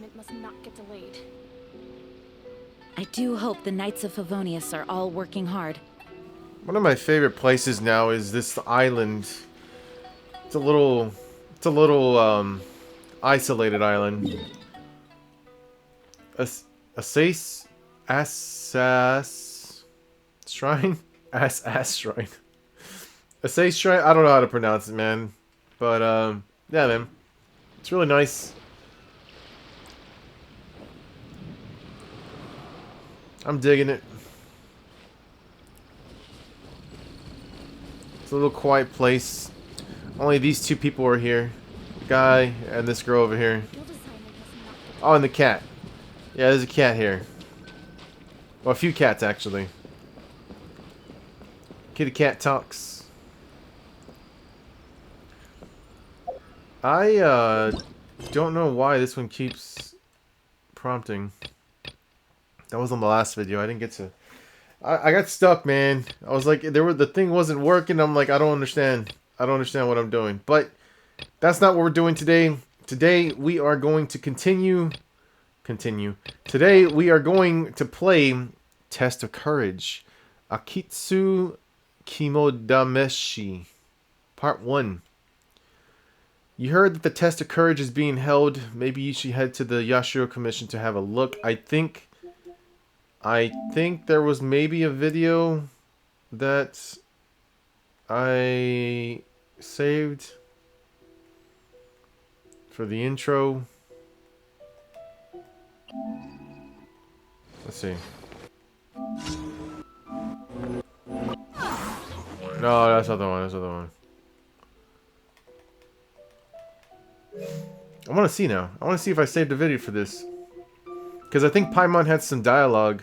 assignment must not get delayed. I do hope the Knights of Favonius are all working hard. One of my favorite places now is this island. It's a little isolated island. Assas Shrine? Ass Shrine. Assas Shrine? I don't know how to pronounce it, man. But, yeah, man. It's really nice. I'm digging it. It's a little quiet place. Only these two people are here. The guy and this girl over here. Oh, and the cat. Yeah, there's a cat here. Well, a few cats, actually. Kitty cat talks. I, don't know why this one keeps prompting. That was on the last video. I didn't get to... I got stuck, man. I was like, the thing wasn't working. I'm like, I don't understand. I don't understand what I'm doing. But that's not what we're doing today. Today, we are going to continue. Today, we are going to play Test of Courage. Akitsu Kimodameshi. Part 1. You heard that the Test of Courage is being held. Maybe you should head to the Yashiro Commission to have a look. I think there was maybe a video that I saved for the intro. Let's see. No, that's not the one. That's not the one. I want to see now. I want to see if I saved a video for this. Because I think Paimon had some dialogue.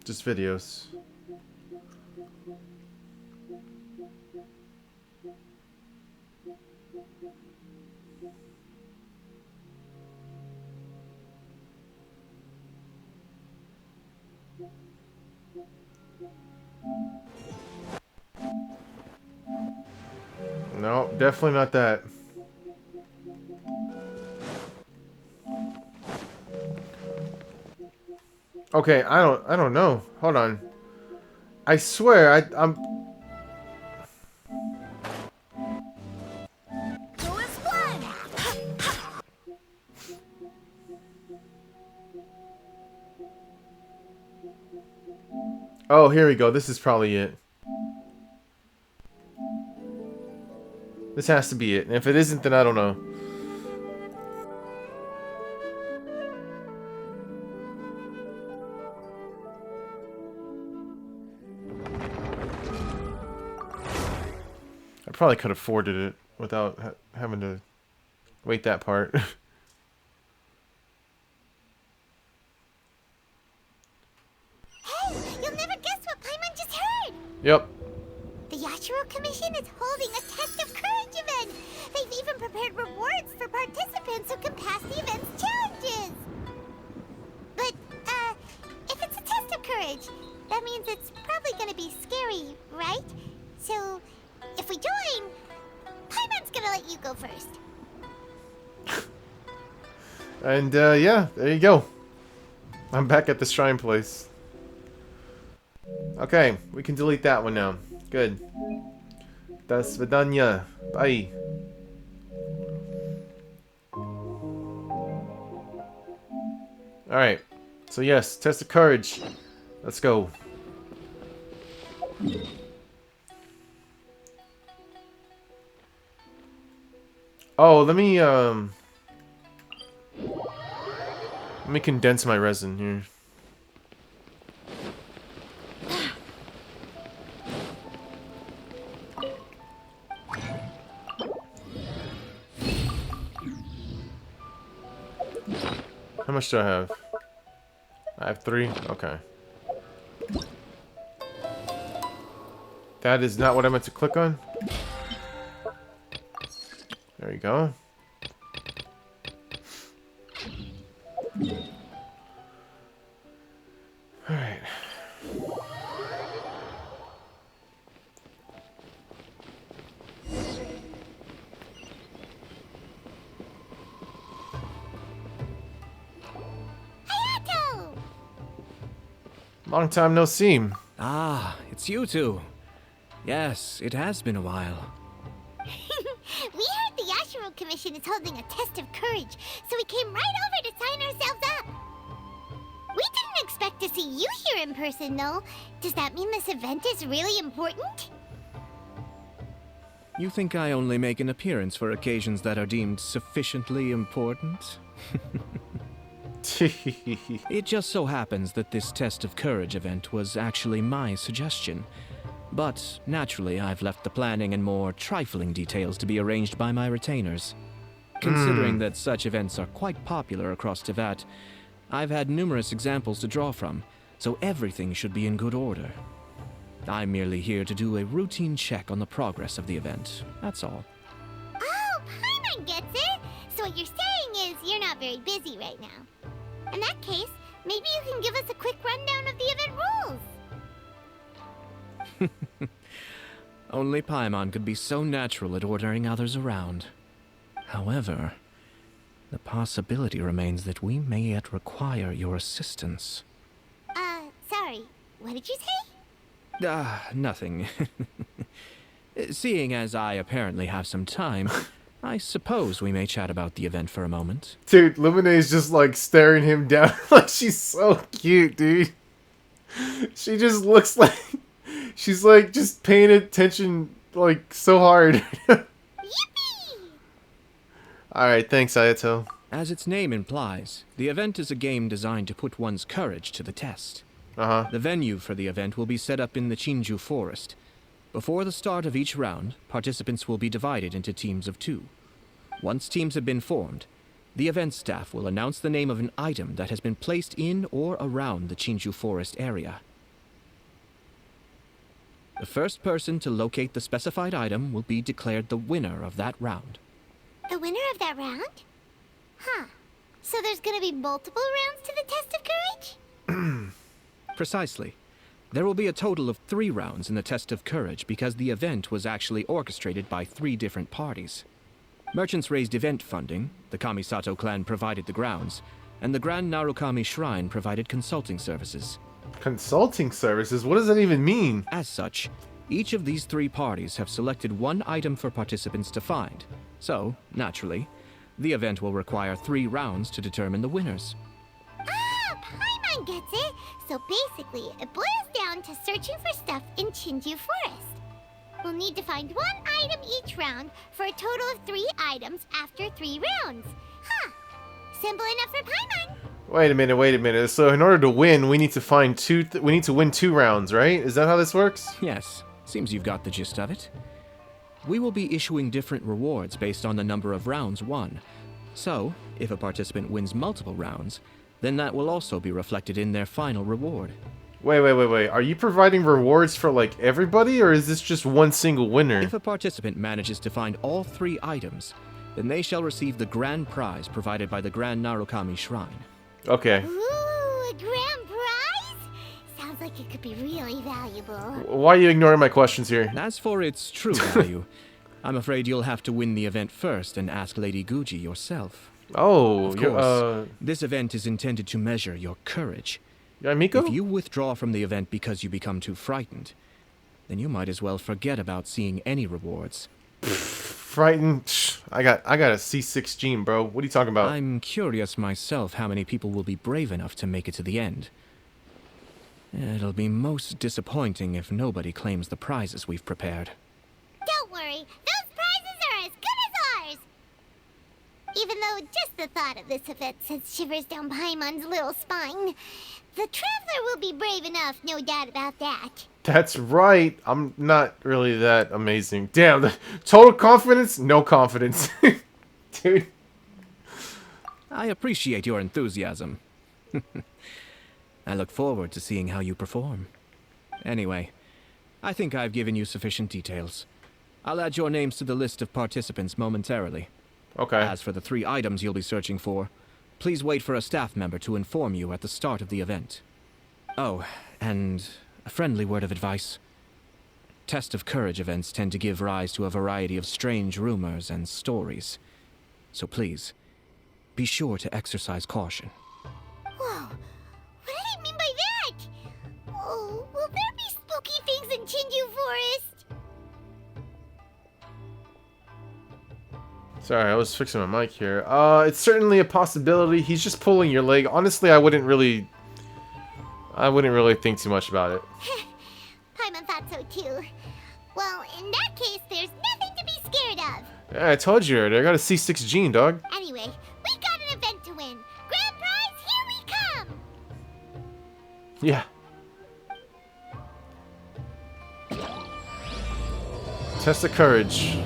Just videos. No, definitely not that. Okay, I don't know. Hold on. I swear, I'm. Oh, here we go. This is probably it. This has to be it. And if it isn't, then I don't know. I probably could have afforded it without having to wait that part. Hey, you'll never guess what Paimon just heard! Yep. The Yashiro Commission is holding a Test of Courage event! They've even prepared rewards for participants who can pass the event's challenges! But, if it's a Test of Courage, that means it's probably gonna be scary, right? So, if we join, Paimon's gonna let you go first. And, yeah, there you go. I'm back at the shrine place. Okay, we can delete that one now. Good. Do svidanya. Bye. Alright. So yes, Test of Courage. Let's go. Oh, let me condense my resin here. How much do I have? I have 3? Okay. That is not what I meant to click on. There you go. Alright. Hayato! Long time no see. Ah, it's you two. Yes, it has been a while. We heard the Yashiro Commission is holding a test of courage, so we came right over to sign ourselves up. We didn't expect to see you here in person, though. Does that mean this event is really important? You think I only make an appearance for occasions that are deemed sufficiently important? It just so happens that this test of courage event was actually my suggestion. But naturally, I've left the planning and more trifling details to be arranged by my retainers. Considering that such events are quite popular across Teyvat, I've had numerous examples to draw from, so everything should be in good order. I'm merely here to do a routine check on the progress of the event, that's all. Oh, Paimon gets it! So what you're saying is you're not very busy right now. In that case, maybe you can give us a quick rundown of the event rules. Only Paimon could be so natural at ordering others around. However, the possibility remains that we may yet require your assistance. Sorry, what did you say? Nothing. Seeing as I apparently have some time, I suppose we may chat about the event for a moment. Dude, Lemonade's just like staring him down like she's so cute, dude. She just looks like she's like just paying attention like so hard. Yippee! Alright, thanks, Ayato. As its name implies, the event is a game designed to put one's courage to the test. Uh-huh. The venue for the event will be set up in the Chinju Forest. Before the start of each round, participants will be divided into teams of 2. Once teams have been formed, the event staff will announce the name of an item that has been placed in or around the Chinju Forest area. The first person to locate the specified item will be declared the winner of that round. The winner of that round? Huh. So there's gonna be multiple rounds to the test of courage? Precisely. There will be a total of 3 rounds in the test of courage because the event was actually orchestrated by 3 different parties. Merchants raised event funding, the Kamisato clan provided the grounds, and the Grand Narukami Shrine provided consulting services. Consulting services? What does that even mean? As such, each of these 3 parties have selected one item for participants to find. So, naturally, the event will require 3 rounds to determine the winners. Ah, Paimon gets it! So basically, it boils down to searching for stuff in Chinju Forest. We'll need to find 1 item each round for a total of 3 items after 3 rounds. Huh. Simple enough for Paimon. Wait a minute. So in order to win, we need to find we need to win 2 rounds, right? Is that how this works? Yes, seems you've got the gist of it. We will be issuing different rewards based on the number of rounds won. So, if a participant wins multiple rounds, then that will also be reflected in their final reward. Wait. Are you providing rewards for like everybody, or is this just one single winner? If a participant manages to find all 3 items, then they shall receive the grand prize provided by the Grand Narukami Shrine. Okay. Ooh, a grand prize? Sounds like it could be really valuable. Why are you ignoring my questions here? As for its true value, I'm afraid you'll have to win the event first and ask Lady Guji yourself. Oh, Of course, this event is intended to measure your courage. Miko? If you withdraw from the event because you become too frightened, then you might as well forget about seeing any rewards. Frightened? I got a C6 gene, bro. What are you talking about? I'm curious myself how many people will be brave enough to make it to the end. It'll be most disappointing if nobody claims the prizes we've prepared. Don't worry, those prizes are as good as ours! Even though just the thought of this event sends shivers down Paimon's little spine, the Traveler will be brave enough, no doubt about that. That's right. I'm not really that amazing. Damn, the total confidence? No confidence. Dude. I appreciate your enthusiasm. I look forward to seeing how you perform. Anyway, I think I've given you sufficient details. I'll add your names to the list of participants momentarily. Okay. As for the 3 items you'll be searching for, please wait for a staff member to inform you at the start of the event. Oh, and a friendly word of advice. Test of Courage events tend to give rise to a variety of strange rumors and stories. So please, be sure to exercise caution. Whoa, what did he mean by that? Oh, will there be spooky things in Chinju Forest? Sorry, I was fixing my mic here. It's certainly a possibility. He's just pulling your leg. Honestly, I wouldn't really think too much about it. Paimon thought so too. Well, in that case, there's nothing to be scared of. Yeah, I told you already. I got a C6 gene, dog. Anyway, we got an event to win. Grand prize, here we come! Yeah. Test of Courage.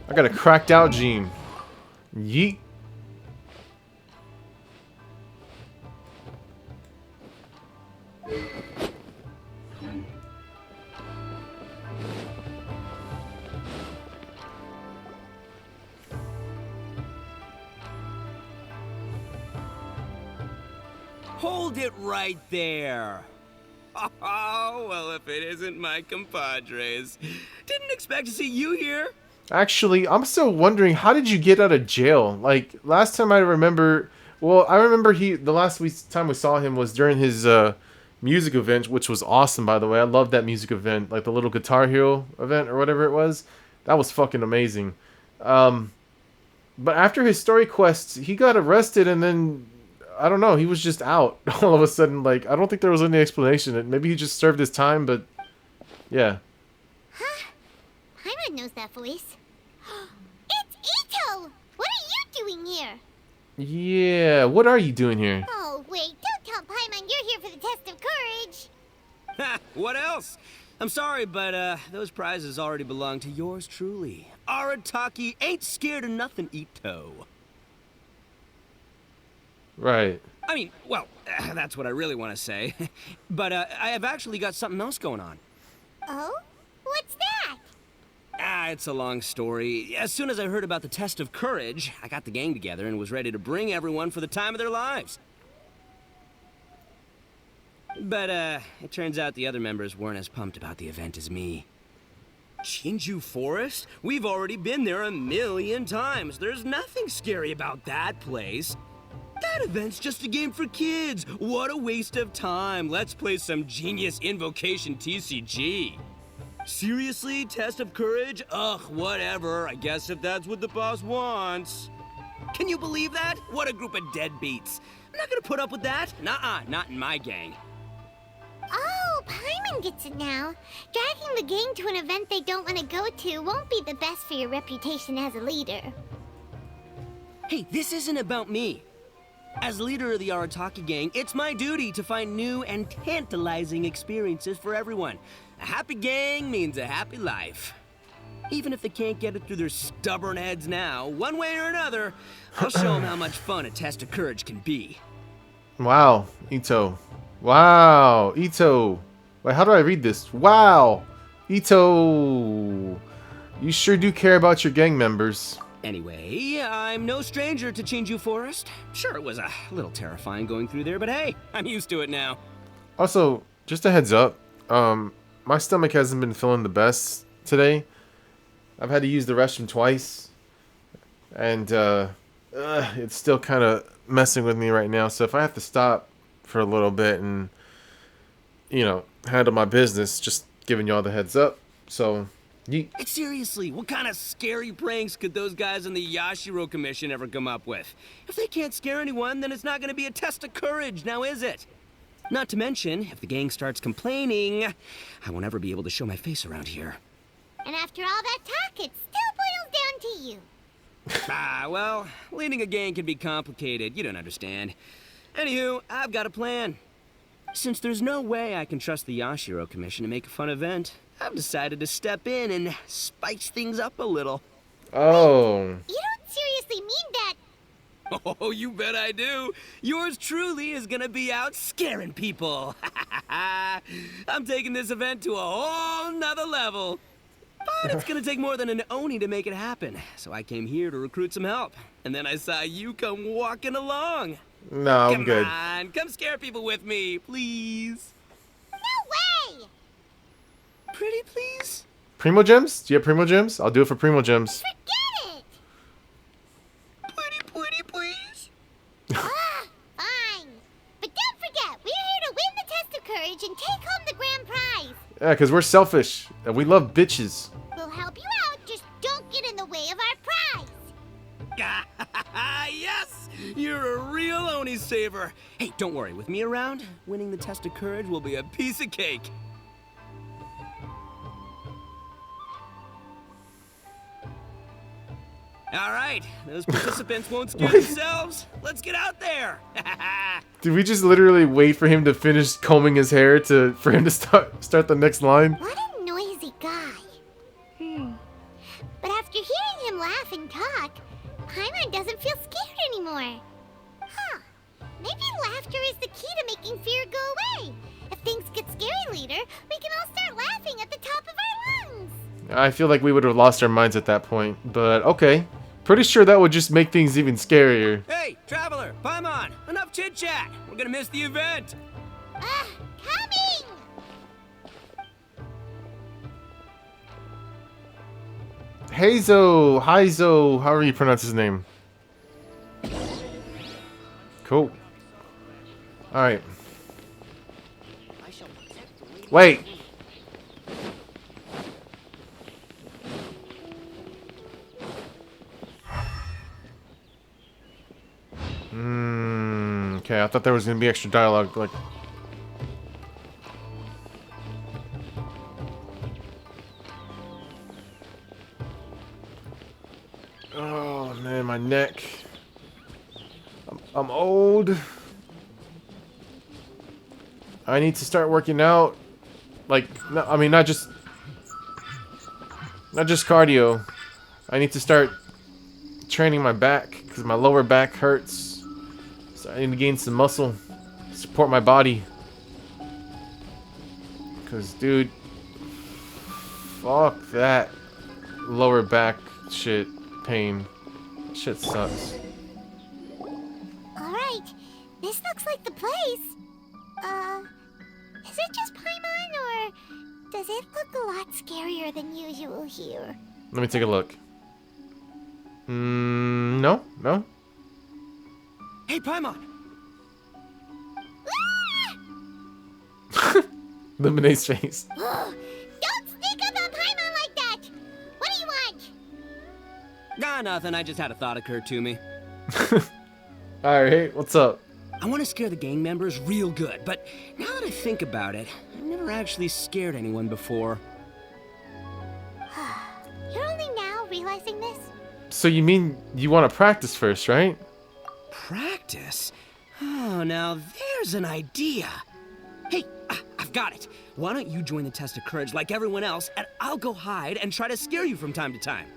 I got a cracked out gene. Yeet. Hold it right there. Oh, well, if it isn't my compadres. Didn't expect to see you here. Actually, I'm still wondering, how did you get out of jail? Like, last time I remember... Well, I remember the last time we saw him was during his music event, which was awesome, by the way. I love that music event. Like, the little Guitar Hero event or whatever it was. That was fucking amazing. But after his story quests, he got arrested and then... I don't know, he was just out all of a sudden. Like, I don't think there was any explanation. Maybe he just served his time, but... Yeah. Huh? Paimon knows that voice. It's Ito! What are you doing here? Yeah, what are you doing here? Oh, wait, don't tell Paimon you're here for the test of courage. Ha! What else? I'm sorry, but those prizes already belong to yours truly. Arataki ain't scared of nothing, Ito. Right. I mean, well, that's what I really want to say. But I have actually got something else going on. Oh? What's that? It's a long story. As soon as I heard about the test of courage, I got the gang together and was ready to bring everyone for the time of their lives. But, it turns out the other members weren't as pumped about the event as me. Chinju Forest? We've already been there 1,000,000 times. There's nothing scary about that place. That event's just a game for kids. What a waste of time. Let's play some genius invocation TCG. Seriously, test of courage? Ugh, whatever. I guess if that's what the boss wants. Can you believe that? What a group of deadbeats. I'm not gonna put up with that. Nuh-uh, not in my gang. Oh, Paimon gets it now. Dragging the gang to an event they don't want to go to won't be the best for your reputation as a leader. Hey, this isn't about me. As leader of the Arataki gang, it's my duty to find new and tantalizing experiences for everyone. A happy gang means a happy life. Even if they can't get it through their stubborn heads now, one way or another, I'll show them how much fun a test of courage can be. Wow, Ito. Wow, Ito. Wait, how do I read this? Wow, Ito. You sure do care about your gang members. Anyway, I'm no stranger to Chinju Forest. Sure, it was a little terrifying going through there, but hey, I'm used to it now. Also, just a heads up, my stomach hasn't been feeling the best today. I've had to use the restroom twice, and it's still kind of messing with me right now. So if I have to stop for a little bit and, you know, handle my business, just giving y'all the heads up. So, yeet. Seriously, what kind of scary pranks could those guys in the Yashiro Commission ever come up with? If they can't scare anyone, then it's not going to be a test of courage, now is it? Not to mention, if the gang starts complaining, I won't ever be able to show my face around here. And after all that talk, it still boils down to you. Well, leading a gang can be complicated. You don't understand. Anywho, I've got a plan. Since there's no way I can trust the Yashiro Commission to make a fun event, I've decided to step in and spice things up a little. Oh. You don't seriously mean that. Oh, you bet I do. Yours truly is gonna be out scaring people. I'm taking this event to a whole nother level. But it's gonna take more than an Oni to make it happen. So I came here to recruit some help. And then I saw you come walking along. No, I'm good. Come on, come scare people with me, please. No way! Pretty please? Primo gems? Do you have primo gems? I'll do it for primo gems. Forget it! Pretty please? Fine. But don't forget, we're here to win the test of courage and take home the grand prize. Yeah, because we're selfish. And we love bitches. We'll help you out, just don't get in the way of our prize. Yes! You're a real Oni saver. Hey, don't worry, with me around, winning the test of courage will be a piece of cake. All right, those participants won't scare themselves. Let's get out there. Did we just literally wait for him to finish combing his hair for him to start the next line? What a noisy guy. But after hearing him laugh and talk, Paimon doesn't feel scared anymore. Huh. Maybe laughter is the key to making fear go away. If things get scary later, we can all start laughing at the top of our lungs. I feel like we would have lost our minds at that point, but okay. Pretty sure that would just make things even scarier. Hey, Traveler, Paimon, enough chit-chat. We're gonna miss the event. Coming! Heizo, however you pronounce his name. Cool. Alright. Wait! Okay, I thought there was gonna be extra dialogue, like... Oh man, my neck. I'm old. I need to start working out. Like, no, I mean, not just cardio. I need to start training my back because my lower back hurts. So I need to gain some muscle, support my body. Cause, dude, fuck that lower back shit pain. Shit sucks. Alright, this looks like the place. Is it just Paimon, or does it look a lot scarier than usual here? Let me take a look. No. Hey, Paimon. Lemonade's face. Don't sneak up on Paimon like that! What do you want? Nah, nothing. I just had a thought occur to me. Alright, what's up? I want to scare the gang members real good, but now that I think about it, I've never actually scared anyone before. You're only now realizing this? So you mean you want to practice first, right? Practice? Oh, now there's an idea. Hey, I've got it. Why don't you join the test of courage like everyone else, and I'll go hide and try to scare you from time to time.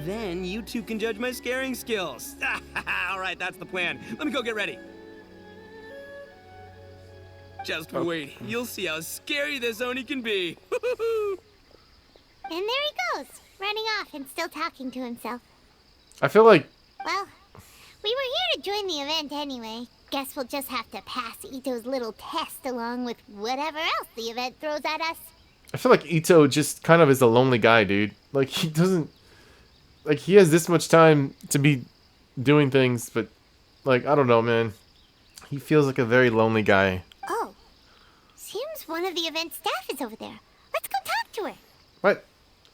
Then you two can judge my scaring skills. All right, that's the plan. Let me go get ready. Just wait. You'll see how scary this Oni can be. And there he goes, running off and still talking to himself. I feel like Well, we were here to join the event anyway. Guess we'll just have to pass Ito's little test along with whatever else the event throws at us. Ito just kind of is a lonely guy, dude. Like, he doesn't... Like, he has this much time to be doing things, but... Like, I don't know, man. He feels like a very lonely guy. Oh, seems one of the event staff is over there. Let's go talk to her. What?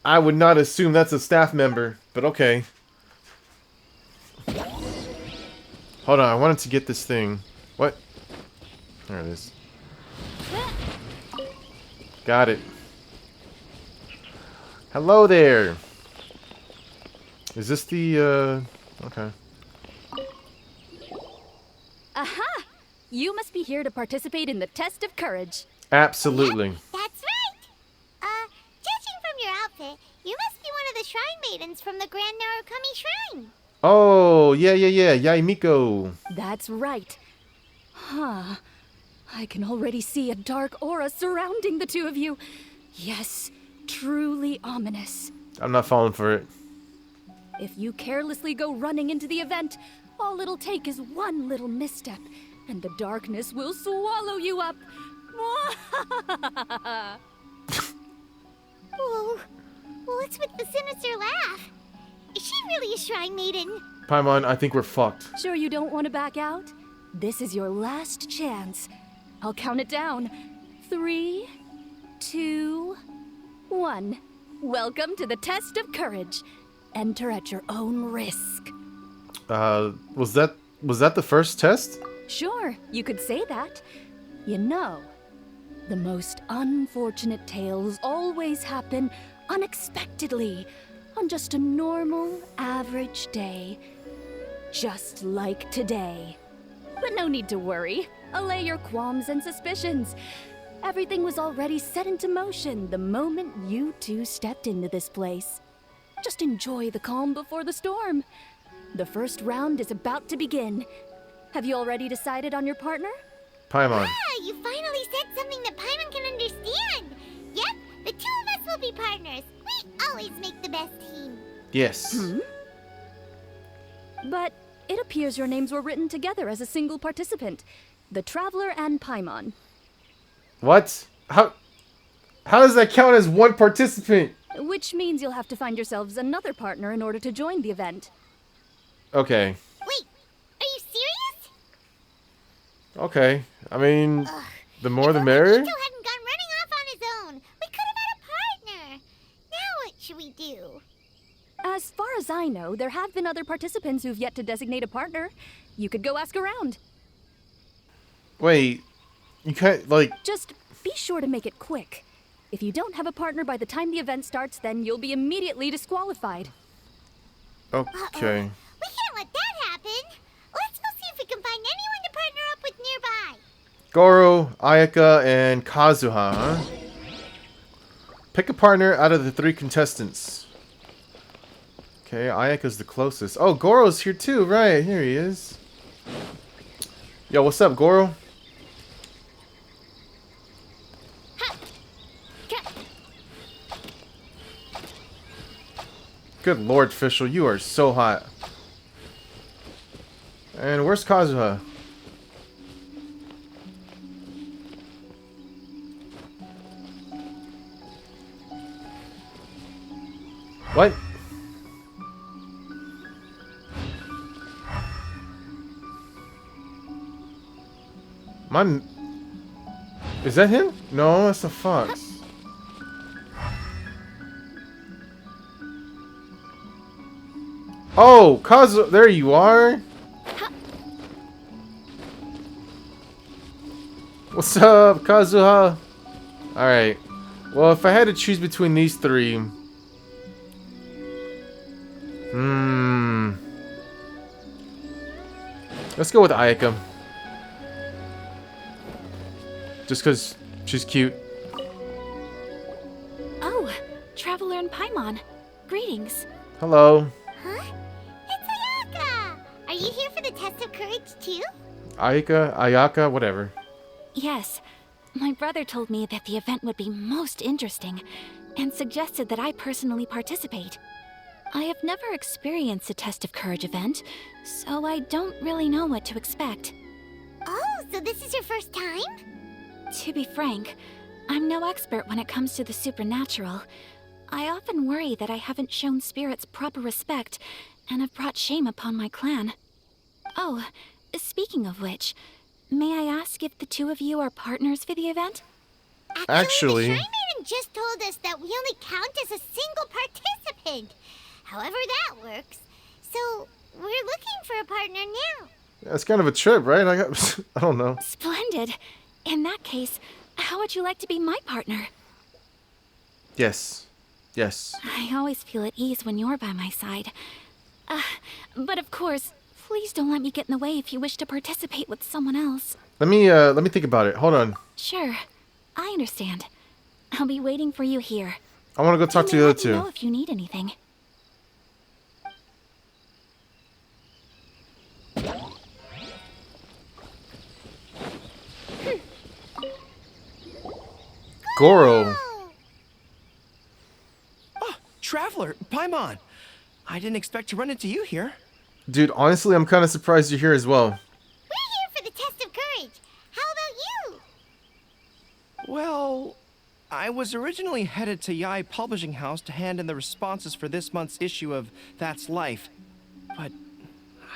I would not assume that's a staff member, but okay. Hold on, I wanted to get this thing. What? There it is. Got it. Hello there. Is this the, okay. Aha! You must be here to participate in the test of courage. Absolutely. Yep, that's right. Judging from your outfit, you must be one of the shrine maidens from the Grand Narukami Shrine. Oh, yeah, Yaimiko. That's right. Huh. I can already see a dark aura surrounding the two of you. Yes, truly ominous. I'm not falling for it. If you carelessly go running into the event, all it'll take is one little misstep, and the darkness will swallow you up. Whoa. What's with the sinister laugh? Is she really a shrine maiden? Paimon, I think we're fucked. Sure you don't want to back out? This is your last chance. I'll count it down. 3, 2, 1. Welcome to the test of courage. Enter at your own risk. Was that the first test? Sure, you could say that. You know, the most unfortunate tales always happen unexpectedly on just a normal, average day. Just like today. But no need to worry. Allay your qualms and suspicions. Everything was already set into motion the moment you two stepped into this place. Just enjoy the calm before the storm. The first round is about to begin. Have you already decided on your partner? Paimon. Ah, you finally said something that Paimon can understand. Yep, the two of us will be partners. We always make the best team. Yes. But it appears your names were written together as a single participant. The Traveler and Paimon. What? How does that count as one participant? Which means you'll have to find yourselves another partner in order to join the event. Okay. Wait, are you serious? Okay. I mean, the more the If merrier. Nico hadn't gone running off on his own, we could have had a partner. Now what should we do? As far as I know, there have been other participants who've yet to designate a partner. You could go ask around. Wait, you can't, like... Just be sure to make it quick. If you don't have a partner by the time the event starts, then you'll be immediately disqualified. Okay. We can't let that happen. Let's go see if we can find anyone to partner up with nearby. Goro, Ayaka, and Kazuha, huh? Pick a partner out of the 3 contestants. Okay, Ayaka's the closest. Oh, Goro's here too, right. Here he is. Yo, what's up, Goro? Good lord, Fischl, you are so hot. And where's Kazuha? What? Is that him? No, that's a fox. Oh, Kazu, there you are. What's up, Kazuha? Alright. Well, if I had to choose between these 3... Let's go with Ayaka. Just because she's cute. Oh, Traveler and Paimon. Greetings. Hello. Huh? It's Ayaka! Are you here for the test of courage too? Ayaka, whatever. Yes. My brother told me that the event would be most interesting and suggested that I personally participate. I have never experienced a test of courage event, so I don't really know what to expect. Oh, so this is your first time? To be frank, I'm no expert when it comes to the supernatural. I often worry that I haven't shown spirits proper respect and have brought shame upon my clan. Oh, speaking of which, may I ask if the two of you are partners for the event? Actually, the Shrine Maiden just told us that we only count as a single participant. However that works. So, we're looking for a partner now. that's kind of a trip, right? I don't know. Splendid. In that case, how would you like to be my partner? Yes. Yes. I always feel at ease when you're by my side. But of course, please don't let me get in the way if you wish to participate with someone else. Let me think about it. Hold on. Sure, I understand. I'll be waiting for you here. I want to go talk to the other Let me know two. if you need anything. Goro. Paimon. I didn't expect to run into you here. Dude, honestly, I'm kind of surprised you're here as well. We're here for the test of courage. How about you? Well, I was originally headed to Yai Publishing House to hand in the responses for this month's issue of That's Life. But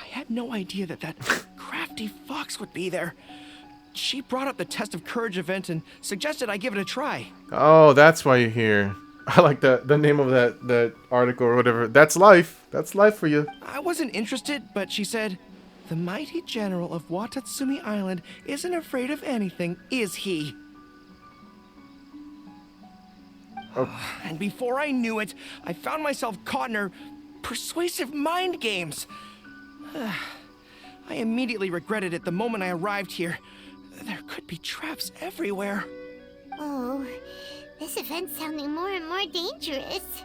I had no idea that crafty fox would be there. She brought up the Test of Courage event and suggested I give it a try. Oh, that's why you're here. I like the name of that article or whatever. That's life. That's life for you. I wasn't interested, but she said, "The mighty general of Watatsumi Island isn't afraid of anything, is he?" And before I knew it, I found myself caught in her persuasive mind games. I immediately regretted it the moment I arrived here. There could be traps everywhere. Oh, this event's sounding more and more dangerous.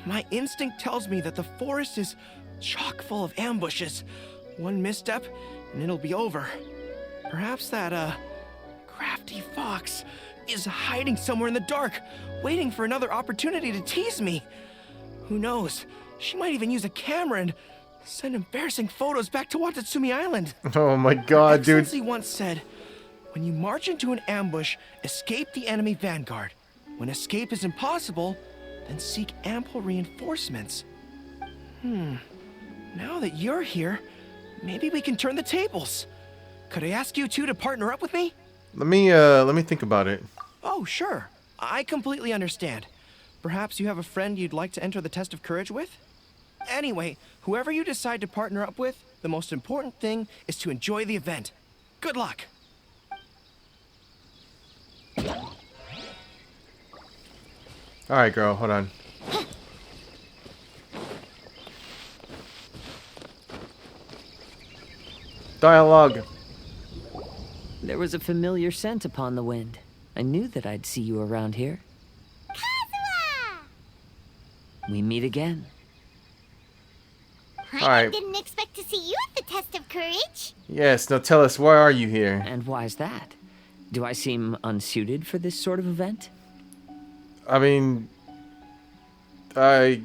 My instinct tells me that the forest is chock full of ambushes. One misstep, and it'll be over. Perhaps that, crafty fox is hiding somewhere in the dark, waiting for another opportunity to tease me. Who knows? She might even use a camera and send embarrassing photos back to Watatsumi Island. Oh my god, dude. Excellency once said, when you march into an ambush, escape the enemy vanguard. When escape is impossible, then seek ample reinforcements. Now that you're here, maybe we can turn the tables. Could I ask you two to partner up with me? Let me think about it. Oh, sure. I completely understand. Perhaps you have a friend you'd like to enter the test of courage with? Anyway, whoever you decide to partner up with, the most important thing is to enjoy the event. Good luck. Alright, girl, hold on. Dialogue. There was a familiar scent upon the wind. I knew that I'd see you around here. Kazuha! We meet again. Alright. Didn't expect to see you at the test of courage. Yes, now tell us, why are you here? And why's that? Do I seem unsuited for this sort of event? I mean, I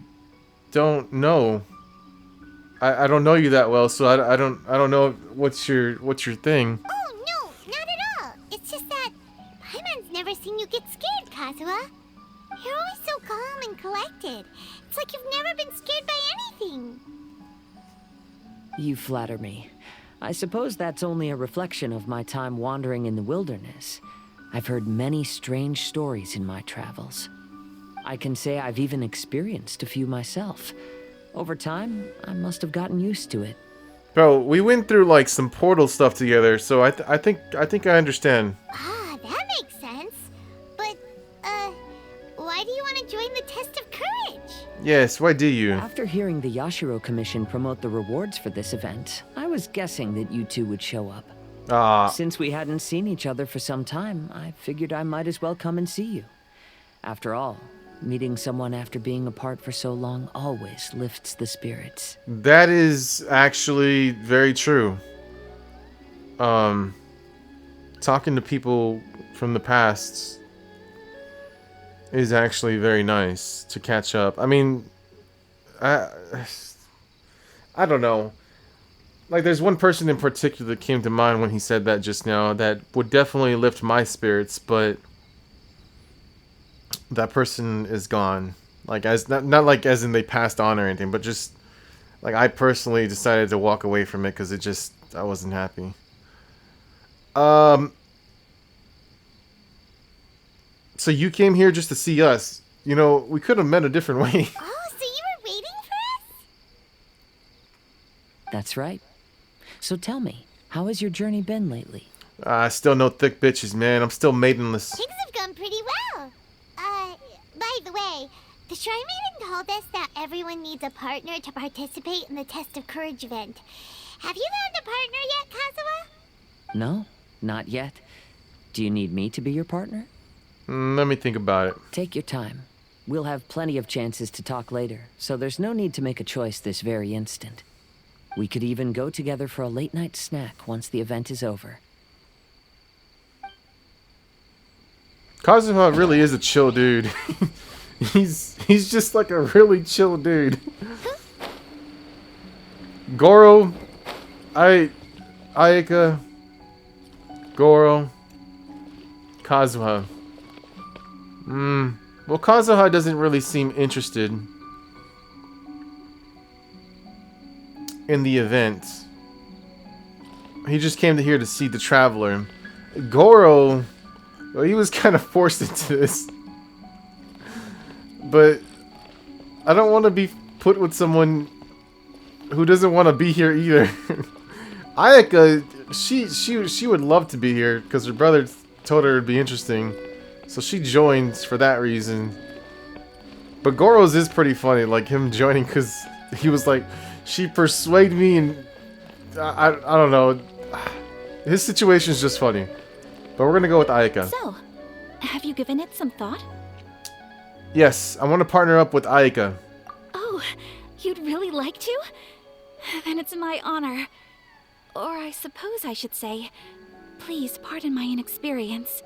don't know. I don't know you that well, so I don't know what's your thing. Oh, no, not at all. It's just that Paimon's never seen you get scared, Kazuha. You're always so calm and collected. It's like you've never been scared by anything. You flatter me. I suppose that's only a reflection of my time wandering in the wilderness. I've heard many strange stories in my travels. I can say I've even experienced a few myself. Over time, I must have gotten used to it. Bro, we went through like some portal stuff together, so I think I understand. Ah, that makes sense. But, why do you want to join the test of courage? Yes, why do you? After hearing the Yashiro Commission promote the rewards for this event, I was guessing that you two would show up. Since we hadn't seen each other for some time, I figured I might as well come and see you. After all, meeting someone after being apart for so long always lifts the spirits. That is actually very true. Talking to people from the past is actually very nice to catch up. I mean, I don't know. Like, there's one person in particular that came to mind when he said that just now that would definitely lift my spirits, but that person is gone. Like, as not like as in they passed on or anything, but just like I personally decided to walk away from it because I wasn't happy. So you came here just to see us. You know, we could have met a different way. Oh, so you were waiting for us? That's right. So tell me, how has your journey been lately? Still no thick bitches, man. I'm still maidenless. Things have gone pretty well. By the way, the Shrine Maiden told us that everyone needs a partner to participate in the Test of Courage event. Have you found a partner yet, Kazuha? No, not yet. Do you need me to be your partner? Let me think about it. Take your time. We'll have plenty of chances to talk later, so there's no need to make a choice this very instant. We could even go together for a late-night snack once the event is over. Kazuha really is a chill dude. He's just like a really chill dude. Goro, Ayaka, Goro, Kazuha. Well, Kazuha doesn't really seem interested in the event. He just came here to see the traveler. Goro, well, he was kind of forced into this. But I don't want to be put with someone who doesn't want to be here either. Ayaka, she would love to be here because her brother told her it'd be interesting. So she joined for that reason. But Goro's is pretty funny, like him joining because he was like, she persuaded me, and I don't know. His situation is just funny. But we're gonna go with Ayaka. So, have you given it some thought? Yes, I want to partner up with Ayaka. Oh, you'd really like to? Then it's my honor. Or I suppose I should say, please pardon my inexperience.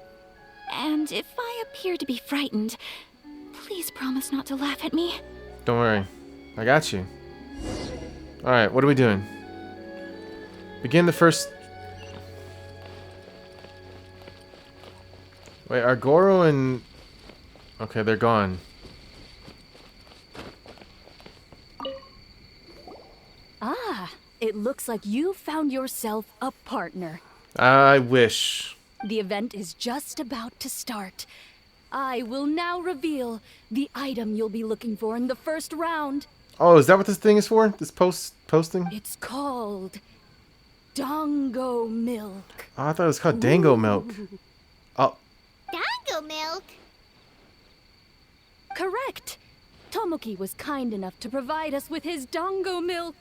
And if I appear to be frightened, please promise not to laugh at me. Don't worry. I got you. Alright, what are we doing? Begin the first... Wait, are Goro and... Okay, they're gone. Ah, it looks like you found yourself a partner. I wish. The event is just about to start. I will now reveal the item you'll be looking for in the first round. Oh, is that what this thing is for? This posting? It's called Dongo Milk. Oh, I thought it was called Dango Milk. Oh, Dango milk? Correct. Tomoki was kind enough to provide us with his Dongo Milk,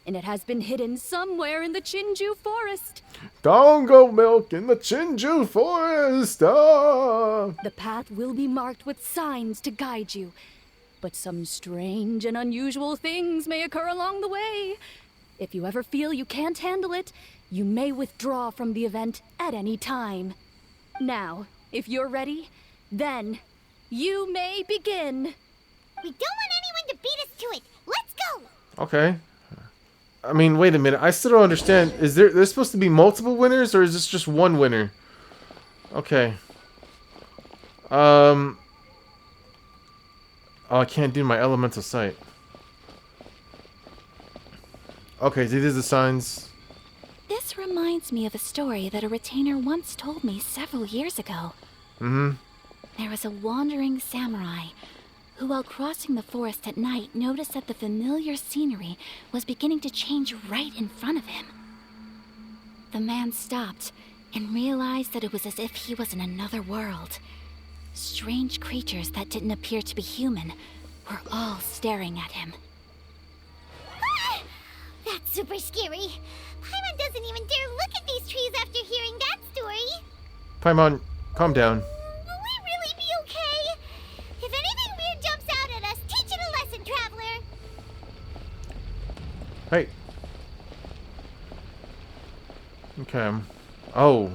and it has been hidden somewhere in the Chinju forest. Dango Milk in the Chinju Forest! Ah! The path will be marked with signs to guide you, but some strange and unusual things may occur along the way. If you ever feel you can't handle it, you may withdraw from the event at any time. Now, if you're ready, then you may begin. We don't want anyone to beat us to it. Let's go! Okay. I mean, wait a minute. I still don't understand. Is there's supposed to be multiple winners, or is this just one winner? Okay. Oh, I can't do my elemental sight. Okay, these are the signs. This reminds me of a story that a retainer once told me several years ago. Mm-hmm. There was a wandering samurai who, while crossing the forest at night, noticed that the familiar scenery was beginning to change right in front of him. The man stopped and realized that it was as if he was in another world. Strange creatures that didn't appear to be human were all staring at him. Ah! That's super scary. Paimon doesn't even dare look at these trees after hearing that story. Paimon, calm down. Will we really be okay? If anything weird jumps out at us, teach it a lesson, traveler. Hey. Okay. Oh.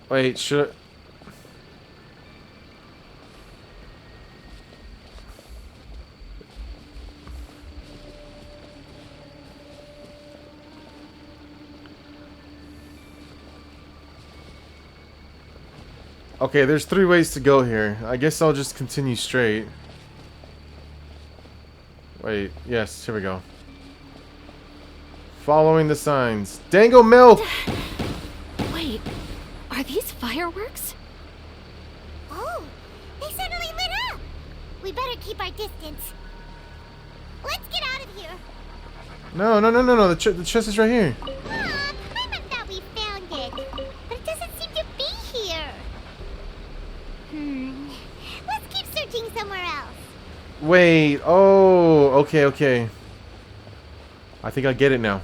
Wait, should... Okay, there's 3 ways to go here. I guess I'll just continue straight. Wait, yes, here we go. Following the signs. Dango Milk! Wait, are these fireworks? Oh, they suddenly lit up. We better keep our distance. Let's get out of here. No. The chest is right here. Paimon thought we found it, but it doesn't seem to be here. Let's keep searching somewhere else. Wait, oh, okay. I think I get it now.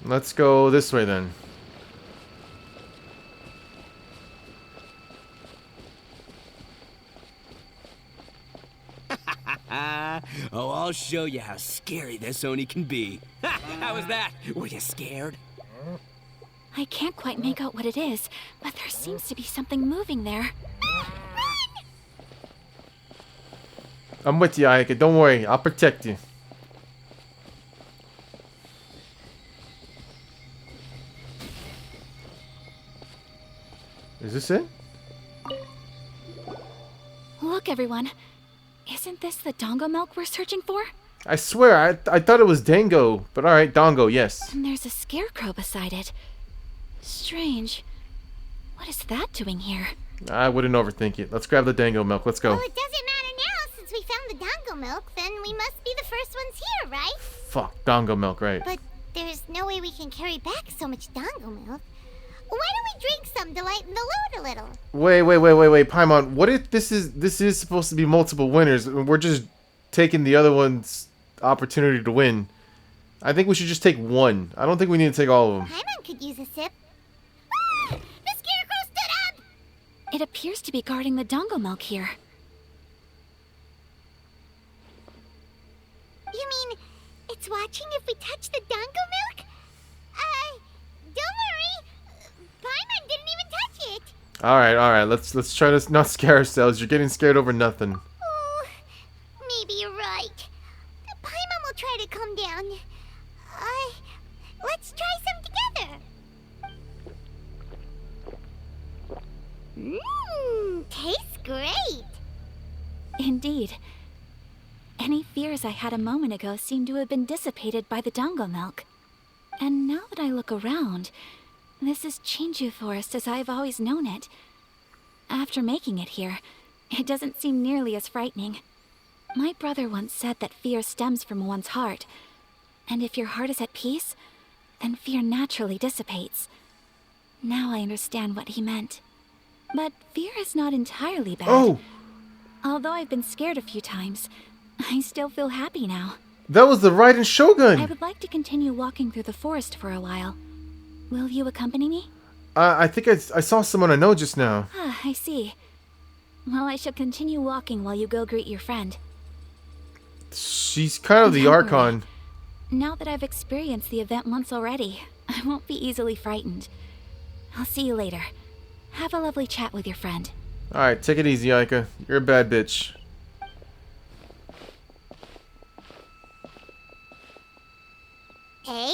Let's go this way then. Oh, I'll show you how scary this Oni can be. How was that? Were you scared? I can't quite make out what it is, but there seems to be something moving there. I'm with you, Ayaka. Don't worry. I'll protect you. Is this it? Look, everyone. Isn't this the Dongo milk we're searching for? I swear, I thought it was Dango. But alright, Dongo, yes. And there's a scarecrow beside it. Strange. What is that doing here? I wouldn't overthink it. Let's grab the Dango milk. Let's go. Well, it doesn't matter now since we found the Dongo milk. Then we must be the first ones here, right? Fuck, Dongo milk, right. But there's no way we can carry back so much Dongo milk. Why don't we drink some to lighten the load a little? Wait, Paimon. What if this is supposed to be multiple winners and we're just taking the other one's opportunity to win? I think we should just take one. I don't think we need to take all of them. Paimon could use a sip. Ah! The scarecrow stood up! It appears to be guarding the Dongo milk here. You mean it's watching if we touch the Dongo milk? Don't worry. Paimon didn't even touch it. Alright. Let's try to not scare ourselves. You're getting scared over nothing. Oh, maybe you're right. Paimon will try to calm down. Let's try some together. Tastes great. Indeed. Any fears I had a moment ago seem to have been dissipated by the Dongo milk. And now that I look around, this is Chinju Forest as I've always known it. After making it here, it doesn't seem nearly as frightening. My brother once said that fear stems from one's heart, and if your heart is at peace, then fear naturally dissipates. Now I understand what he meant. But fear is not entirely bad. Oh! Although I've been scared a few times, I still feel happy now. That was the Raiden Shogun! I would like to continue walking through the forest for a while. Will you accompany me? I think I saw someone I know just now. Ah, I see. Well, I shall continue walking while you go greet your friend. She's kind of the Don't Archon. worry. Now that I've experienced the event once already, I won't be easily frightened. I'll see you later. Have a lovely chat with your friend. Alright, take it easy, Aika. You're a bad bitch. Eh?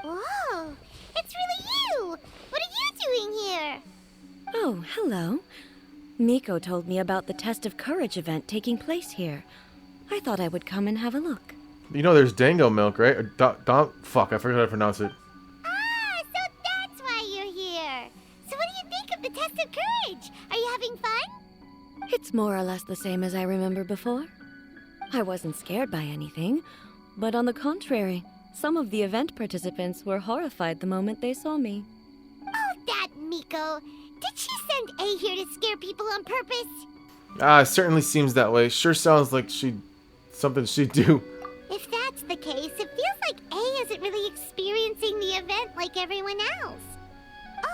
Whoa, it's really you! What are you doing here? Oh, hello. Miko told me about the Test of Courage event taking place here. I thought I would come and have a look. You know there's Dango milk, right? Or fuck, I forgot how to pronounce it. Ah, so that's why you're here! So what do you think of the Test of Courage? Are you having fun? It's more or less the same as I remember before. I wasn't scared by anything, but on the contrary, some of the event participants were horrified the moment they saw me. Oh, that Miko! Did she send A here to scare people on purpose? It certainly seems that way. Sure sounds like something she'd do. If that's the case, it feels like A isn't really experiencing the event like everyone else.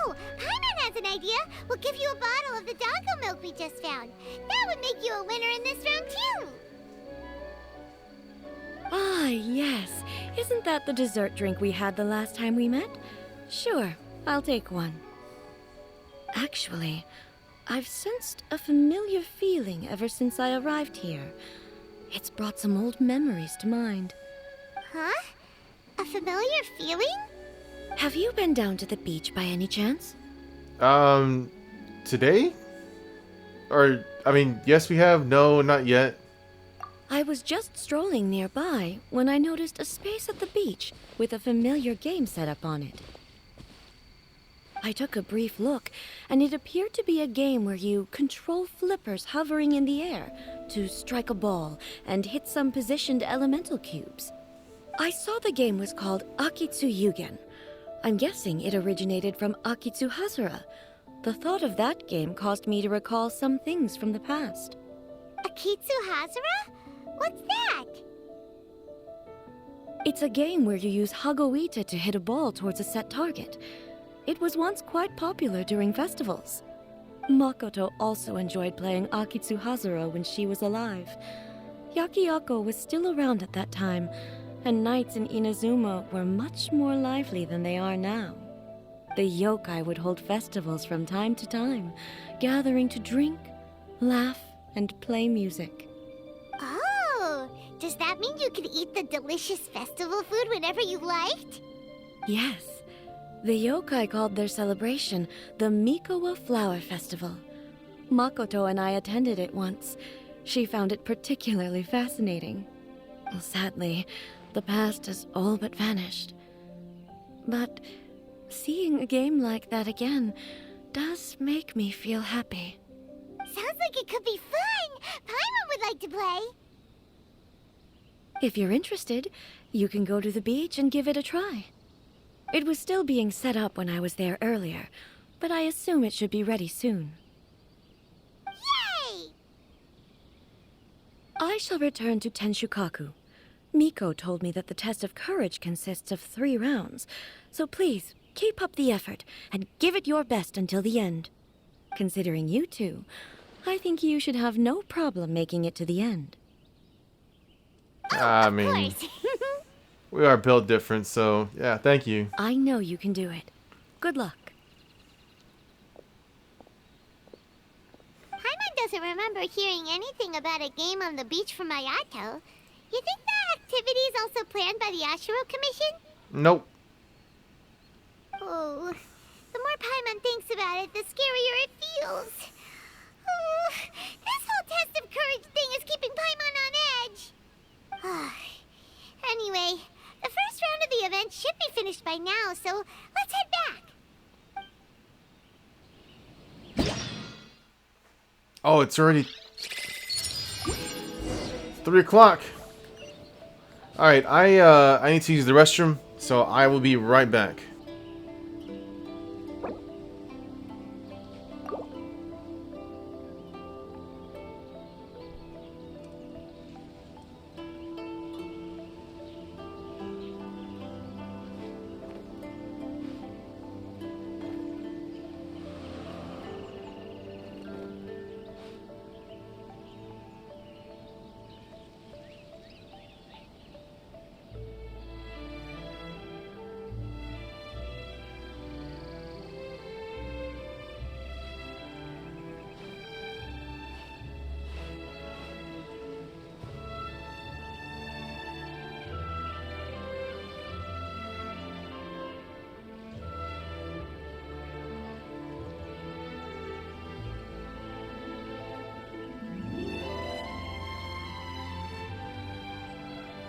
Oh, Paimon has an idea. We'll give you a bottle of the Dongo milk we just found. That would make you a winner in this round too. Ah, yes. Isn't that the dessert drink we had the last time we met? Sure, I'll take one. Actually, I've sensed a familiar feeling ever since I arrived here. It's brought some old memories to mind. Huh? A familiar feeling? Have you been down to the beach by any chance? Today? Or, I mean, yes we have, no, not yet. I was just strolling nearby when I noticed a space at the beach with a familiar game set up on it. I took a brief look, and it appeared to be a game where you control flippers hovering in the air to strike a ball and hit some positioned elemental cubes. I saw the game was called Akitsu Yugen. I'm guessing it originated from Akitsu Hazura. The thought of that game caused me to recall some things from the past. Akitsu Hazura? What's that? It's a game where you use Hagoita to hit a ball towards a set target. It was once quite popular during festivals. Makoto also enjoyed playing Akitsu Hazura when she was alive. Yakiako was still around at that time, and nights in Inazuma were much more lively than they are now. The yokai would hold festivals from time to time, gathering to drink, laugh, and play music. Oh, does that mean you could eat the delicious festival food whenever you liked? Yes, the yokai called their celebration the Mikowa Flower Festival. Makoto and I attended it once. She found it particularly fascinating. Well, sadly, the past has all but vanished. But seeing a game like that again does make me feel happy. Sounds like it could be fun! Paimon would like to play! If you're interested, you can go to the beach and give it a try. It was still being set up when I was there earlier, but I assume it should be ready soon. Yay! I shall return to Tenshukaku. Miko told me that the test of courage consists of 3 rounds, so please, keep up the effort and give it your best until the end. Considering you two, I think you should have no problem making it to the end. I mean, we are built different, so yeah, thank you. I know you can do it. Good luck. Paimon doesn't remember hearing anything about a game on the beach from Ayato. You think that activity is also planned by the Ashiro Commission? Nope. Oh, the more Paimon thinks about it, the scarier it feels. Oh, this whole test of courage thing is keeping Paimon on edge. Anyway, the first round of the event should be finished by now, so let's head back. Oh, it's already 3 o'clock. All right, I need to use the restroom, so I will be right back.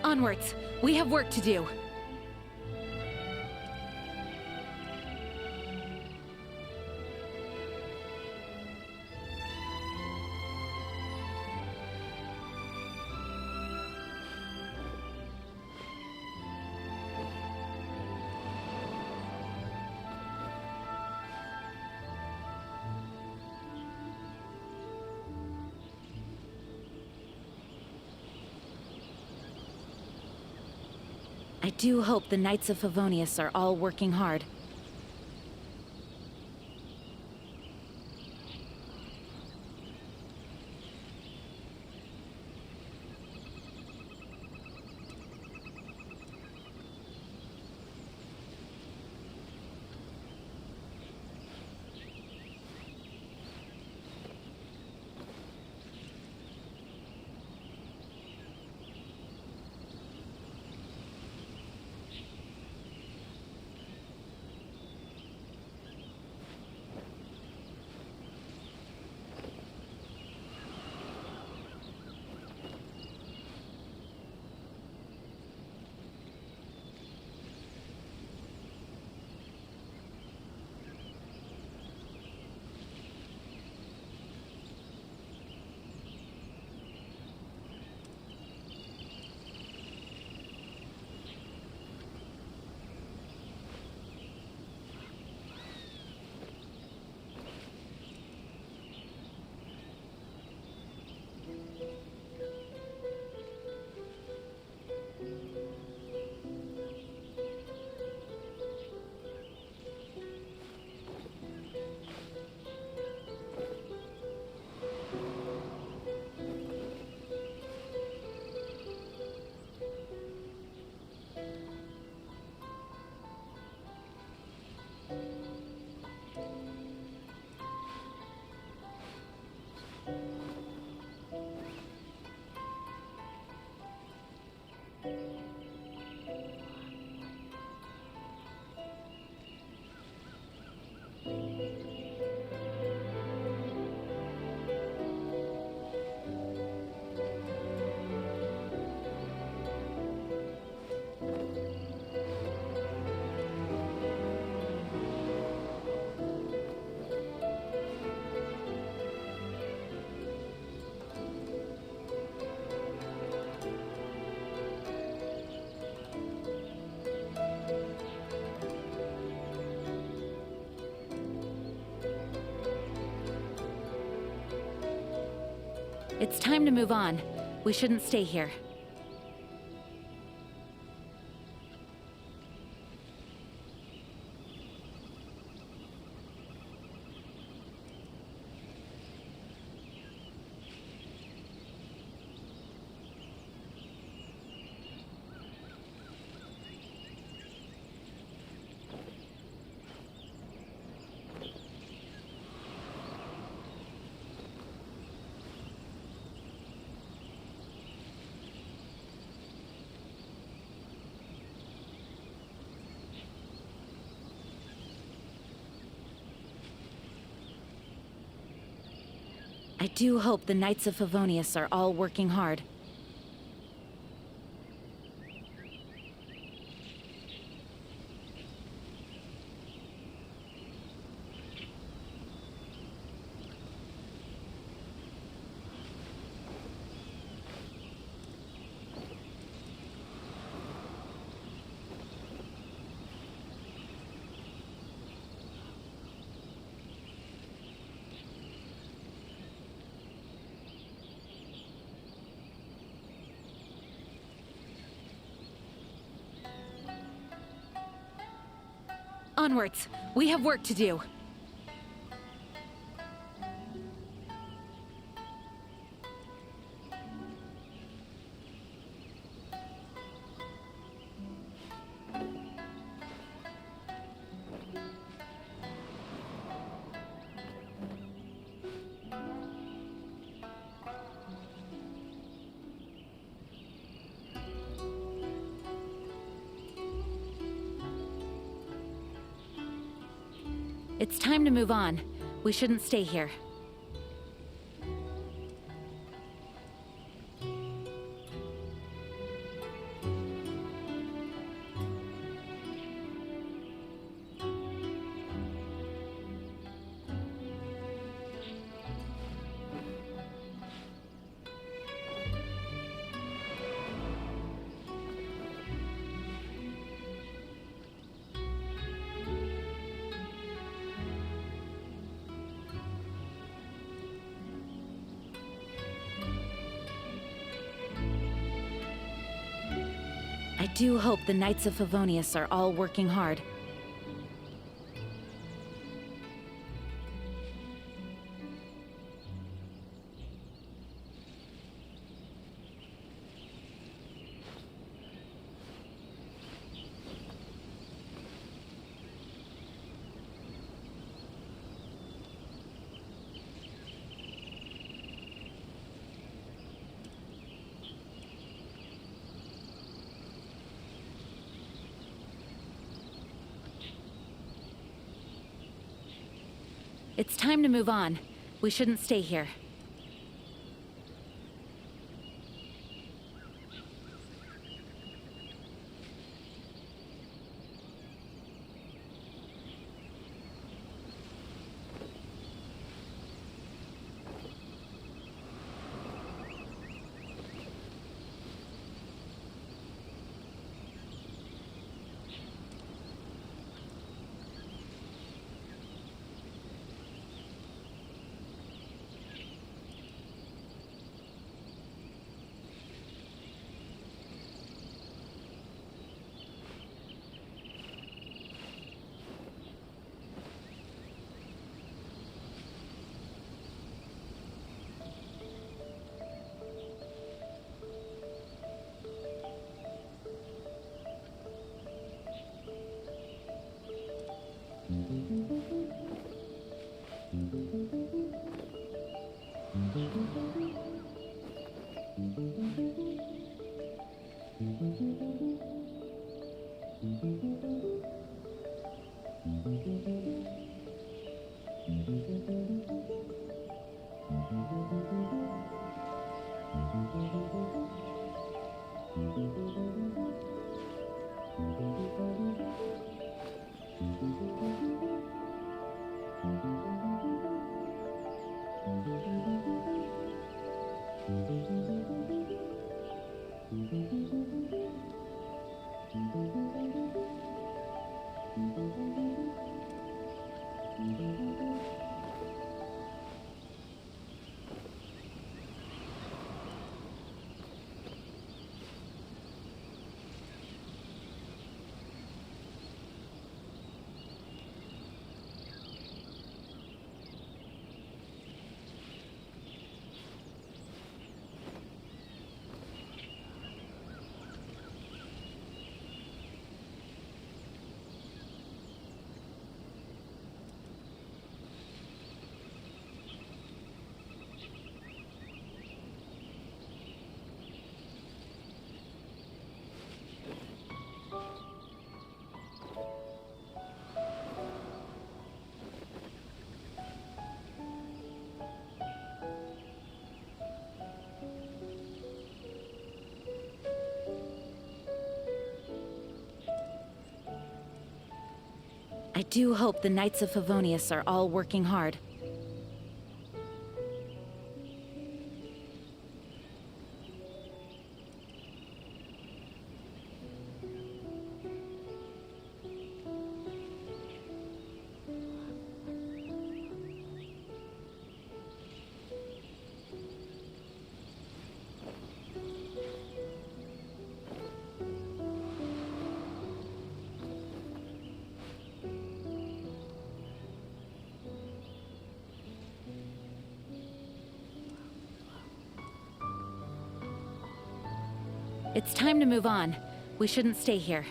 Onwards. We have work to do. I do hope the Knights of Favonius are all working hard. It's time to move on. We shouldn't stay here. I do hope the Knights of Favonius are all working hard. Onwards! We have work to do. It's time to move on. We shouldn't stay here. I do hope the Knights of Favonius are all working hard. It's time to move on. We shouldn't stay here. I do hope the Knights of Favonius are all working hard. It's time to move on. We shouldn't stay here.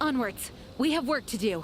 Onwards. We have work to do.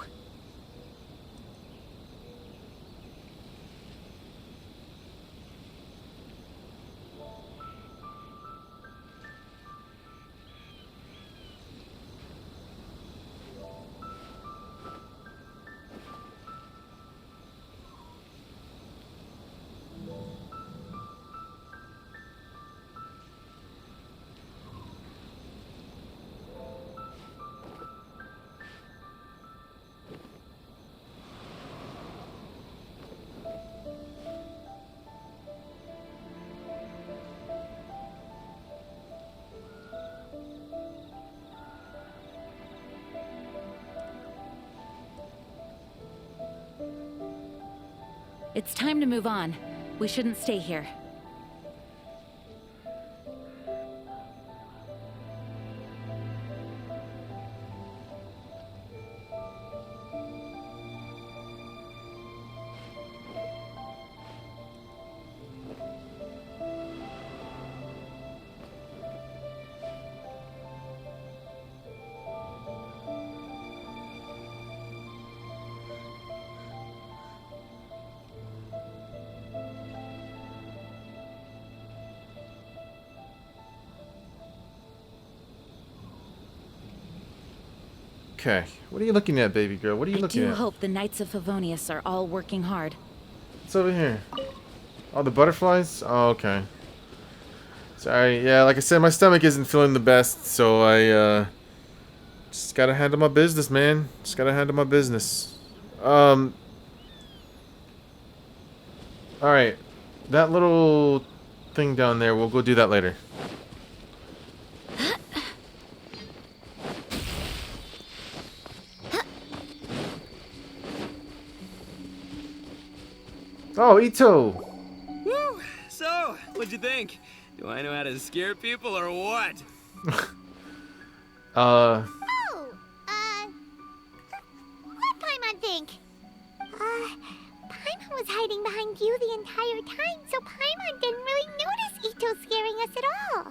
It's time to move on. We shouldn't stay here. Okay, what are you looking at, baby girl? What are you looking I at? do hope the Knights of Favonius are all working hard. What's over here? Oh, the butterflies? Oh, okay. Sorry, yeah, like I said, my stomach isn't feeling the best, so I, just gotta handle my business, man. Just gotta handle my business. Alright. That little thing down there, we'll go do that later. Oh, Ito! Woo! So, what'd you think? Do I know how to scare people or what? Oh, what'd Paimon think? Paimon was hiding behind you the entire time, so Paimon didn't really notice Ito scaring us at all.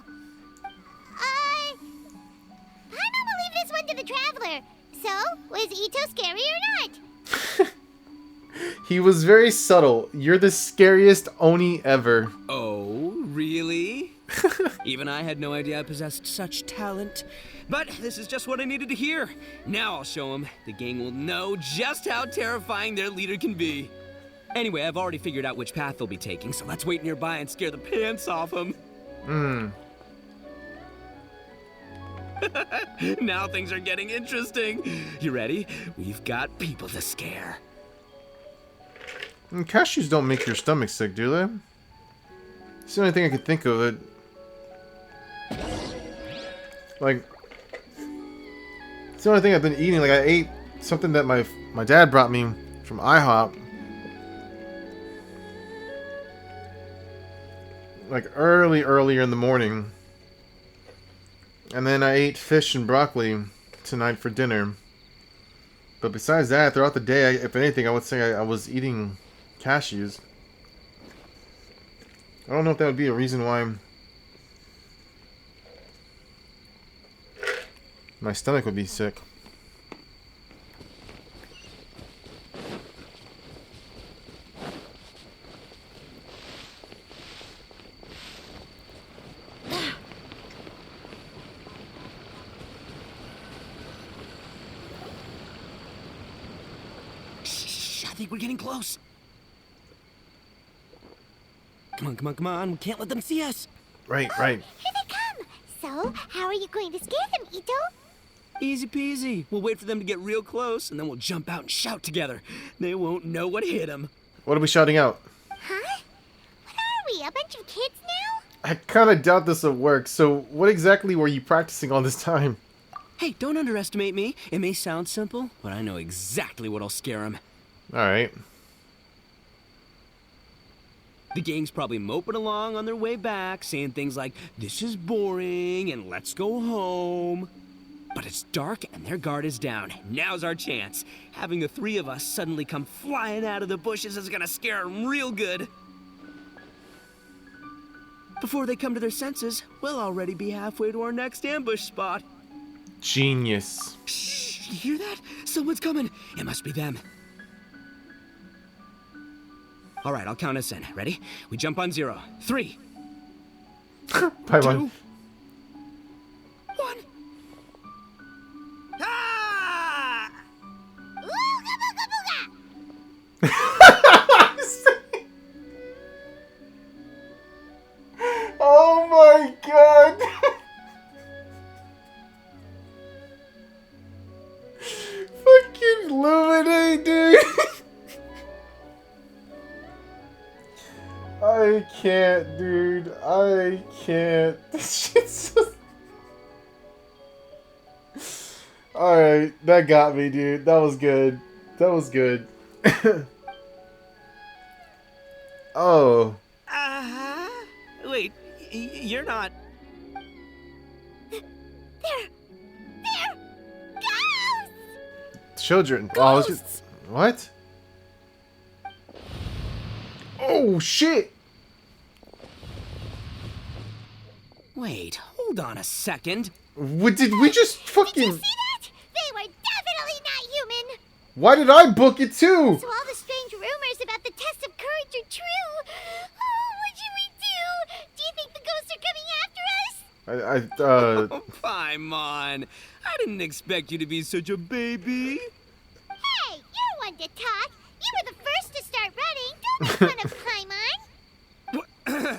Paimon will leave this one to the Traveler. So, was Ito scary or not? He was very subtle. You're the scariest Oni ever. Oh, really? Even I had no idea I possessed such talent. But this is just what I needed to hear. Now I'll show them. The gang will know just how terrifying their leader can be. Anyway, I've already figured out which path they'll be taking, so let's wait nearby and scare the pants off them. Now things are getting interesting. You ready? We've got people to scare. And cashews don't make your stomach sick, do they? It's the only thing I could think of. Like, it's the only thing I've been eating. Like, I ate something that my dad brought me from IHOP. Like, earlier in the morning. And then I ate fish and broccoli tonight for dinner. But besides that, throughout the day, if anything, I would say I was eating cashews. I don't know if that would be a reason why my stomach would be sick. I think we're getting close. Come on. We can't let them see us. Right. Here they come. So, how are you going to scare them, Ito? Easy peasy. We'll wait for them to get real close, and then we'll jump out and shout together. They won't know what hit them. What are we shouting out? Huh? What are we, a bunch of kids now? I kind of doubt this will work. So, what exactly were you practicing all this time? Hey, don't underestimate me. It may sound simple, but I know exactly what'll scare them. Alright. The gang's probably moping along on their way back, saying things like, "This is boring," and "Let's go home." But it's dark and their guard is down. Now's our chance. Having the three of us suddenly come flying out of the bushes is gonna scare them real good. Before they come to their senses, we'll already be halfway to our next ambush spot. Genius. Shh, you hear that? Someone's coming. It must be them. All right, I'll count us in. Ready? We jump on 0. 3, Bye 2, 1. Ah! Ooga booga booga! Oh my god! Fucking Luminate, dude! I can't, dude. I can't. This shit's so... Alright, that got me, dude. That was good. That was good. Oh. Uh-huh. Wait, you're not... They're ghosts! Children. Oh, I was just... What? Oh, shit! Wait, hold on a second. What did we just fucking... Did you see that? They were definitely not human! Why did I book it too? So all the strange rumors about the test of courage are true. Oh, what should we do? Do you think the ghosts are coming after us? Oh, Paimon. I didn't expect you to be such a baby. Hey, you're one to talk. You were the first to start running. Don't make fun of Paimon.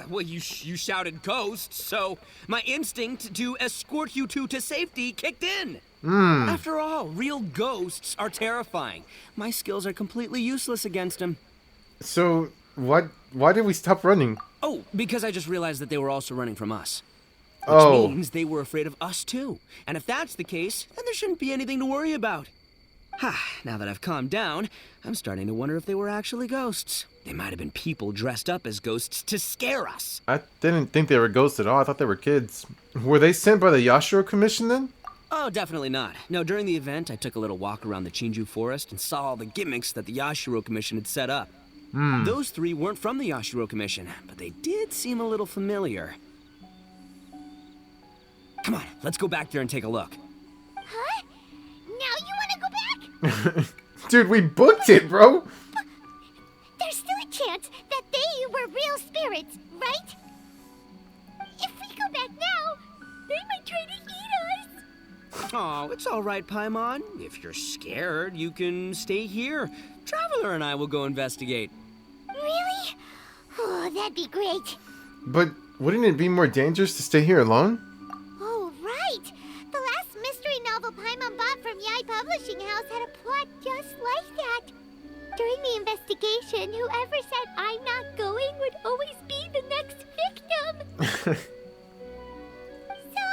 Well, you shouted ghosts, so my instinct to escort you two to safety kicked in. After all, real ghosts are terrifying. My skills are completely useless against them. So, why did we stop running? Oh, because I just realized that they were also running from us. Which Oh. means they were afraid of us too. And if that's the case, then there shouldn't be anything to worry about. Now that I've calmed down, I'm starting to wonder if they were actually ghosts. They might have been people dressed up as ghosts to scare us. I didn't think they were ghosts at all. I thought they were kids. Were they sent by the Yashiro Commission then? Oh, definitely not. No, during the event, I took a little walk around the Chinju forest and saw all the gimmicks that the Yashiro Commission had set up. Those three weren't from the Yashiro Commission, but they did seem a little familiar. Come on, let's go back there and take a look. Huh? Now you want to go back? Dude, we booked it, bro! There's still a chance that they were real spirits, right? If we go back now, they might try to eat us. Oh, it's all right, Paimon. If you're scared, you can stay here. Traveler and I will go investigate. Oh, that'd be great. But wouldn't it be more dangerous to stay here alone? Oh, right. The last mystery novel Paimon bought from Yai Publishing House had a plot just like that. During the investigation, whoever said I'm not going would always be the next victim. So,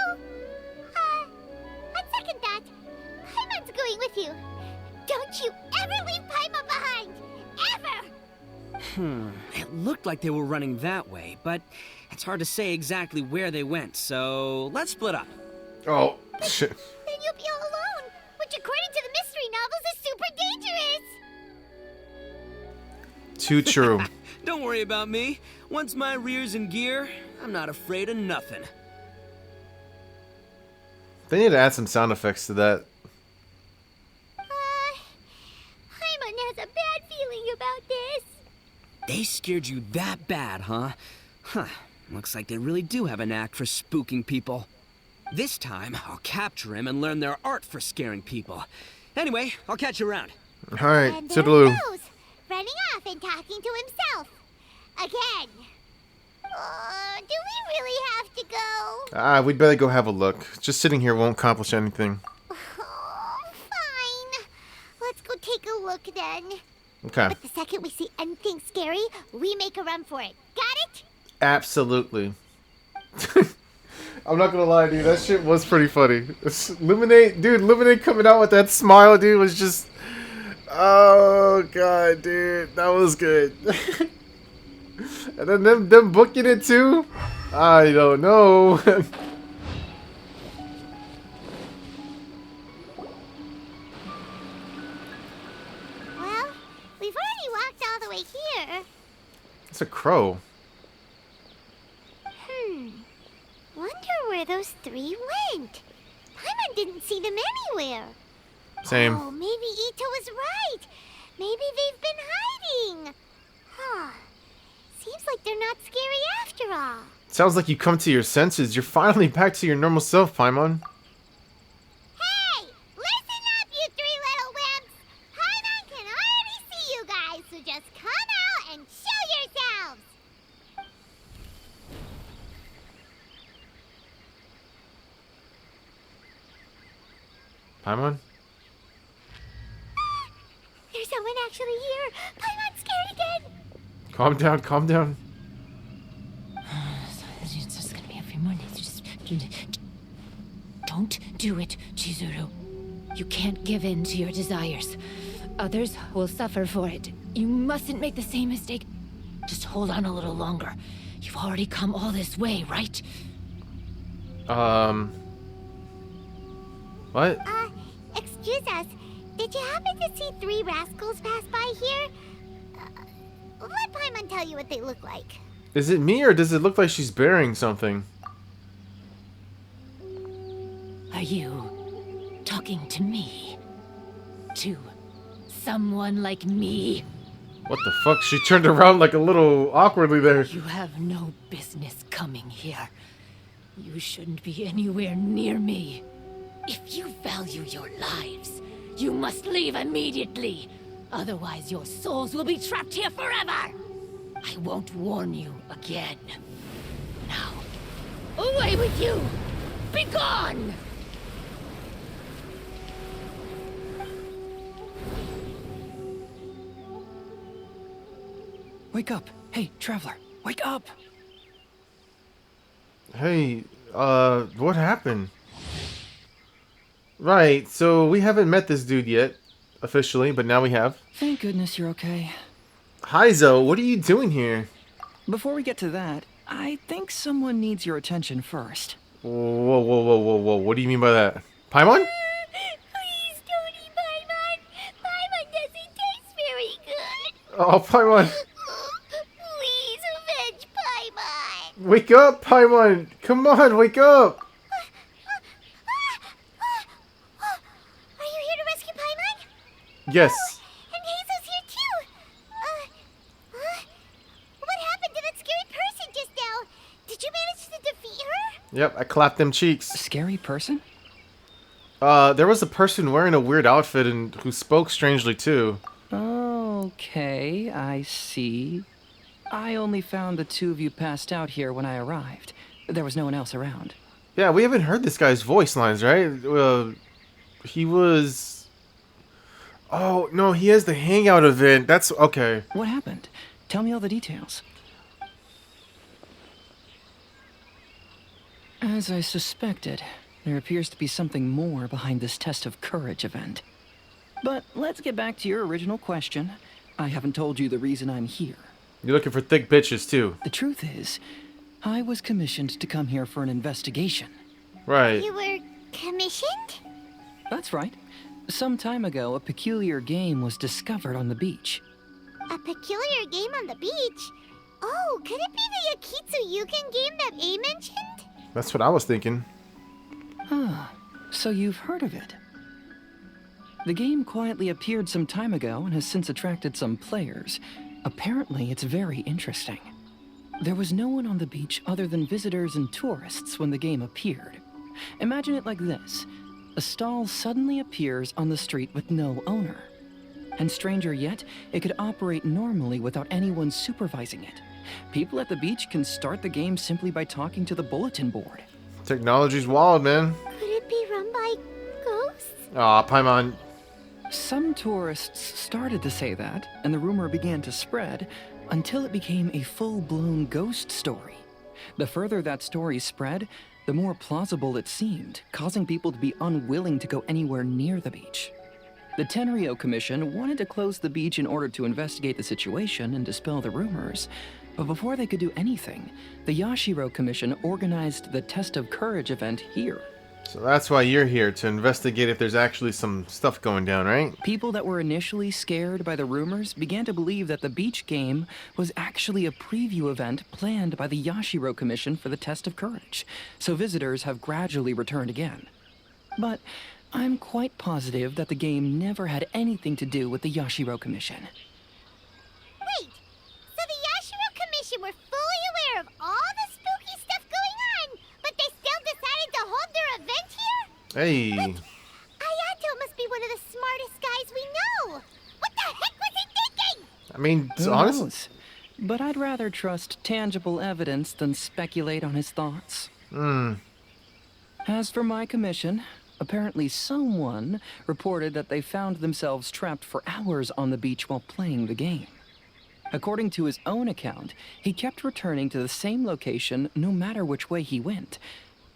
I'd second that. Paimon's going with you. Don't you ever leave Paimon behind! Ever! It looked like they were running that way, but it's hard to say exactly where they went, so let's split up. Oh, shit. Then you'll be all alone, which according to the mystery novels is super dangerous! Too true. Don't worry about me. Once my rear's in gear, I'm not afraid of nothing. They need to add some sound effects to that. Paimon has a bad feeling about this. They scared you that bad, huh? Huh. Looks like they really do have a knack for spooking people. This time, I'll capture him and learn their art for scaring people. Anyway, I'll catch you around. Alright, And there he toodaloo. goes, running off and talking to himself. Again. Do we really have to go? We'd better go have a look. Just sitting here won't accomplish anything. Oh, fine. Let's go take a look then. Okay. But the second we see anything scary, we make a run for it. Got it? Absolutely. I'm not gonna lie, dude. That shit was pretty funny. Luminate coming out with that smile, dude, was just... Oh, God, dude. That was good. And then them booking it, too? I don't know. Well, we've already walked all the way here. It's a crow. Wonder where those three went. Paimon didn't see them anywhere. Same. Oh, maybe Ito was right. Maybe they've been hiding. Huh. Seems like they're not scary after all. Sounds like you come to your senses. You're finally back to your normal self, Paimon. Hey! Listen up, you three little wimps! Paimon can already see you guys, so just come out and show yourselves! Paimon? There's someone actually here! Paimon's scared again! Calm down, calm down. It's just gonna be a few more days. Just don't do it, Chizuru. You can't give in to your desires. Others will suffer for it. You mustn't make the same mistake. Just hold on a little longer. You've already come all this way, right? What? Excuse us. Did you happen to see three rascals pass by here? Let Paimon tell you what they look like. Is it me or does it look like she's burying something? Are you talking to me? To someone like me? What the fuck? She turned around like a little awkwardly there. You have no business coming here. You shouldn't be anywhere near me. If you value your lives, you must leave immediately. Otherwise, your souls will be trapped here forever. I won't warn you again. Now, away with you! Be gone! Wake up. Hey, traveler, wake up. Hey, what happened? Right, so we haven't met this dude yet, officially, but now we have. Thank goodness you're okay. Hi, Zo, what are you doing here? Before we get to that, I think someone needs your attention first. Whoa, whoa, whoa, whoa, whoa, what do you mean by that? Paimon? Please don't eat Paimon. Paimon doesn't taste very good. Oh, Paimon. Please avenge Paimon. Wake up, Paimon! Come on, wake up! Are you here to rescue Paimon? Yes. And Hazel's here too. What happened to that scary person just now? Did you manage to defeat her? Yep, I clapped them cheeks. A scary person? There was a person wearing a weird outfit and who spoke strangely too. Okay, I see. I only found the two of you passed out here when I arrived. There was no one else around. Yeah, we haven't heard this guy's voice lines, right? He was... Oh, no, he has the hangout event. That's... Okay. What happened? Tell me all the details. As I suspected, there appears to be something more behind this test of courage event. But let's get back to your original question. I haven't told you the reason I'm here. You're looking for thick bitches, too. The truth is, I was commissioned to come here for an investigation. Right. You were commissioned? That's right. Some time ago, a peculiar game was discovered on the beach. A peculiar game on the beach? Oh, could it be the Akitsu Yugen game that A mentioned? That's what I was thinking. Ah, so you've heard of it. The game quietly appeared some time ago and has since attracted some players. Apparently, it's very interesting. There was no one on the beach other than visitors and tourists when the game appeared. Imagine it like this. A stall suddenly appears on the street with no owner. And stranger yet, it could operate normally without anyone supervising it. People at the beach can start the game simply by talking to the bulletin board. Technology's wild, man. Could it be run by ghosts? Aw, Paimon. Some tourists started to say that, and the rumor began to spread, until it became a full-blown ghost story. The further that story spread, the more plausible it seemed, causing people to be unwilling to go anywhere near the beach. The Tenryo Commission wanted to close the beach in order to investigate the situation and dispel the rumors, but before they could do anything, the Yashiro Commission organized the Test of Courage event here. So that's why you're here, to investigate if there's actually some stuff going down, right? People that were initially scared by the rumors began to believe that the beach game was actually a preview event planned by the Yashiro Commission for the Test of Courage, so visitors have gradually returned again. But I'm quite positive that the game never had anything to do with the Yashiro Commission. Wait, so the Yashiro Commission were fully aware of all the spooky stuff going on, but they still decided to hold their event here? Hey. Ayato must be one of the smartest guys we know. What the heck was he thinking? I mean, Who honestly... knows? But I'd rather trust tangible evidence than speculate on his thoughts. As for my commission, apparently someone reported that they found themselves trapped for hours on the beach while playing the game. According to his own account, he kept returning to the same location no matter which way he went,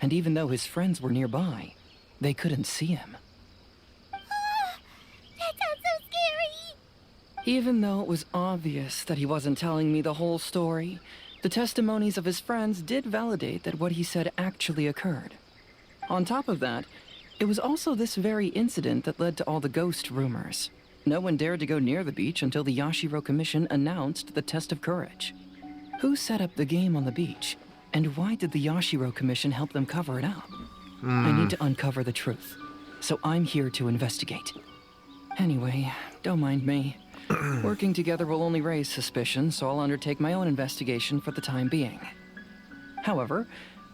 and even though his friends were nearby, they couldn't see him. That sounds so scary. Even though it was obvious that he wasn't telling me the whole story, the testimonies of his friends did validate that what he said actually occurred. On top of that, it was also this very incident that led to all the ghost rumors. No one dared to go near the beach until the Yashiro Commission announced the Test of Courage. Who set up the game on the beach? And why did the Yashiro Commission help them cover it up? I need to uncover the truth, so I'm here to investigate. Anyway, don't mind me. Working together will only raise suspicion, so I'll undertake my own investigation for the time being. However,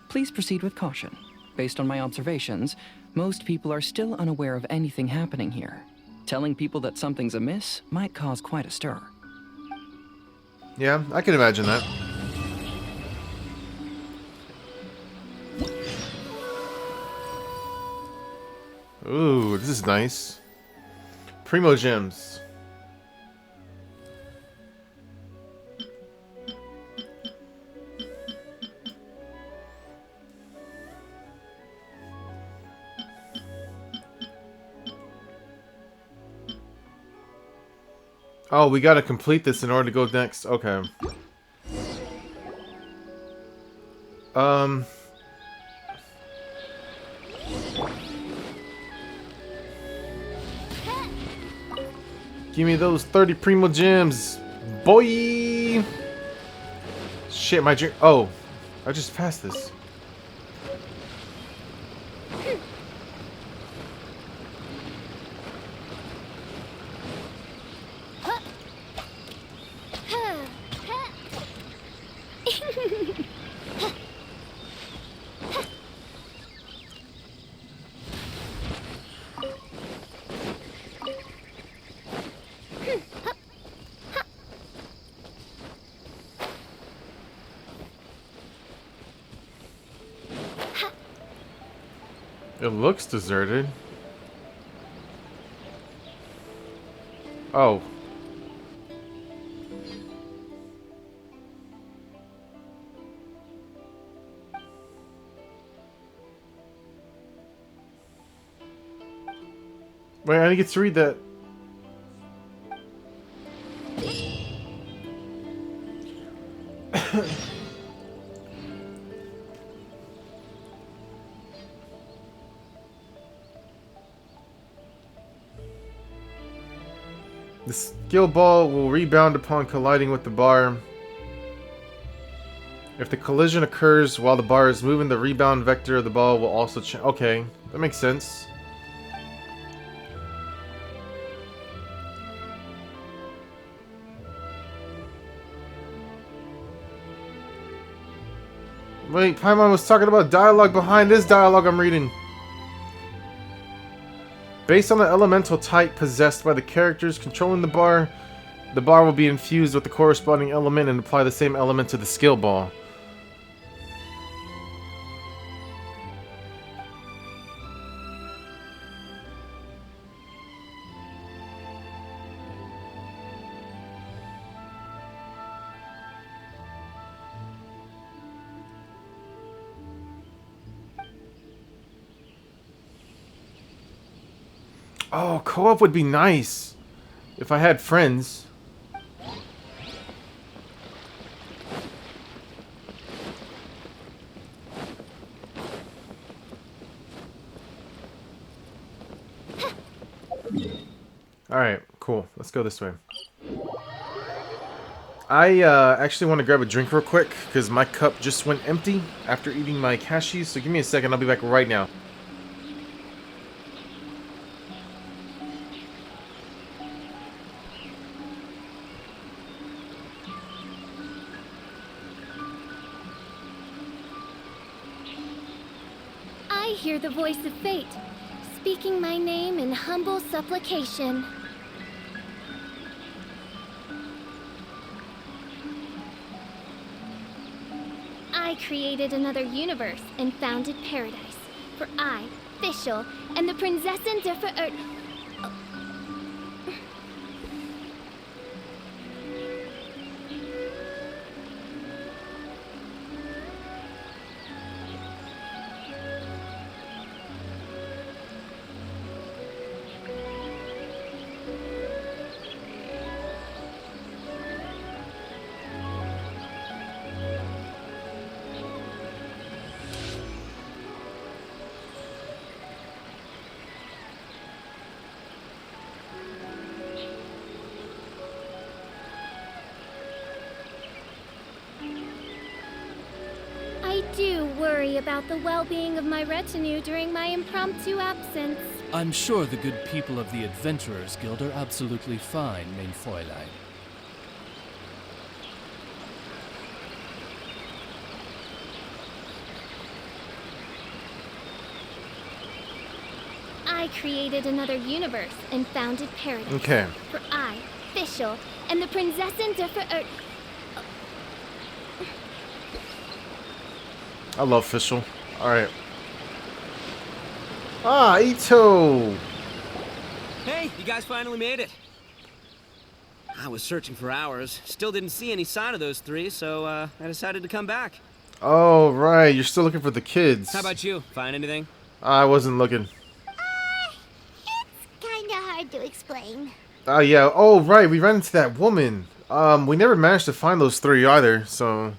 please proceed with caution. Based on my observations, most people are still unaware of anything happening here. Telling people that something's amiss might cause quite a stir. Yeah, I can imagine that. Ooh, this is nice. Primo gems. Oh, we gotta complete this in order to go next. Okay. Give me those 30 Primo gems, boy! Shit, my drink. Oh, I just passed this. It looks deserted. Oh. Wait, I didn't get to read that. The skill ball will rebound upon colliding with the bar. If the collision occurs while the bar is moving, the rebound vector of the ball will also change. Okay, that makes sense. Wait, Paimon was talking about dialogue behind this dialogue I'm reading. Based on the elemental type possessed by the characters controlling the bar will be infused with the corresponding element and apply the same element to the skill ball. Oh, co-op would be nice if I had friends. Alright, cool. Let's go this way. I actually want to grab a drink real quick because my cup just went empty after eating my cashews, so give me a second, I'll be back right now. I hear the voice of fate, speaking my name in humble supplication. I created another universe and founded paradise. For I, Fischl, and the Prinzessin der Verirrt... I do worry about the well-being of my retinue during my impromptu absence. I'm sure the good people of the Adventurers Guild are absolutely fine, mein Fräulein. I created another universe and founded paradise. Okay. For I, Fischl, and the Prinzessin der Verirrt... I love Fischl. Alright. Ah, Ito! Hey, you guys finally made it. I was searching for hours. Still didn't see any sign of those three, so I decided to come back. Oh, right. You're still looking for the kids. How about you? Find anything? I wasn't looking. It's kinda hard to explain. Oh, yeah. Oh, right. We ran into that woman. We never managed to find those three either, so...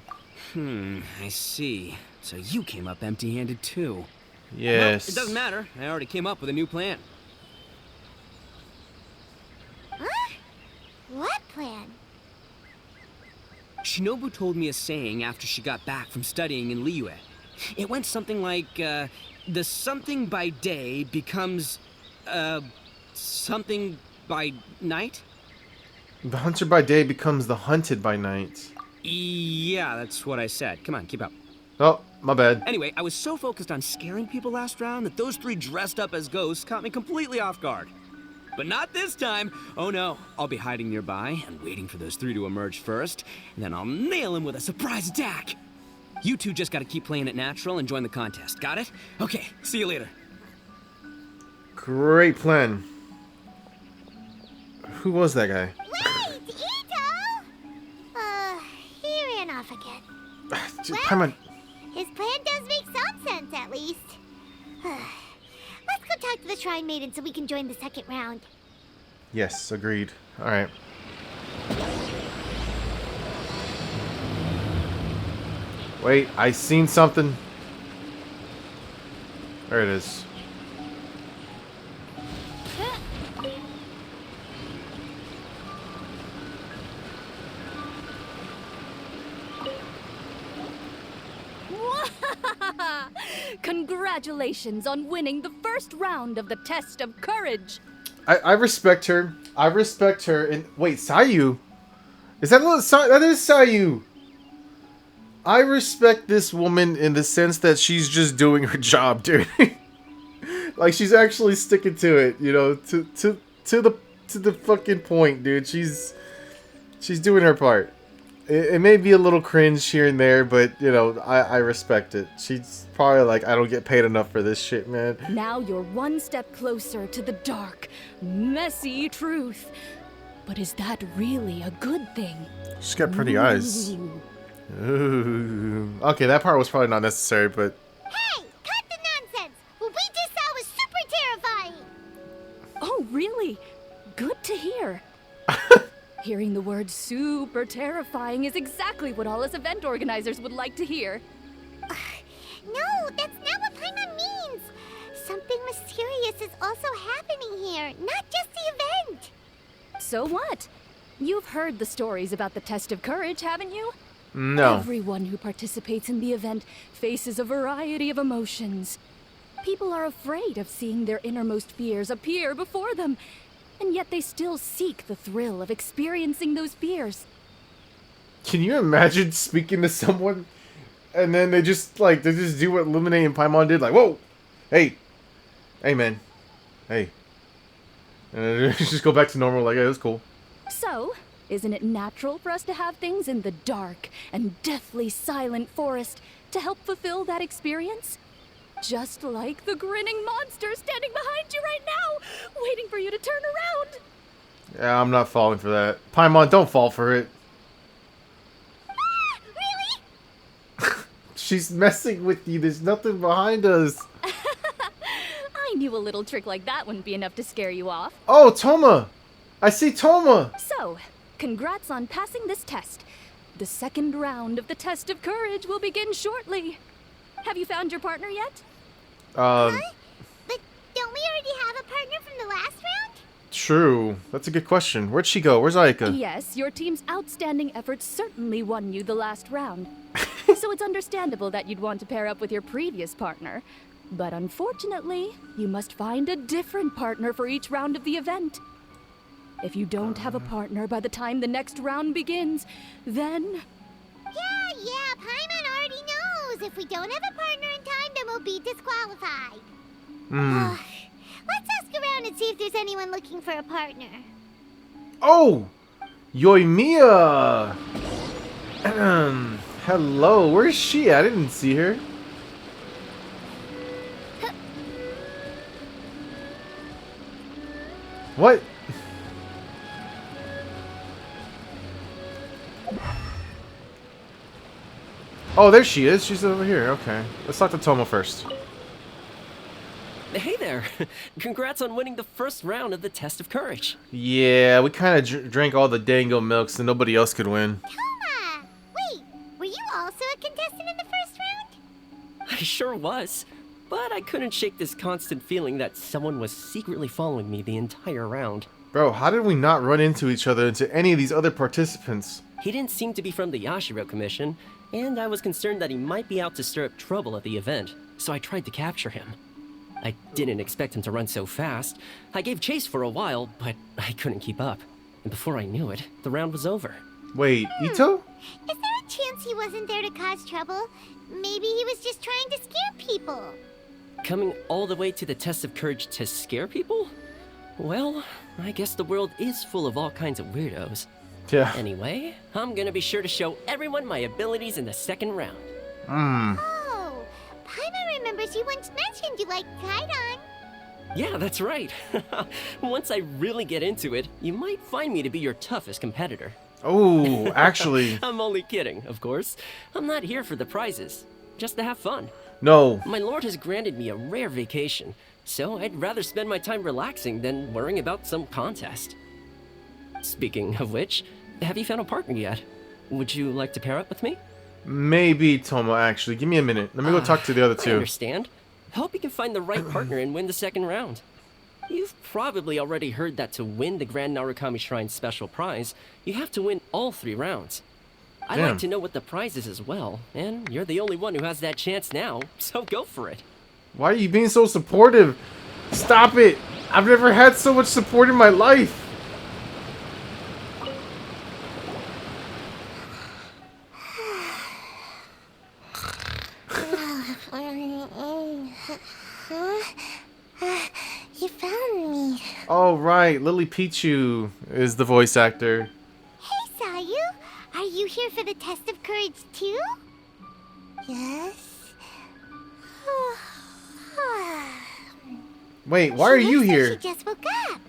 I see. So you came up empty-handed too. Yes. Well, it doesn't matter. I already came up with a new plan. Huh? What plan? Shinobu told me a saying after she got back from studying in Liyue. It went something like, the something by day becomes, something by night? The hunter by day becomes the hunted by night. Yeah, that's what I said. Come on, keep up. Oh, my bad. Anyway, I was so focused on scaring people last round that those three dressed up as ghosts caught me completely off guard. But not this time. Oh no, I'll be hiding nearby and waiting for those three to emerge first, and then I'll nail them with a surprise attack. You two just gotta keep playing it natural and join the contest. Got it? Okay, see you later. Great plan. Who was that guy? Wait, Ito! He ran off again. Paimon. His plan does make some sense, at least. Let's go talk to the Shrine Maiden so we can join the second round. Yes, agreed. Alright. Wait, I seen something. There it is. Congratulations on winning the first round of the test of courage. I respect her. I respect her. And wait, Sayu? Is that little Sayu? That is Sayu. I respect this woman in the sense that she's just doing her job, dude. Like she's actually sticking to it, you know, to the fucking point, dude. She's doing her part. It may be a little cringe here and there, but you know, I respect it. She's probably like, I don't get paid enough for this shit, man. Now you're one step closer to the dark, messy truth. But is that really a good thing? She's got pretty eyes. Ooh. Okay, that part was probably not necessary, but... Hey! Cut the nonsense! What we just saw was super terrifying! Oh, really? Good to hear. Hearing the word super terrifying is exactly what all us event organizers would like to hear. No, that's not what Paimon means! Something mysterious is also happening here, not just the event! So what? You've heard the stories about the test of courage, haven't you? No. Everyone who participates in the event faces a variety of emotions. People are afraid of seeing their innermost fears appear before them, and yet they still seek the thrill of experiencing those fears. Can you imagine speaking to someone and then they just do what Luminate and Paimon did? Like, whoa! Hey! Hey, man. Hey. And then just go back to normal, like, hey, that's cool. So, isn't it natural for us to have things in the dark and deathly silent forest to help fulfill that experience? Just like the grinning monster standing behind you right now, waiting for you to turn around. Yeah, I'm not falling for that. Paimon, don't fall for it. Really? She's messing with you. There's nothing behind us. I knew a little trick like that wouldn't be enough to scare you off. Oh, Toma! I see Toma! So, congrats on passing this test. The second round of the test of courage will begin shortly. Have you found your partner yet? But don't we already have a partner from the last round? True. That's a good question. Where'd she go? Where's Aika? Yes, your team's outstanding efforts certainly won you the last round. So it's understandable that you'd want to pair up with your previous partner. But unfortunately, you must find a different partner for each round of the event. If you don't have a partner by the time the next round begins, then... Yeah, Paimon already knows. If we don't have a partner in time, then we'll be disqualified. Let's ask around and see if there's anyone looking for a partner. Oh! Yoimiya! Hello, where's she? I didn't see her. What? Oh, there she is. She's over here. Okay. Let's talk to Tomo first. Hey there. Congrats on winning the first round of the test of courage. Yeah, we kind of drank all the dango milk so nobody else could win. Toma! Wait, were you also a contestant in the first round? I sure was. But I couldn't shake this constant feeling that someone was secretly following me the entire round. Bro, how did we not run into each other into any of these other participants? He didn't seem to be from the Yashiro Commission, and I was concerned that he might be out to stir up trouble at the event, so I tried to capture him. I didn't expect him to run so fast. I gave chase for a while, but I couldn't keep up. And before I knew it, the round was over. Wait, Ito? Is there a chance he wasn't there to cause trouble? Maybe he was just trying to scare people. Coming all the way to the test of courage to scare people? Well, I guess the world is full of all kinds of weirdos. Yeah. Anyway, I'm gonna be sure to show everyone my abilities in the second round. Oh, Paimon remembers you once mentioned you liked Kaidan. Yeah, that's right. Once I really get into it, you might find me to be your toughest competitor. Oh, actually. I'm only kidding, of course. I'm not here for the prizes, just to have fun. No. My lord has granted me a rare vacation, so I'd rather spend my time relaxing than worrying about some contest. Speaking of which, have you found a partner yet? Would you like to pair up with me? Maybe, Tomo, actually. Give me a minute. Let me go talk to the other I two. understand. Hope you can find the right partner and win the second round. You've probably already heard that to win the Grand Narukami Shrine's special prize, you have to win all 3 rounds. I'd Damn. like to know what the prize is as well, and you're the only one who has that chance now, so go for it. Why are you being so supportive? Stop it! I've never had so much support in my life! You found me. Oh, right. Lily Pichu is the voice actor. Hey, Sayu. Are you here for the test of courage, too? Yes. Wait, why are you She here? just woke up.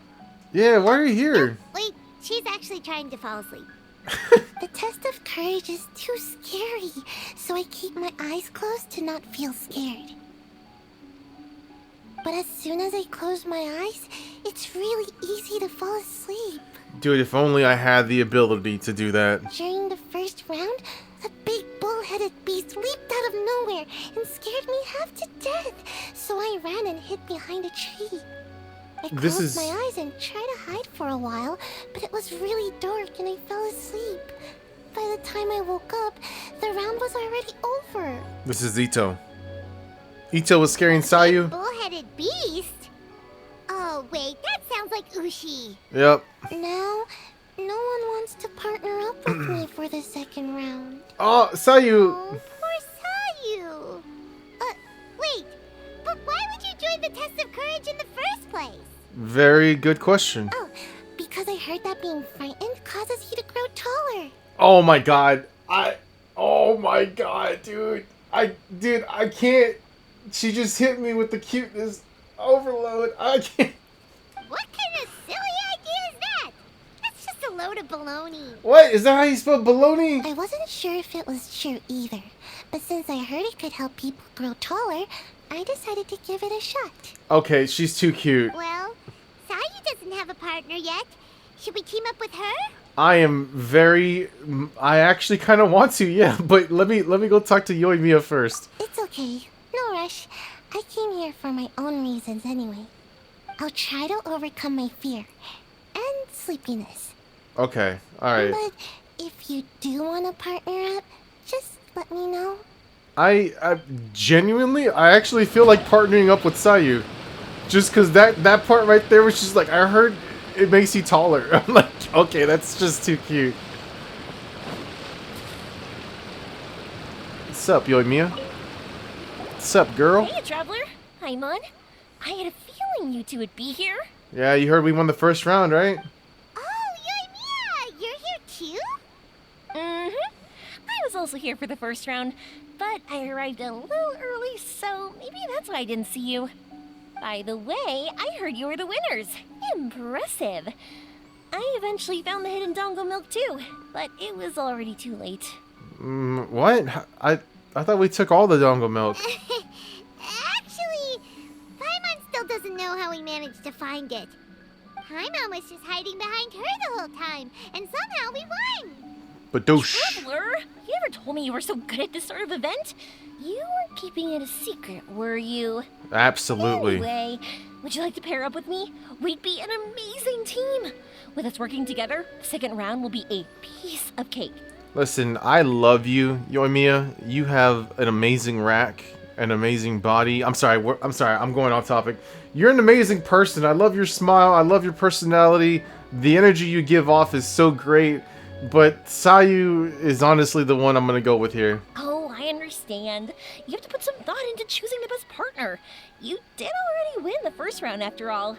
Yeah, why are you here? Wait, she's actually trying to fall asleep. The test of courage is too scary, so I keep my eyes closed to not feel scared. But as soon as I close my eyes, it's really easy to fall asleep. Dude, if only I had the ability to do that. During the first round, a big bull-headed beast leaped out of nowhere and scared me half to death, so I ran and hid behind a tree. I closed my eyes and tried to hide for a while, but it was really dark and I fell asleep. By the time I woke up, the round was already over. This is Ito. Ito was scaring Sayu. Bull-headed beast? Oh, wait, that sounds like Ushi. Yep. No one wants to partner up with me for the second round. Oh, Sayu! Oh, poor Sayu. Wait, but why would you join the test of courage in the first place? Very good question. Oh, because I heard that being frightened causes you to grow taller. Oh my god. Oh my god, dude. I can't. She just hit me with the cuteness overload. I can't. What kind of silly idea is that? That's just a load of baloney. What? Is that how you spell baloney? I wasn't sure if it was true either, but since I heard it could help people grow taller, I decided to give it a shot. Okay, she's too cute. Well, Sayu doesn't have a partner yet. Should we team up with her? I actually kind of want to, yeah. But let me go talk to Yoimiya first. It's okay. No rush. I came here for my own reasons anyway. I'll try to overcome my fear and sleepiness. Okay, all right. But if you do want to partner up, just let me know. I genuinely, I actually feel like partnering up with Sayu. Just because that part right there was just like, I heard it makes you taller. I'm like, okay, that's just too cute. What's up, Yoimiya? What's up, girl? Hey, Traveler. Hi, Mon. I had a feeling you two would be here. Yeah, you heard we won the first round, right? Oh, Yoimiya! You're here too? Mm-hmm. I was also here for the first round, but I arrived a little early, so maybe that's why I didn't see you. By the way, I heard you were the winners. Impressive. I eventually found the hidden dongo milk too, but it was already too late. What? I thought we took all the dongo milk. Actually, Paimon still doesn't know how we managed to find it. Paimon was just hiding behind her the whole time, and somehow we won. Badoosh. Traveler, you ever told me you were so good at this sort of event? You weren't keeping it a secret, were you? Absolutely. Anyway, would you like to pair up with me? We'd be an amazing team. With us working together, the second round will be a piece of cake. Listen, I love you, Yoimiya. You have an amazing rack, an amazing body. I'm sorry, I'm going off topic. You're an amazing person. I love your smile. I love your personality. The energy you give off is so great. But Sayu is honestly the one I'm going to go with here. Oh, I understand. You have to put some thought into choosing the best partner. You did already win the first round after all.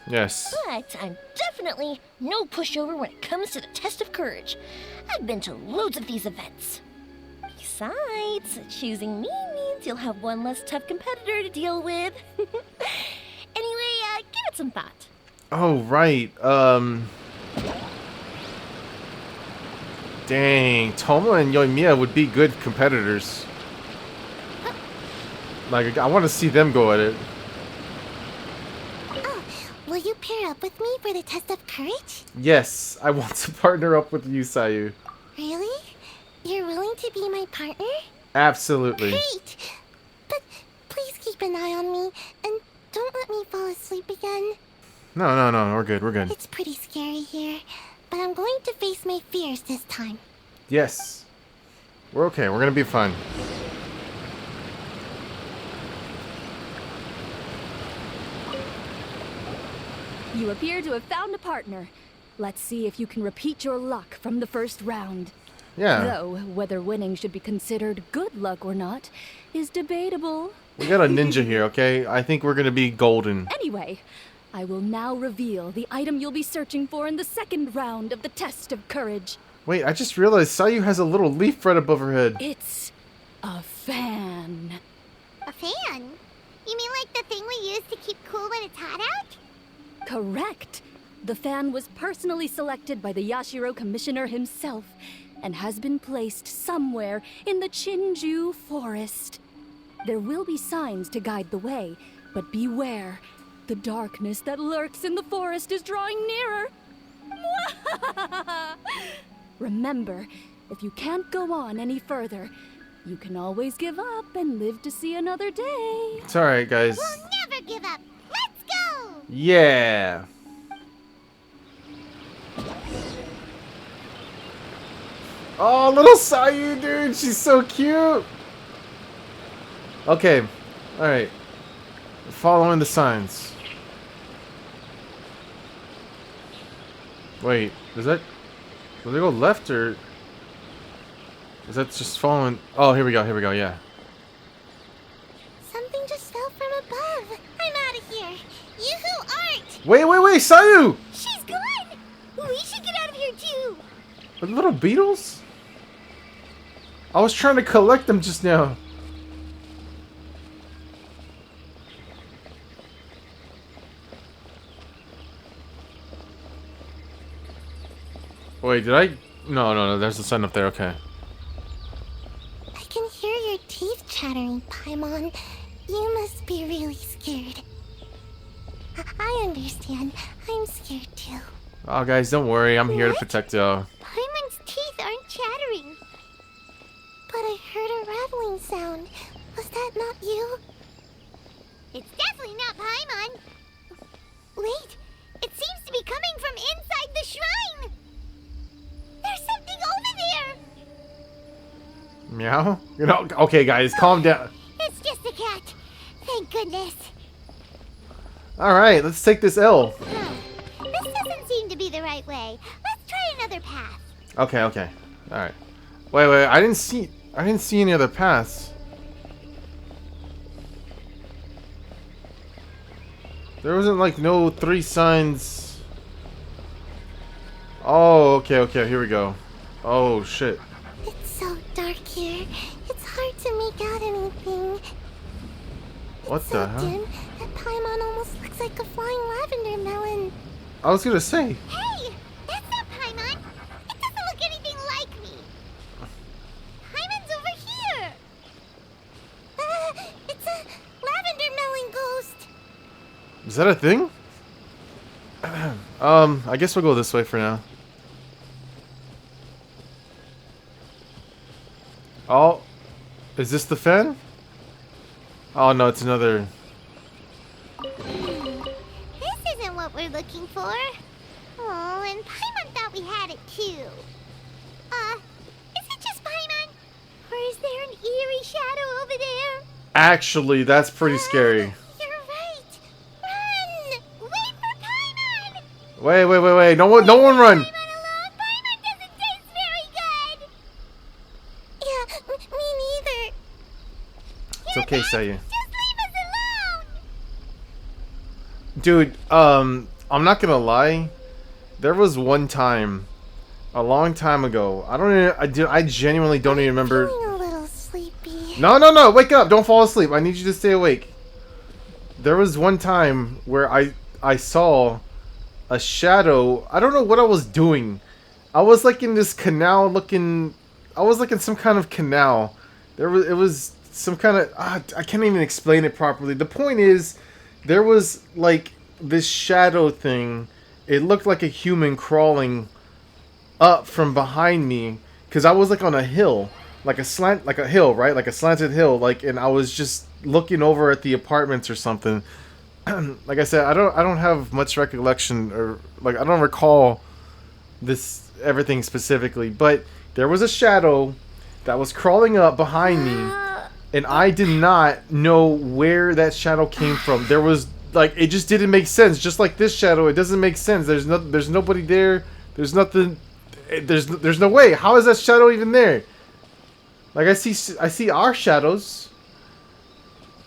Yes. But I'm definitely no pushover when it comes to the test of courage. I've been to loads of these events. Besides, choosing me means you'll have one less tough competitor to deal with. Anyway, give it some thought. Oh, right. Dang, Toma and Yoimiya would be good competitors. Like, I want to see them go at it. Oh, will you pair up with me for the test of courage? Yes, I want to partner up with you, Sayu. Really? You're willing to be my partner? Absolutely. Great! But please keep an eye on me, and don't let me fall asleep again. No, we're good, we're good. It's pretty scary here, but I'm going to face my fears this time. Yes. We're okay, we're gonna be fine. You appear to have found a partner. Let's see if you can repeat your luck from the first round. Yeah. Though, whether winning should be considered good luck or not is debatable. We got a ninja here, okay? I think we're gonna be golden. Anyway, I will now reveal the item you'll be searching for in the second round of the test of courage. Wait, I just realized Sayu has a little leaf right above her head. It's a fan. A fan? You mean like the thing we use to keep cool when it's hot out? Correct. The fan was personally selected by the Yashiro Commissioner himself and has been placed somewhere in the Chinju Forest. There will be signs to guide the way, but beware. The darkness that lurks in the forest is drawing nearer. Remember, if you can't go on any further, you can always give up and live to see another day. It's alright, guys. We'll never give up. Let's go! Yeah. Oh, little Sayu, dude. She's so cute. Okay. Alright. Following the signs. Wait, does it go left or is that just following? Oh, here we go, yeah. Something just fell from above. I'm out of here. Yoo-hoo, Art! Wait, Sayu! She's gone! We should get out of here too! The little beetles? I was trying to collect them just now. Wait, did I? No, there's a sign up there, okay. I can hear your teeth chattering, Paimon. You must be really scared. I understand. I'm scared too. Oh, guys, don't worry. I'm here to protect y'all. Paimon's teeth aren't chattering. But I heard a rattling sound. Was that not you? It's definitely not Paimon. Wait, it seems to be coming from inside the shrine. There's something over there. Meow? You know, okay, guys, calm down. It's just a cat. Thank goodness. Alright, let's take this L. This doesn't seem to be the right way. Let's try another path. Okay. Alright. Wait, I didn't see any other paths. There wasn't like no 3 signs. Oh, okay, here we go. Oh shit. It's so dark here. It's hard to make out anything. What It's the so hell? dim that Paimon almost looks like a flying lavender melon. I was gonna say. Hey! That's not Paimon! It doesn't look anything like me! Paimon's over here! It's a lavender melon ghost! Is that a thing? I guess we'll go this way for now. Oh, is this the fan? Oh no, it's another. This isn't what we're looking for. Oh, and Paimon thought we had it too. Is it just Paimon? Or is there an eerie shadow over there? Actually, that's pretty scary. You're right. Run! Wait for Paimon! Wait. No one run. Paimon alone? Paimon doesn't taste very good! Yeah, me neither. It's okay, Sayu. Just leave us alone! Dude, I'm not gonna lie. There was one time, a long time ago. I genuinely don't even remember. Feeling a little sleepy. No, no, no. Wake up. Don't fall asleep. I need you to stay awake. There was one time where I saw a shadow. I don't know what I was doing. I was like in this canal looking. I was like in some kind of canal. It was some kind of. I can't even explain it properly. The point is, there was like this shadow thing. It looked like a human crawling up from behind me, because I was like on a hill, like a hill, right? Like a slanted hill, like, and I was just looking over at the apartments or something. Like I said, I don't have much recollection, or like I don't recall this everything specifically, but there was a shadow that was crawling up behind me, and I did not know where that shadow came from. There was like, it just didn't make sense. Just like this shadow, it doesn't make sense. There's nobody there. There's nothing. There's no way. How is that shadow even there? Like I see our shadows,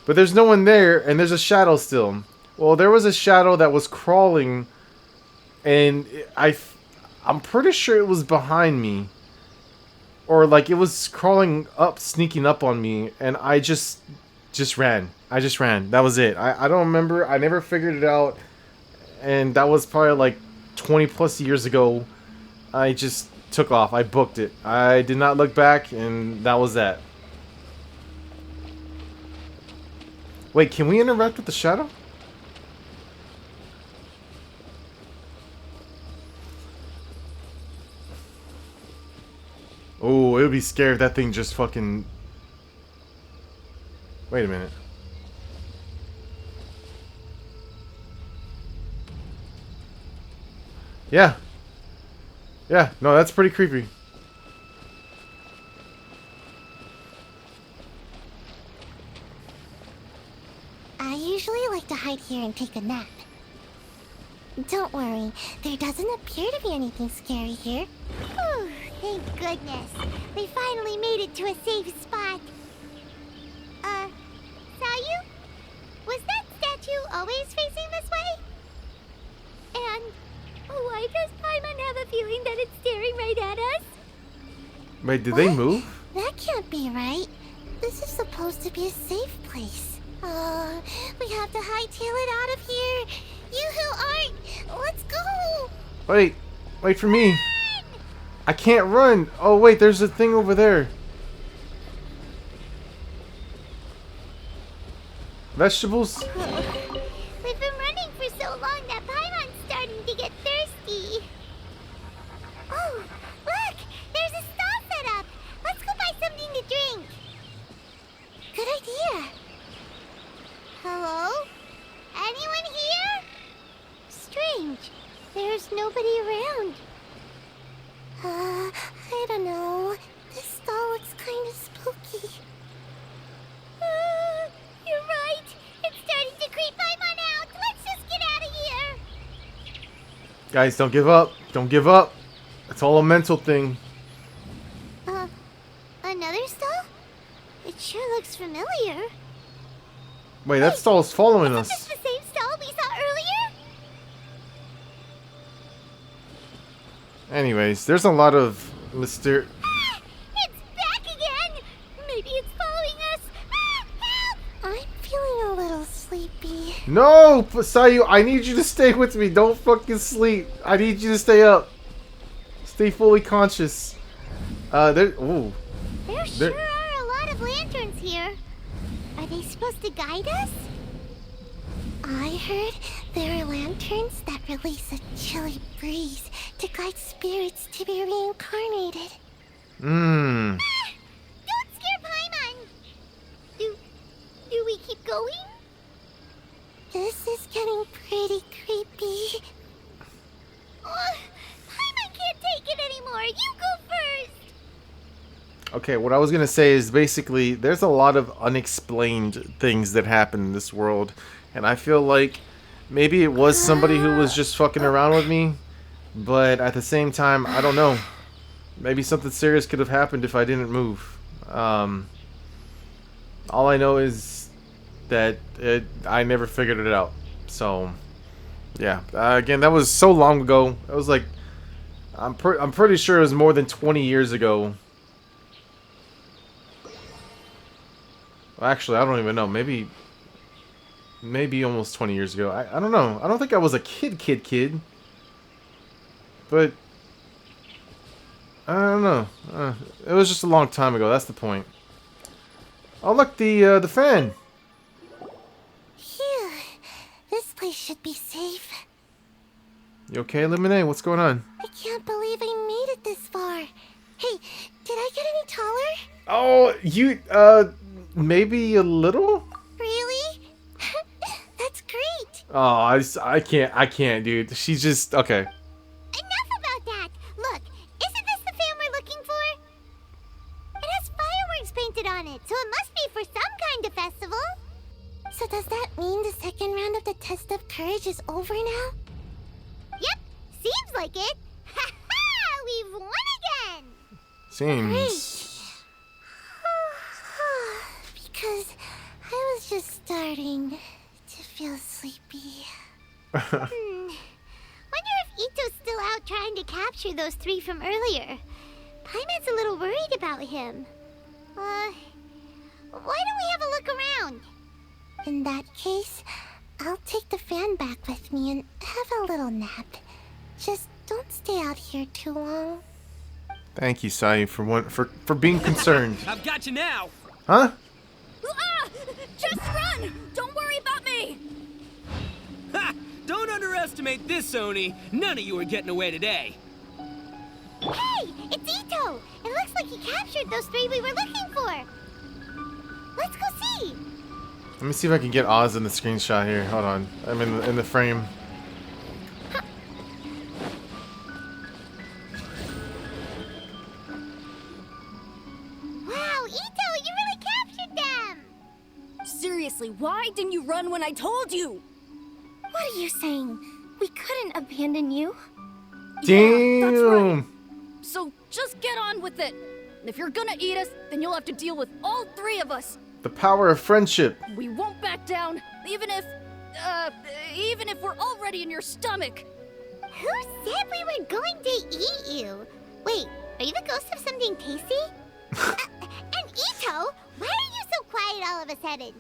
but there's no one there, and there's a shadow still. Well, there was a shadow that was crawling, and I'm pretty sure it was behind me, or like it was crawling up, sneaking up on me, and I just ran. I just ran. That was it. I don't remember. I never figured it out, and that was probably like 20 plus years ago. I just took off. I booked it. I did not look back, and that was that. Wait, can we interact with the shadow? Oh, it would be scary if that thing just fucking... Wait a minute. Yeah. Yeah, no, that's pretty creepy. I usually like to hide here and take a nap. Don't worry, there doesn't appear to be anything scary here. Whew, thank goodness. We finally made it to a safe spot. Saw you? Was that statue always facing this way? And why does Paimon have a feeling that it's staring right at us? Wait, did they move? That can't be right. This is supposed to be a safe place. We have to hightail it out of here. You who aren't, let's go. Wait for me. I can't run. Oh wait, there's a thing over there. Vegetables? We've been running for so long that Paimon's starting to get thirsty. Oh, look! There's a stall set up. Let's go buy something to drink. Good idea. Hello? Anyone here? Strange. There's nobody around. I don't know. This stall looks kind of spooky. You're right. It's starting to creep Paimon out. Let's just get out of here. Guys, don't give up. Don't give up. It's all a mental thing. Another stall? It sure looks familiar. Wait, that stall's following us. Is this the same stall we saw earlier? Anyways, there's a lot of mysterious... It's back again! Maybe it's following us! Help! I'm feeling a little sleepy. No! Sayu, I need you to stay with me. Don't fucking sleep. I need you to stay up. Stay fully conscious. Ooh. There sure are a lot of lanterns here. Are they supposed to guide us? I heard there are lanterns that release a chilly breeze to guide spirits to be reincarnated. Mmm. Don't scare Paimon! Do we keep going? This is getting pretty creepy. Paimon can't take it anymore. You go first. Okay, what I was gonna say is basically there's a lot of unexplained things that happen in this world, and I feel like maybe it was somebody who was just fucking around with me, but at the same time, I don't know. Maybe something serious could have happened if I didn't move. All I know is that I never figured it out. So, yeah. Again, that was so long ago. That was like, I'm pretty sure it was more than 20 years ago. Well, actually, I don't even know. Maybe almost 20 years ago. I don't know. I don't think I was a kid. But I don't know. It was just a long time ago. That's the point. Oh, look, the fan. Phew. This place should be safe. You okay, Lemonade? What's going on? I can't believe I made it this far. Hey, did I get any taller? Oh, you, maybe a little? Really? That's great. Oh, I can't, dude. She's just, okay. Enough about that. Look, isn't this the fan we're looking for? It has fireworks painted on it, so it must be for some kind of festival. So does that mean the second round of the test of courage is over now? Yep, seems like it. Ha ha! We've won again! Seems. Because I was just starting to feel sleepy. Wonder if Ito's still out trying to capture those 3 from earlier. Paimon's a little worried about him. Why don't we have a look around? In that case, I'll take the fan back with me and have a little nap. Just don't stay out here too long. Thank you, Sai, for being concerned. I've got you now. Huh? Ah! Just run! Don't worry about me! Ha! Don't underestimate this, Oni. None of you are getting away today. Hey, it's Ito! It looks like he captured those 3 we were looking for. Let's go see. Let me see if I can get Oz in the screenshot here. Hold on. I'm in the frame. Wow, Ito, you really captured them! Seriously, why didn't you run when I told you? What are you saying? We couldn't abandon you. Damn! Yeah, that's right. So just get on with it. If you're gonna eat us, then you'll have to deal with all 3 of us. The power of friendship. We won't back down, even if we're already in your stomach. Who said we were going to eat you? Wait, are you the ghost of something tasty? And Ito, why are you so quiet all of a sudden?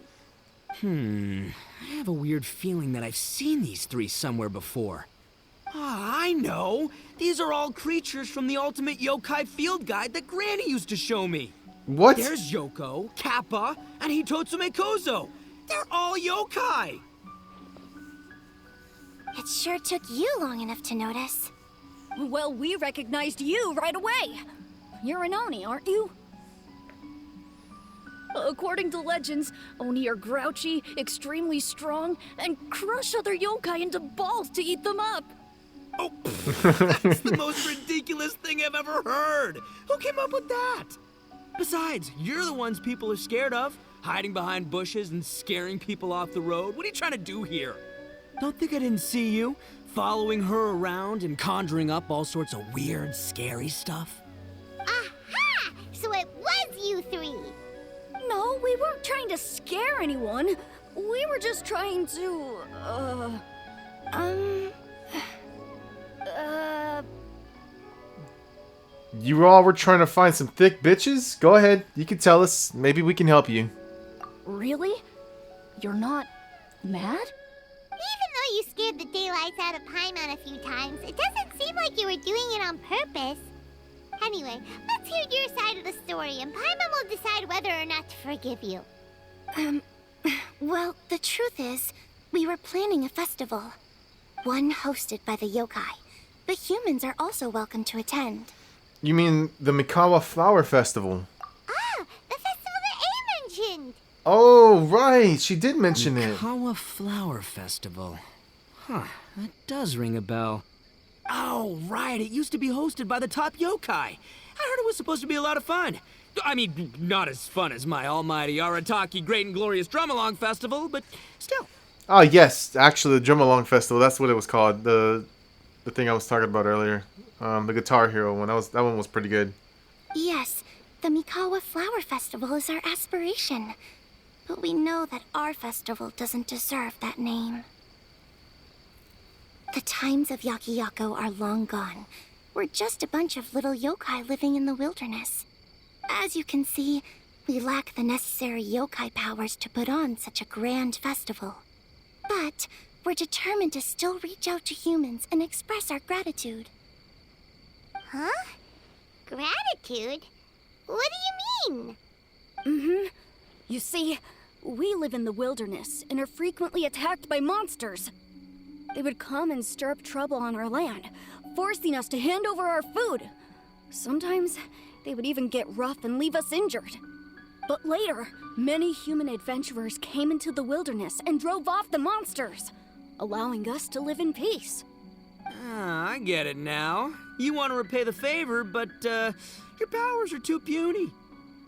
I have a weird feeling that I've seen these 3 somewhere before. Ah, I know! These are all creatures from the Ultimate Yokai Field Guide that Granny used to show me. What? There's Yoko, Kappa, and Hitotsume Kozo. They're all yokai! It sure took you long enough to notice. Well, we recognized you right away. You're an Oni, aren't you? According to legends, Oni are grouchy, extremely strong, and crush other yokai into balls to eat them up. Oh, that's the most ridiculous thing I've ever heard! Who came up with that? Besides, you're the ones people are scared of, hiding behind bushes and scaring people off the road. What are you trying to do here? Don't think I didn't see you, following her around and conjuring up all sorts of weird, scary stuff. Aha! So it was you 3. No, we weren't trying to scare anyone. We were just trying to, You all were trying to find some thick bitches? Go ahead. You can tell us. Maybe we can help you. Really? You're not mad? Even though you scared the daylights out of Paimon a few times, it doesn't seem like you were doing it on purpose. Anyway, let's hear your side of the story, and Paimon will decide whether or not to forgive you. Well, the truth is, we were planning a festival. One hosted by the yokai. The humans are also welcome to attend. You mean the Mikawa Flower Festival? Ah, the festival that A mentioned! Oh, right. She did mention it. Mikawa Flower Festival. Huh, that does ring a bell. Oh, right, it used to be hosted by the top yokai. I heard it was supposed to be a lot of fun. I mean, not as fun as my almighty Arataki Great and Glorious Drum-Along Festival, but still. Oh, yes. Actually, the Drum Along Festival. That's what it was called. The thing I was talking about earlier. The Guitar Hero one. That one was pretty good. Yes, the Mikawa Flower Festival is our aspiration. But we know that our festival doesn't deserve that name. The times of Yakiyako are long gone. We're just a bunch of little yokai living in the wilderness. As you can see, We lack the necessary yokai powers to put on such a grand festival. But we're determined to still reach out to humans and express our gratitude. Huh? Gratitude? What do you mean? You see, we live in the wilderness and are frequently attacked by monsters. They would come and stir up trouble on our land, forcing us to hand over our food. Sometimes they would even get rough and leave us injured. But later, many human adventurers came into the wilderness and drove off the monsters, allowing us to live in peace. Ah, I get it now. You want to repay the favor, but your powers are too puny.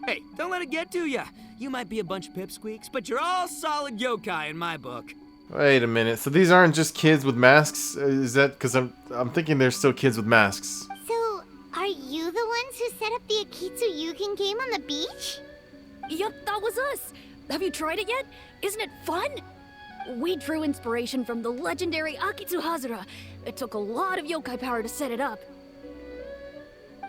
Hey, don't let it get to ya. You might be a bunch of pipsqueaks, but you're all solid yokai in my book. Wait a minute. So these aren't just kids with masks? Is that because I'm thinking they're still kids with masks? So, are you the ones who set up the Akitsu Yugen game on the beach? Yep, that was us. Have you tried it yet? Isn't it fun? We drew inspiration from the legendary Akitsu Hazara. It took a lot of yokai power to set it up.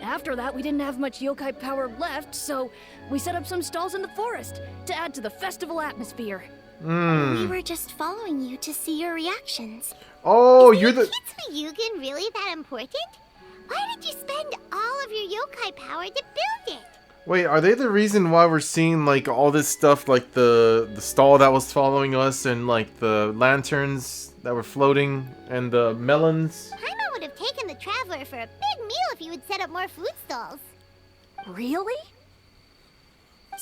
After that, we didn't have much yokai power left, so we set up some stalls in the forest to add to the festival atmosphere. We were just following you to see your reactions. Oh, Is you're the... Akitsu Yugen really that important? Why did you spend all of your yokai power to build it? Wait, are they the reason why we're seeing, like, all this stuff, like the stall that was following us, and, like, the lanterns that were floating, and the melons? Paimon would have taken the Traveler for a big meal if you had set up more food stalls. Really?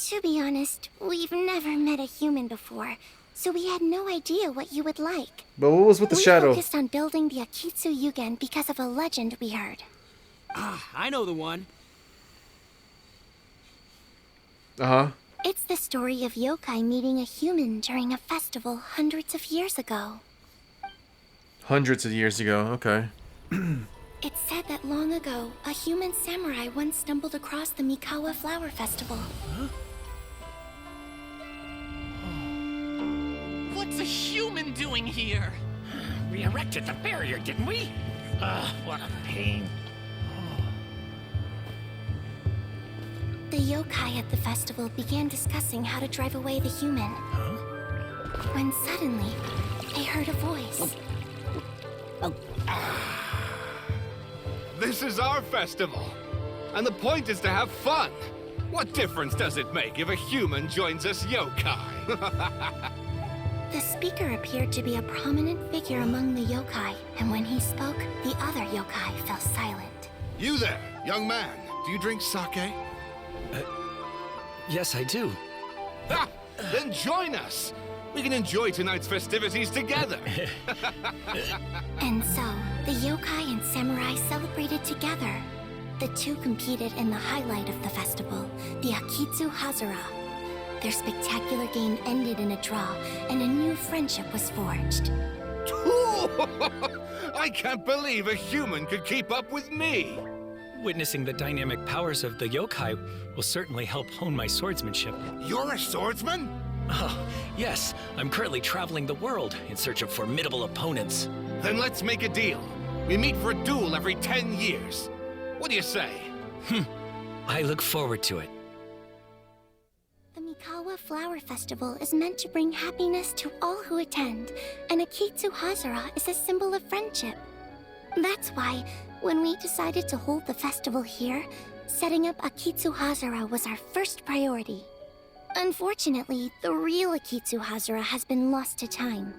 To be honest, we've never met a human before, so we had no idea what you would like. But what was with the shadow? We focused on building the Akitsu Yugen because of a legend we heard. Ah, I know the one. Uh-huh. It's the story of yokai meeting a human during a festival hundreds of years ago. Hundreds of years ago, okay. It's said that long ago, a human samurai once stumbled across the Mikawa Flower Festival. What's a human doing here? We erected the barrier, didn't we? What a pain. The yokai at the festival began discussing how to drive away the human. When suddenly, they heard a voice. This is our festival, and the point is to have fun. What difference does it make if a human joins us yokai? The speaker appeared to be a prominent figure among the yokai, and when he spoke, the other yokai fell silent. You there, young man, do you drink sake? Yes, I do. Ha! Then join us! We can enjoy tonight's festivities together! And so, the yokai and samurai celebrated together. The two competed in the highlight of the festival, the Akitsu Hazara. Their spectacular game ended in a draw, and a new friendship was forged. I can't believe a human could keep up with me! Witnessing the dynamic powers of the yokai will certainly help hone my swordsmanship. You're a swordsman? Oh, yes. I'm currently traveling the world in search of formidable opponents. Then let's make a deal. We meet for a duel every 10 years. What do you say? I look forward to it. The Mikawa Flower Festival is meant to bring happiness to all who attend, and Akitsu Hazara is a symbol of friendship. That's why, when we decided to hold the festival here, setting up Akitsu Hazara was our first priority. Unfortunately, the real Akitsu Hazara has been lost to time.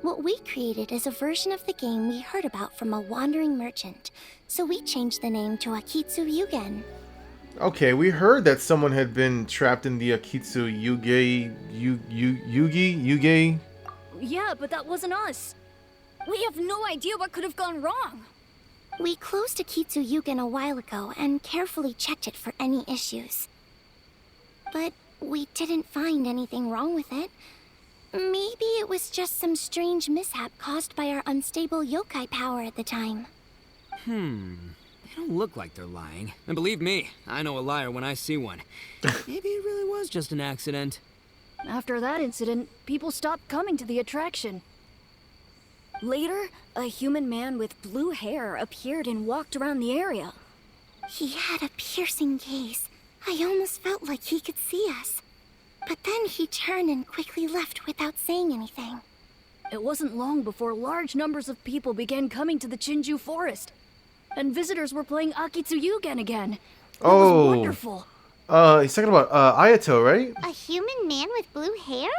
What we created is a version of the game we heard about from a wandering merchant, so we changed the name to Akitsu Yugen. Okay, we heard that someone had been trapped in the Akitsu Yugi? Yeah, but that wasn't us. We have no idea what could have gone wrong. We closed Akitsu Yugen a while ago and carefully checked it for any issues. But we didn't find anything wrong with it. Maybe it was just some strange mishap caused by our unstable yokai power at the time. They don't look like they're lying. And believe me, I know a liar when I see one. Maybe it really was just an accident. After that incident, people stopped coming to the attraction. Later, a human man with blue hair appeared and walked around the area. He had a piercing gaze, I almost felt like he could see us. But then he turned and quickly left without saying anything. It wasn't long before large numbers of people began coming to the Chinju forest. And visitors were playing Akitsuyugen again. It was wonderful. He's talking about Ayato, right? A human man with blue hair?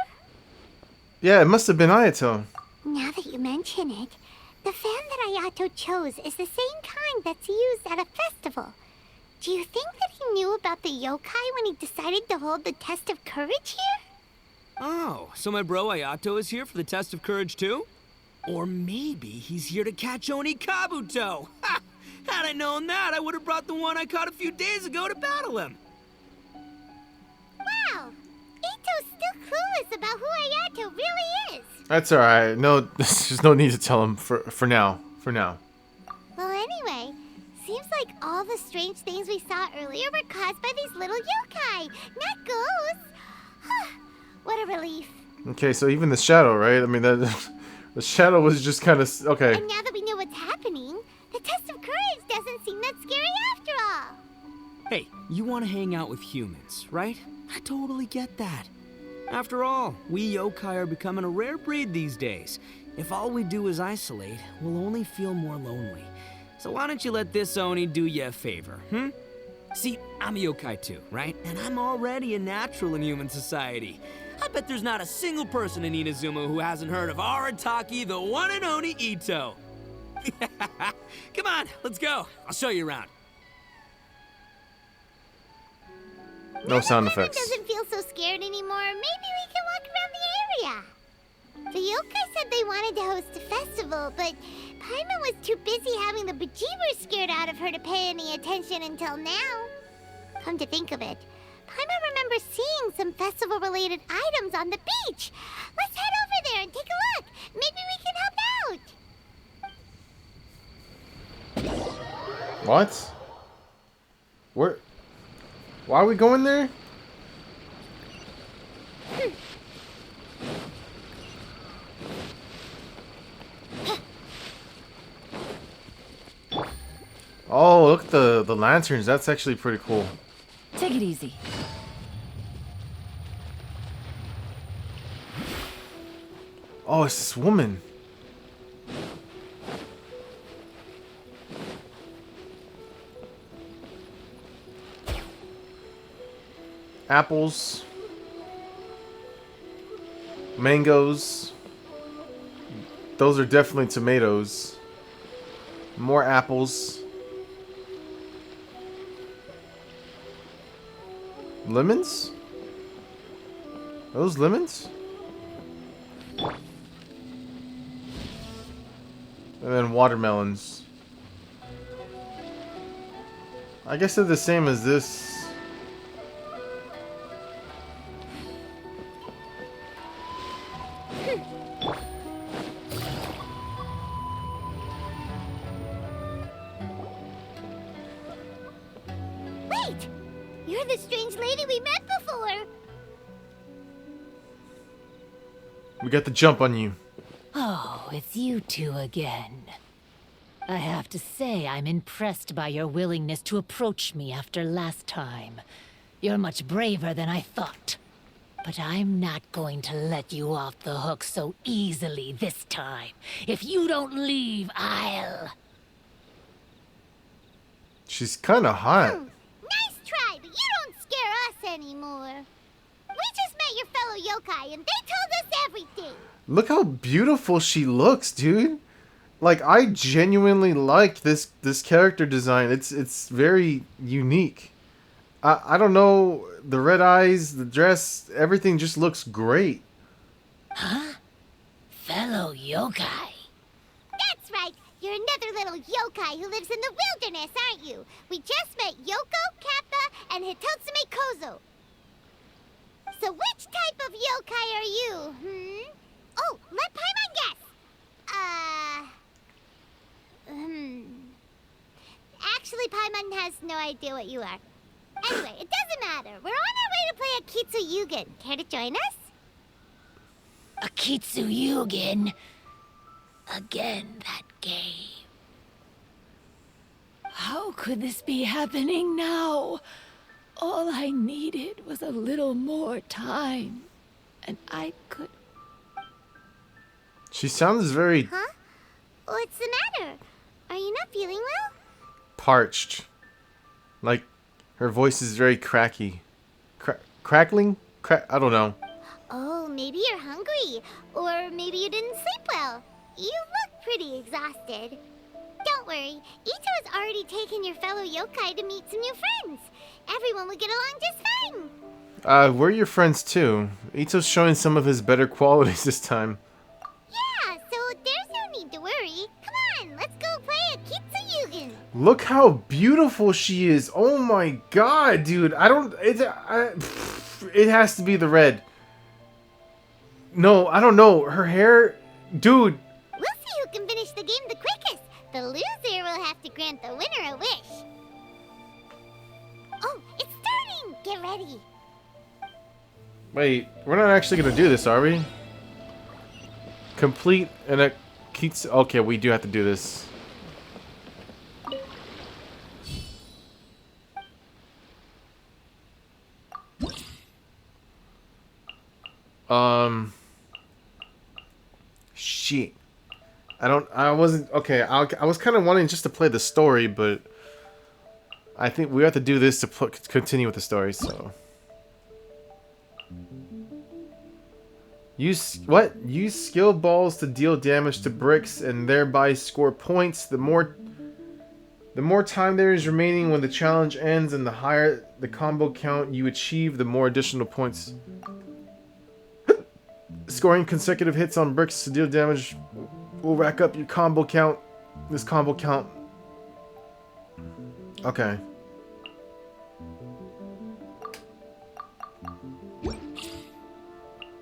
Yeah, it must have been Ayato. Now that you mention it, the fan that Ayato chose is the same kind that's used at a festival. Do you think that he knew about the yokai when he decided to hold the test of courage here? Oh, so my bro Ayato is here for the test of courage too? Or maybe he's here to catch Oni Kabuto! Ha! Had I known that, I would have brought the one I caught a few days ago to battle him! Wow! Ito's still clueless about who Ayato really is! That's alright. No, there's no need to tell him for now. For now. Well, anyway, seems like all the strange things we saw earlier were caused by these little yokai, not ghosts! What a relief. Okay, so even the shadow, right? I mean, the shadow was just kind of... Okay. And now that we know what's happening, the test of courage doesn't seem that scary after all. Hey, you want to hang out with humans, right? I totally get that. After all, we yokai are becoming a rare breed these days. If all we do is isolate, we'll only feel more lonely. So why don't you let this Oni do you a favor, hmm? See, I'm a yokai too, right? And I'm already a natural in human society. I bet there's not a single person in Inazuma who hasn't heard of Arataki, the one and only Ito. Come on, let's go. I'll show you around. No sound effects. Doesn't feel so scared anymore. Maybe we can walk around the area. The yokai said they wanted to host a festival, but Paimon was too busy having the bejeebers scared out of her to pay any attention until now. Come to think of it, Paimon remembers seeing some festival-related items on the beach. Let's head over there and take a look. Maybe we can help out. What? Where? Why are we going there? Oh, look at the lanterns. That's actually pretty cool. Take it easy. Oh, it's this woman. Apples. Mangoes. Those are definitely tomatoes. More apples. Lemons? Are those lemons? And then watermelons. I guess they're the same as this. Wait! You're the strange lady we met before. We got the jump on you. Oh, it's you two again. I have to say, I'm impressed by your willingness to approach me after last time. You're much braver than I thought. But I'm not going to let you off the hook so easily this time. If you don't leave, I'll... She's kind of hot. Nice try, but you don't scare us anymore. We just met your fellow yokai and they told us everything. Look how beautiful she looks, dude. Like, I genuinely like this character design. It's very unique. I don't know, the red eyes, the dress, everything just looks great. Huh? Fellow yokai? That's right. You're another little yokai who lives in the wilderness, aren't you? We just met Yoko, Kappa, and Hitotsume Kozo. So which type of yokai are you, hmm? Oh, let Paimon guess. Actually, Paimon has no idea what you are. Anyway, it doesn't matter. We're on our way to play Akitsuyugen. Care to join us? Akitsuyugen? Again, that game. How could this be happening now? All I needed was a little more time, and I could... She sounds very Huh? What's the matter? Are you not feeling well? parched. Like, her voice is very cracky. Crackling? I don't know. Oh, maybe you're hungry. Or maybe you didn't sleep well. You look pretty exhausted. Don't worry, Ito has already taken your fellow yokai to meet some new friends. Everyone will get along just fine. We're your friends too. Ito's showing some of his better qualities this time. Yeah, so there's no need to worry. Come on, let's go play a Kitsuyugen. Look how beautiful she is. Oh my god, dude. It has to be the red. No, I don't know. Her hair... Dude. We'll see who can finish the game the quickest. The loser will have to grant the winner a wish. Oh, it's starting! Get ready. Wait, we're not actually gonna do this, are we? Complete and a Keats. Okay, we do have to do this. Shit. I wasn't okay. I was kind of wanting just to play the story, but I think we have to do this to continue with the story. So. Use skill balls to deal damage to bricks and thereby score points. The more time there is remaining when the challenge ends and the higher the combo count you achieve, the more additional points. Scoring consecutive hits on bricks to deal damage will rack up your combo count. This combo count. Okay.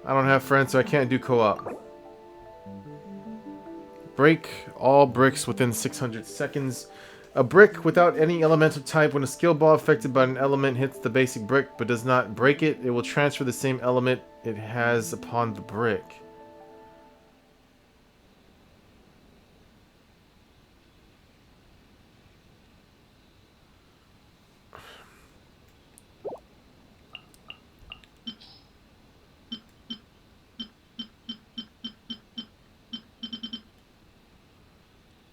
I don't have friends, so I can't do co-op. Break all bricks within 600 seconds. A brick without any elemental type, when a skill ball affected by an element hits the basic brick but does not break it, it will transfer the same element it has upon the brick.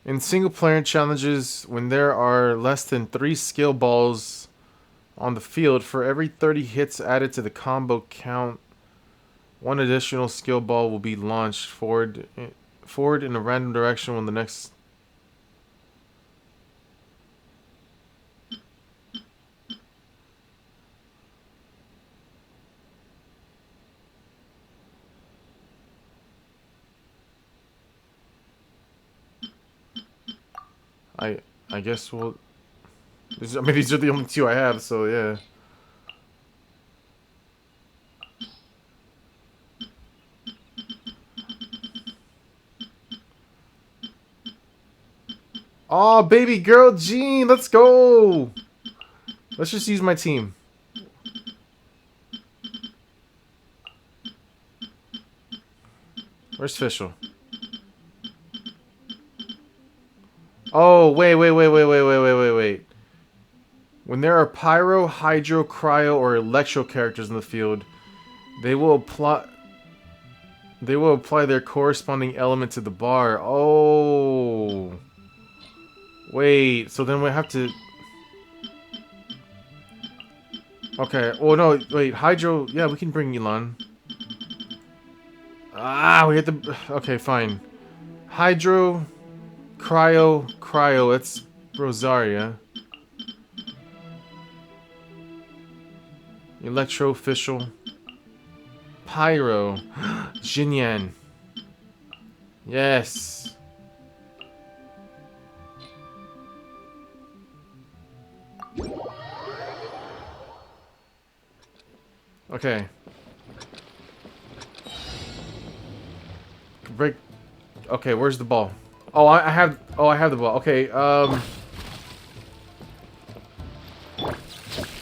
In single-player challenges, when there are less than 3 skill balls on the field, for every 30 hits added to the combo count, 1 additional skill ball will be launched forward in a random direction when the next... I guess we'll... I mean, these are the only 2 I have, so yeah. Oh, baby girl Jean, let's go! Let's just use my team. Where's Fischl? Oh, wait. When there are pyro, hydro, cryo, or electro characters in the field, they will apply their corresponding element to the bar. Oh. Wait, so then we have to... Okay, oh no, wait, hydro... Yeah, we can bring Elon. Ah, we have to... Okay, fine. Hydro... Cryo, that's Rosaria. Electro, Fischl. Pyro. Jinyan. Yes. Okay. Break. Okay, where's the ball? Oh, I have the ball. Okay,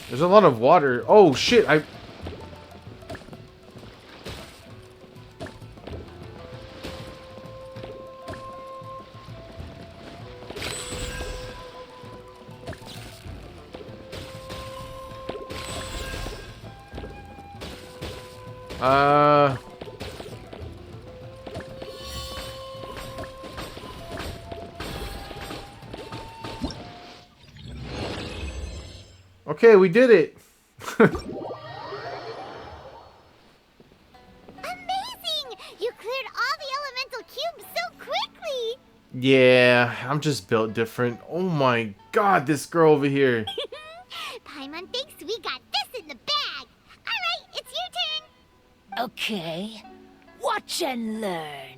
there's a lot of water. Oh shit, Okay, we did it. Amazing! You cleared all the elemental cubes so quickly! Yeah, I'm just built different. Oh my god, this girl over here. Paimon thinks we got this in the bag. Alright, it's your turn. Okay. Watch and learn.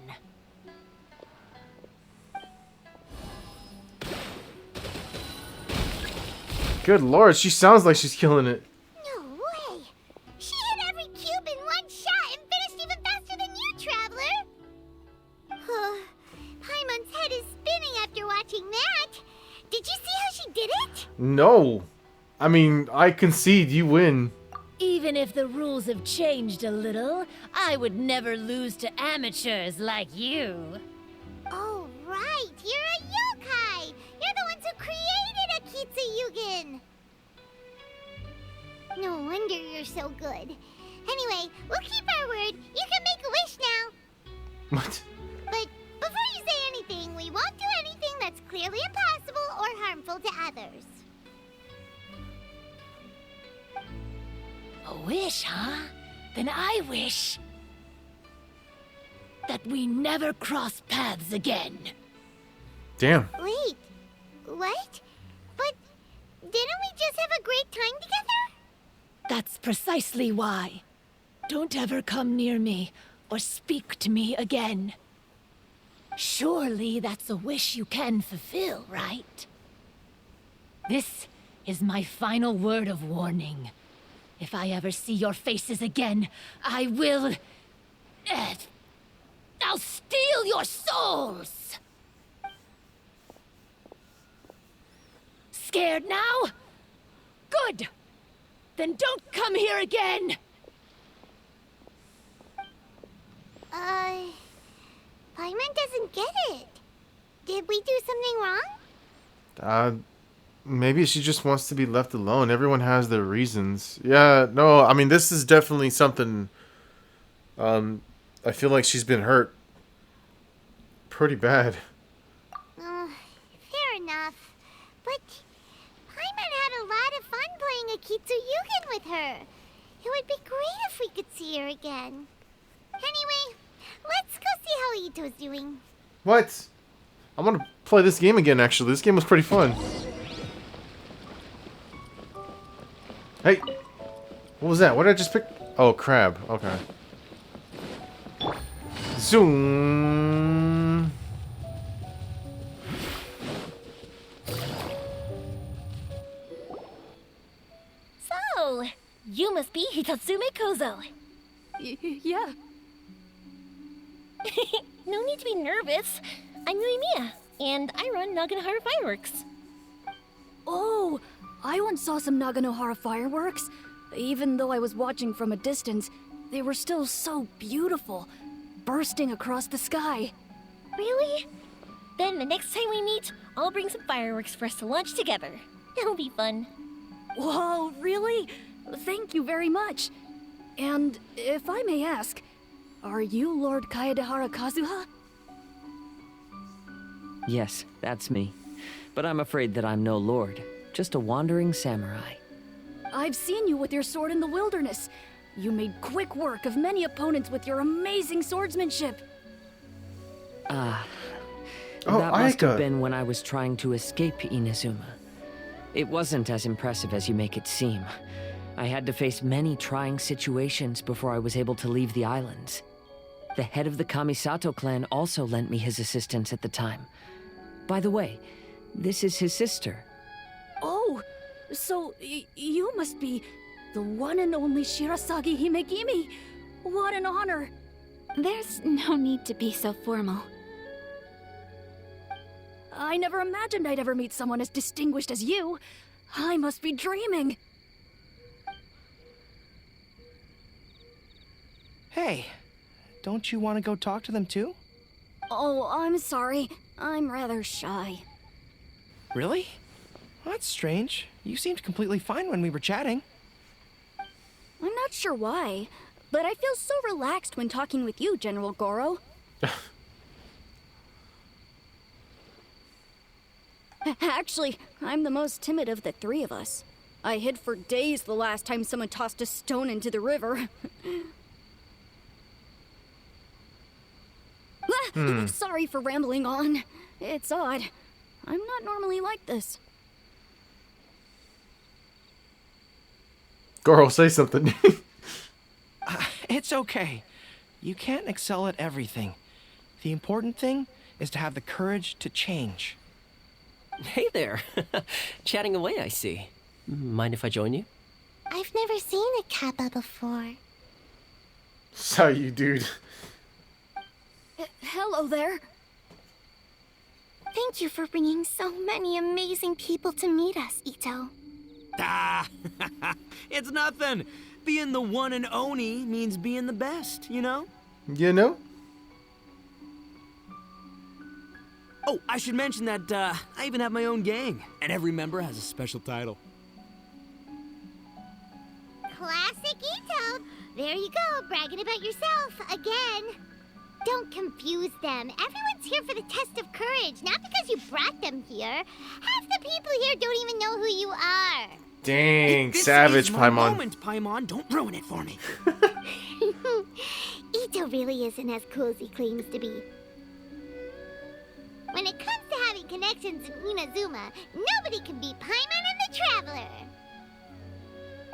Good lord, she sounds like she's killing it. No way! She hit every cube in one shot and finished even faster than you, Traveler! Paimon's head is spinning after watching that. Did you see how she did it? No. I mean, I concede you win. Even if the rules have changed a little, I would never lose to amateurs like you. Oh, right. You're a yokai. You're the ones who created Akitsu Yugen. No wonder you're so good. Anyway, we'll keep our word. You can make a wish now. What? But before you say anything, we won't do anything that's clearly impossible or harmful to others. A wish, huh? Then I wish that we never cross paths again. Damn. Wait, what? But didn't we just have a great time together? That's precisely why. Don't ever come near me or speak to me again. Surely that's a wish you can fulfill, right? This is my final word of warning. If I ever see your faces again, I will... I'll steal your souls! Scared now? Good! Then don't come here again! Paimon doesn't get it. Did we do something wrong? Maybe she just wants to be left alone. Everyone has their reasons. Yeah, no, I mean, this is definitely something... I feel like she's been hurt. Pretty bad. Fair enough. But Paimon had a lot of fun playing Akitsu Yugen with her. It would be great if we could see her again. Anyway, let's go see how Ito's doing. What? I want to play this game again, actually. This game was pretty fun. Hey! What was that? What did I just pick? Oh, crab. Okay. Zoom! So, you must be Hitatsume Kozo. Yeah. No need to be nervous. I'm Yuimiya, and I run Naganohara Fireworks. Oh, I once saw some Naganohara fireworks. Even though I was watching from a distance, they were still so beautiful, bursting across the sky. Really? Then the next time we meet, I'll bring some fireworks for us to launch together. It'll be fun. Whoa, really? Thank you very much. And if I may ask, are you Lord Kaedehara Kazuha? Yes, that's me. But I'm afraid that I'm no lord, just a wandering samurai. I've seen you with your sword in the wilderness. You made quick work of many opponents with your amazing swordsmanship. That Oh, must Aika. have been when I was trying to escape Inazuma. It wasn't as impressive as you make it seem. I had to face many trying situations before I was able to leave the islands. The head of the Kamisato clan also lent me his assistance at the time. By the way, this is his sister. Oh, so you must be the one and only Shirasagi Himegimi. What an honor. There's no need to be so formal. I never imagined I'd ever meet someone as distinguished as you. I must be dreaming. Hey, don't you want to go talk to them too? Oh, I'm sorry. I'm rather shy. Really? Well, that's strange. You seemed completely fine when we were chatting. I'm not sure why. But I feel so relaxed when talking with you, General Goro. Actually, I'm the most timid of the three of us. I hid for days the last time someone tossed a stone into the river. Sorry for rambling on. It's odd. I'm not normally like this. Goro, say something. It's okay. You can't excel at everything. The important thing is to have the courage to change. Hey there. Chatting away, I see. Mind if I join you? I've never seen a Kappa before. Sorry, you dude. Hello there. Thank you for bringing so many amazing people to meet us, Ito. Ah, it's nothing. Being the one and only means being the best, you know? You know? Oh, I should mention that I even have my own gang, and every member has a special title. Classic Ito! There you go, bragging about yourself again. Don't confuse them. Everyone's here for the test of courage, not because you brought them here. Half the people here don't even know who you are. Dang, This savage, is my Paimon. moment, Paimon. Don't ruin it for me. Ito really isn't as cool as he claims to be. When it comes to having connections in Inazuma, nobody can beat Paimon and the Traveler.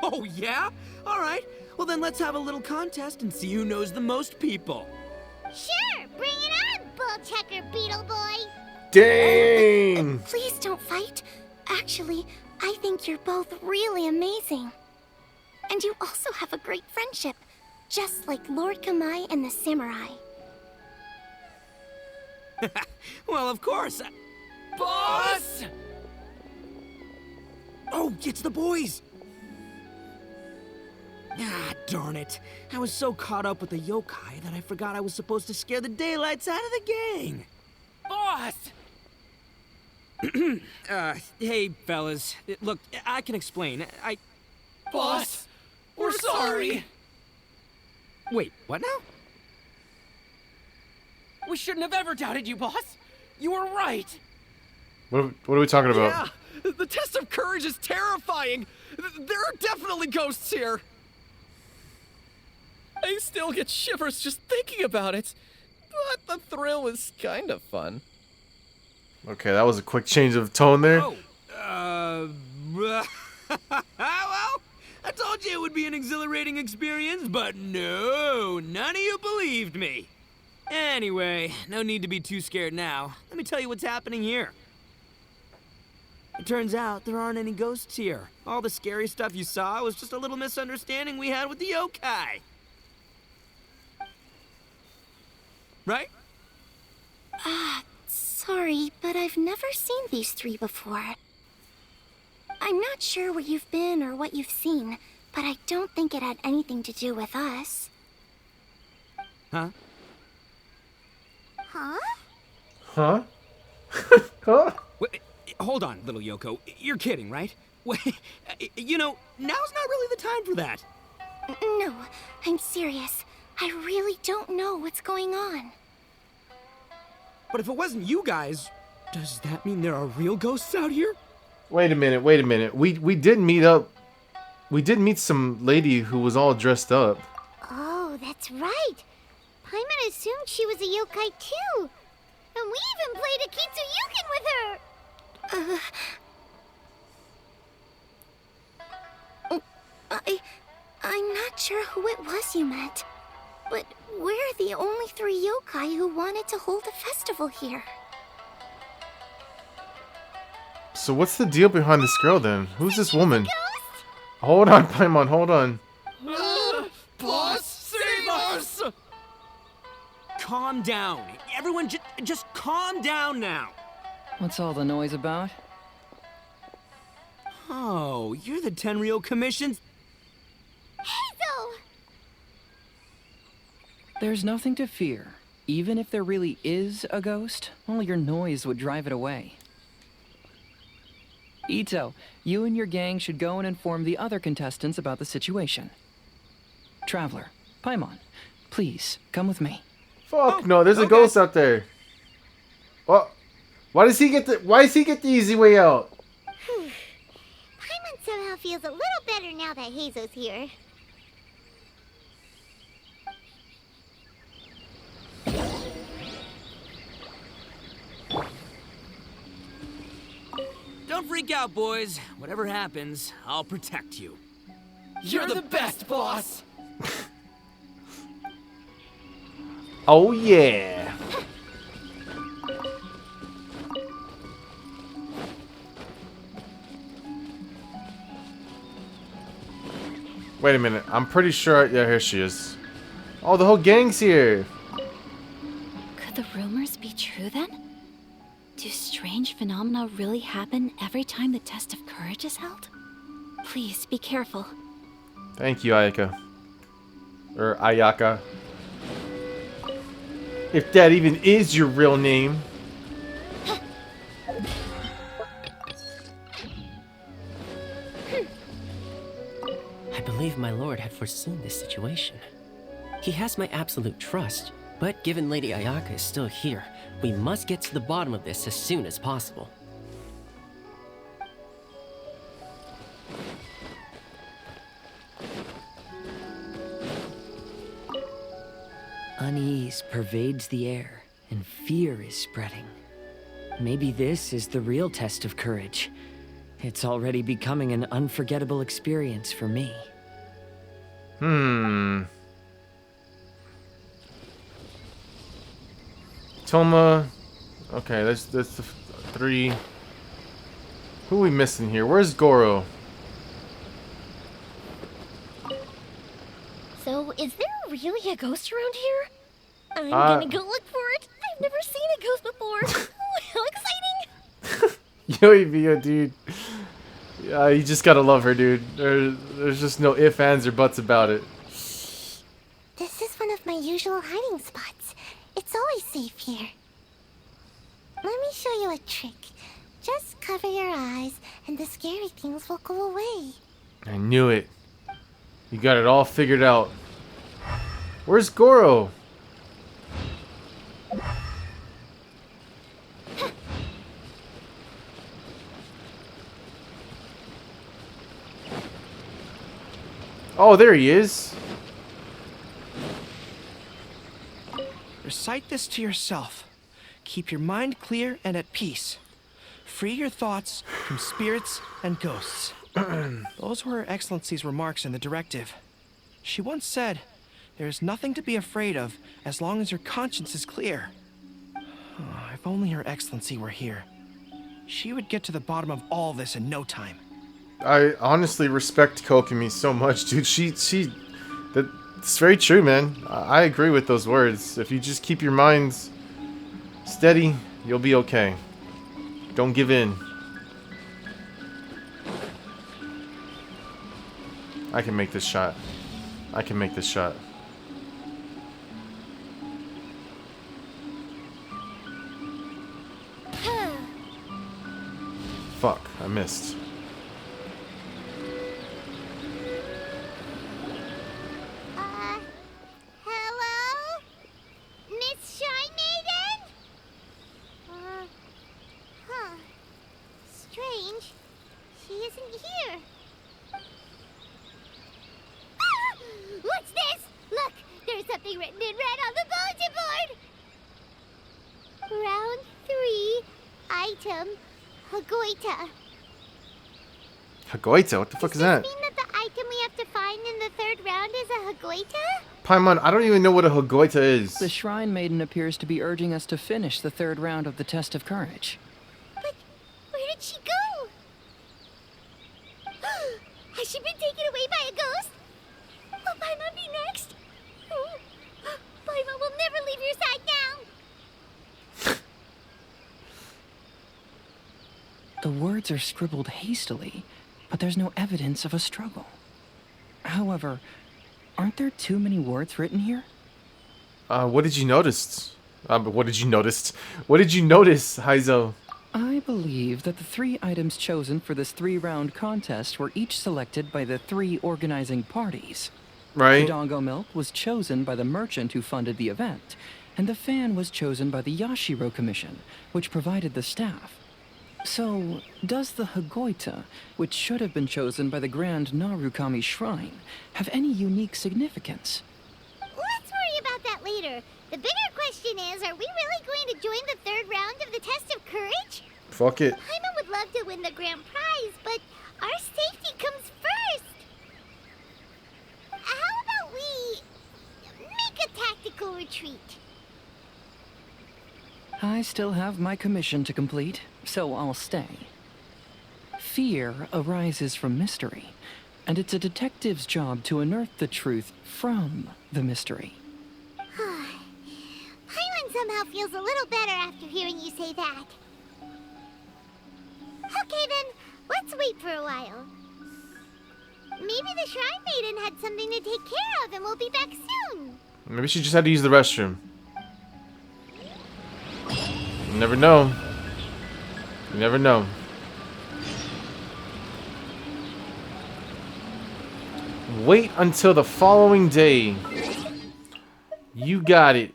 Oh, yeah? All right. Well, then let's have a little contest and see who knows the most people. Sure, bring it on, Bull Checker Beetle Boy. Dang! Please don't fight. Actually, I think you're both really amazing. And you also have a great friendship, just like Lord Kamai and the Samurai. Well, of course. Boss! Oh, it's the boys! Ah, darn it. I was so caught up with the yokai that I forgot I was supposed to scare the daylights out of the gang. Boss! Hey, fellas. Look, I can explain. Boss, we're sorry. Wait, what now? We shouldn't have ever doubted you, boss. You were right. What are we talking about? Yeah, the test of courage is terrifying. There are definitely ghosts here. I still get shivers just thinking about it. But the thrill was kind of fun. Okay, that was a quick change of tone there. Oh, well, I told you it would be an exhilarating experience, but no, none of you believed me. Anyway, no need to be too scared now. Let me tell you what's happening here. It turns out there aren't any ghosts here. All the scary stuff you saw was just a little misunderstanding we had with the yokai. Right? Sorry, but I've never seen these three before. I'm not sure where you've been or what you've seen, but I don't think it had anything to do with us. Huh? Huh? Huh? Huh? Wait, hold on, little Yoko. You're kidding, right? Wait, you know, now's not really the time for that. No, I'm serious. I really don't know what's going on. But if it wasn't you guys, does that mean there are real ghosts out here? Wait a minute, wait a minute. We did meet up. We did meet some lady who was all dressed up. Oh, that's right. Paimon assumed she was a yokai too. And we even played a Kitsuyukin with her. I'm not sure who it was you met. But we're the only three yokai who wanted to hold a festival here. So what's the deal behind this girl then? Who's this woman? Hold on, Paimon, hold on. Boss, save us! Calm down. Everyone just calm down now. What's all the noise about? Oh, you're the Tenryou Commission's... Hazel! There's nothing to fear. Even if there really is a ghost, only your noise would drive it away. Ito, you and your gang should go and inform the other contestants about the situation. Traveler, Paimon, please, come with me. Fuck no, there's a ghost out there. What? Why does he get the easy way out? Paimon somehow feels a little better now that Hazo's here. Don't freak out, boys. Whatever happens, I'll protect you. You're the best, boss! Oh yeah. Wait a minute. I'm pretty sure. Yeah, here she is. Oh, the whole gang's here. Could the rumors be true then? Do strange phenomena really happen every time the test of courage is held? Please be careful. Thank you, Ayaka. Or Ayaka. If that even is your real name. I believe my lord had foreseen this situation. He has my absolute trust, but given Lady Ayaka is still here, we must get to the bottom of this as soon as possible. Unease pervades the air, and fear is spreading. Maybe this is the real test of courage. It's already becoming an unforgettable experience for me. Toma. Okay, that's the 3. Who are we missing here? Where's Goro? So, is there really a ghost around here? I'm gonna go look for it. I've never seen a ghost before. Ooh, how exciting! Yo, Evia, dude. Yeah, you just gotta love her, dude. There's just no ifs, ands, or buts about it. This is one of my usual hiding spots. It's always safe here. Let me show you a trick. Just cover your eyes, and the scary things will go away. I knew it. You got it all figured out. Where's Goro? Oh, there he is. Recite this to yourself. Keep your mind clear and at peace. Free your thoughts from spirits and ghosts. Those were Her Excellency's remarks in the directive. She once said, there is nothing to be afraid of as long as your conscience is clear. Oh, if only Her Excellency were here. She would get to the bottom of all this in no time. I honestly respect Kokomi so much, dude. That's very true, man. I agree with those words. If you just keep your minds steady, you'll be okay. Don't give in. I can make this shot. I can make this shot. Fuck, I missed. Hello? Miss Shy Maiden? Strange. She isn't here. Ah! What's this? Look, there's something written in red on the bulletin board. Round 3, item, Hagoita. Hagoita? What the fuck is that? Does this mean that the item we have to find in the 3rd round is a Hagoita? Paimon, I don't even know what a Hagoita is. The Shrine Maiden appears to be urging us to finish the 3rd round of the Test of Courage. But where did she go? Has she been taken away by a ghost? Will Paimon be next? Paimon will never leave your side now. The words are scribbled hastily, but there's no evidence of a struggle. However, aren't there too many words written here? What did you notice? What did you notice? What did you notice, Haizo? I believe that the 3 items chosen for this 3-round contest were each selected by the 3 organizing parties. Right. The Dongo milk was chosen by the merchant who funded the event, and the fan was chosen by the Yashiro Commission, which provided the staff. So, does the Hagoita, which should have been chosen by the Grand Narukami Shrine, have any unique significance? Let's worry about that later. The bigger question is, are we really going to join the third round of the test of courage? Fuck it. Paimon would love to win the grand prize, but our safety comes first. How about we make a tactical retreat? I still have my commission to complete, so I'll stay. Fear arises from mystery, and it's a detective's job to unearth the truth from the mystery. Paimon somehow feels a little better after hearing you say that. Okay then, let's wait for a while. Maybe the Shrine Maiden had something to take care of and we'll be back soon. Maybe she just had to use the restroom. You never know. You never know. Wait until the following day. You got it.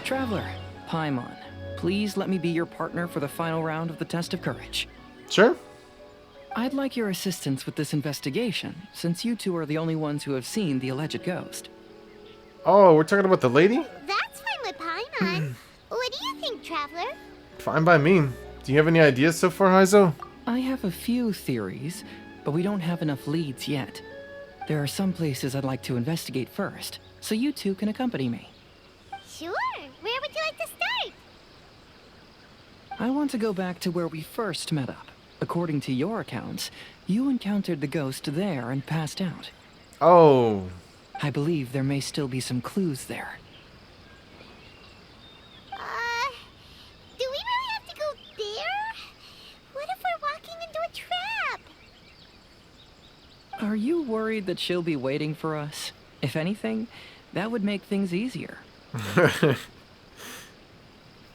Traveler, Paimon, please let me be your partner for the final round of the test of courage. Sure. I'd like your assistance with this investigation, since you two are the only ones who have seen the alleged ghost. Oh, we're talking about the lady? That's fine with Paimon. What do you think, Traveler? Fine by me. Do you have any ideas so far, Heizo? I have a few theories, but we don't have enough leads yet. There are some places I'd like to investigate first, so you two can accompany me. Sure. Where would you like to start? I want to go back to where we first met up. According to your accounts, you encountered the ghost there and passed out. Oh. I believe there may still be some clues there. Do we really have to go there? What if we're walking into a trap? Are you worried that she'll be waiting for us? If anything, that would make things easier.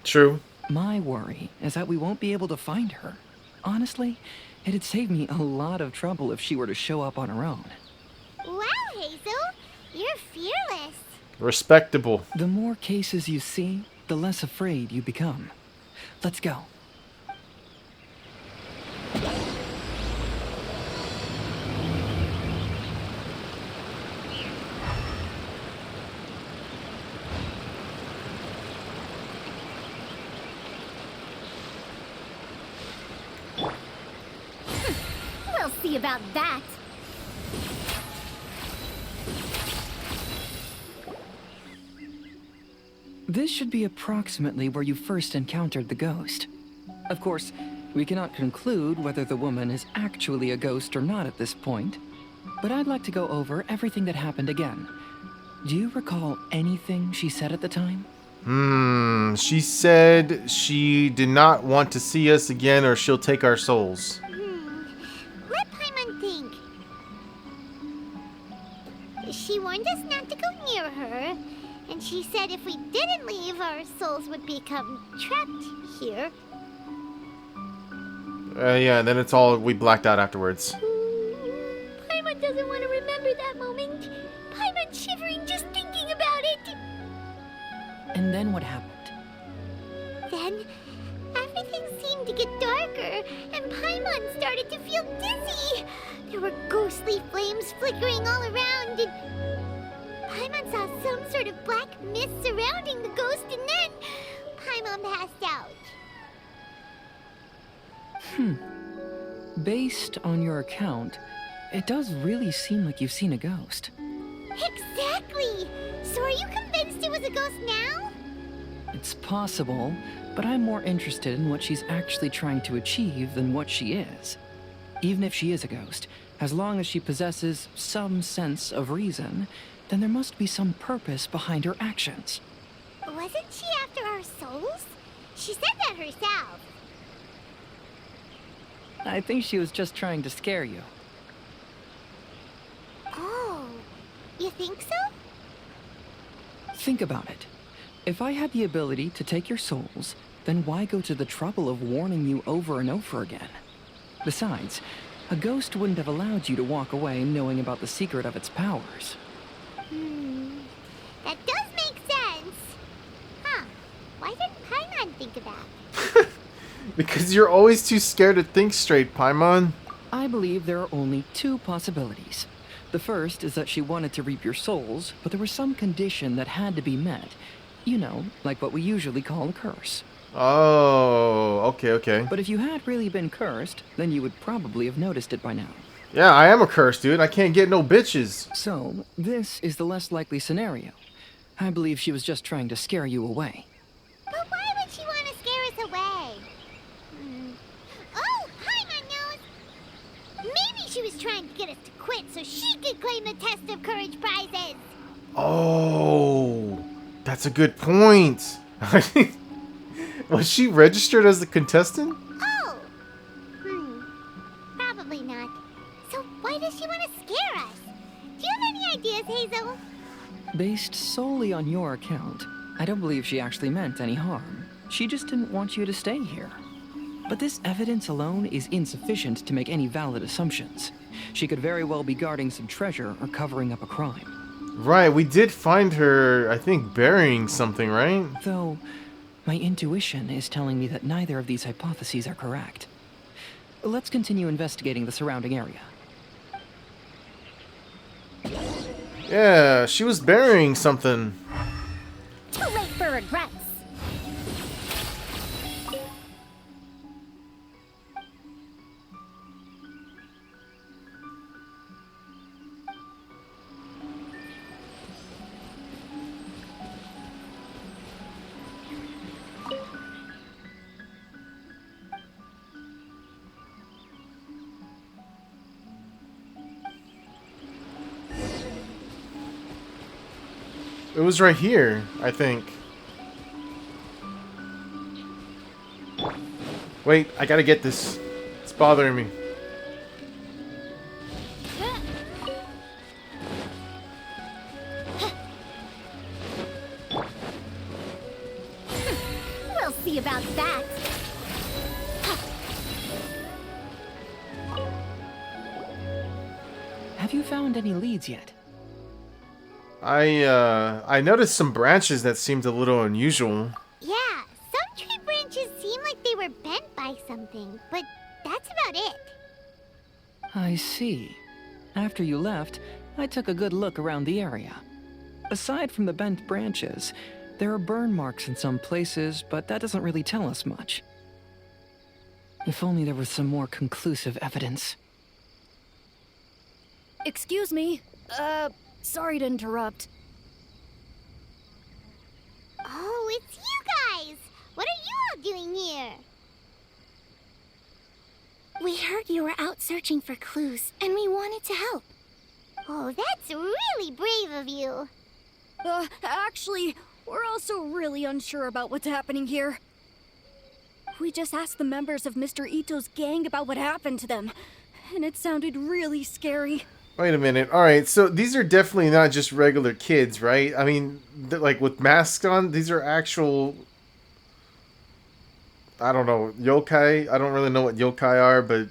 True. My worry is that we won't be able to find her. Honestly, it'd save me a lot of trouble if she were to show up on her own. Wow, Hazel, you're fearless. Respectable. The more cases you see, the less afraid you become. Let's go. We'll see about that. This should be approximately where you first encountered the ghost. Of course, we cannot conclude whether the woman is actually a ghost or not at this point, but I'd like to go over everything that happened again. Do you recall anything she said at the time? She said she did not want to see us again or she'll take our souls. Let Paimon think. She warned us not to go near her, and she said if we didn't leave, our souls would become trapped here. Yeah, then it's all, we blacked out afterwards. Paimon doesn't want to remember that moment. Paimon's shivering just thinking about it. And then what happened? Then, everything seemed to get darker, and Paimon started to feel dizzy. There were ghostly flames flickering all around, and Paimon saw some sort of black mist surrounding the ghost, and then Paimon passed out. Based on your account, it does really seem like you've seen a ghost. Exactly! So are you convinced it was a ghost now? It's possible, but I'm more interested in what she's actually trying to achieve than what she is. Even if she is a ghost, as long as she possesses some sense of reason, then there must be some purpose behind her actions. Wasn't she after our souls? She said that herself. I think she was just trying to scare you. Oh, you think so? Think about it. If I had the ability to take your souls, then why go to the trouble of warning you over and over again? Besides, a ghost wouldn't have allowed you to walk away knowing about the secret of its powers. That does make sense. Huh. Why didn't Paimon think of that? Because you're always too scared to think straight, Paimon. I believe there are only two possibilities. The first is that she wanted to reap your souls, but there was some condition that had to be met. You know, like what we usually call a curse. Oh, okay. But if you had really been cursed, then you would probably have noticed it by now. Yeah, I am a curse, dude. I can't get no bitches. So, this is the less likely scenario. I believe she was just trying to scare you away. But why would she want to scare us away? Oh, Paimon knows! Maybe she was trying to get us to quit so she could claim the Test of Courage prizes! Oh, that's a good point. Was she registered as a contestant? Oh! Probably not. So why does she want to scare us? Do you have any ideas, Hazel? Based solely on your account, I don't believe she actually meant any harm. She just didn't want you to stay here. But this evidence alone is insufficient to make any valid assumptions. She could very well be guarding some treasure or covering up a crime. Right, we did find her, I think, burying something, right? Though, my intuition is telling me that neither of these hypotheses are correct. Let's continue investigating the surrounding area. Yeah, she was burying something. Too late for regrets. It was right here, I think. Wait, I gotta get this. It's bothering me. We'll see about that. Have you found any leads yet? I noticed some branches that seemed a little unusual. Yeah, some tree branches seem like they were bent by something, but that's about it. I see. After you left, I took a good look around the area. Aside from the bent branches, there are burn marks in some places, but that doesn't really tell us much. If only there was some more conclusive evidence. Excuse me. Sorry to interrupt. Oh, it's you guys! What are you all doing here? We heard you were out searching for clues, and we wanted to help. Oh, that's really brave of you. Actually, we're also really unsure about what's happening here. We just asked the members of Mr. Ito's gang about what happened to them, and it sounded really scary. Wait a minute. Alright, so these are definitely not just regular kids, right? I mean, like with masks on, these are actual... I don't know, yokai? I don't really know what yokai are, but...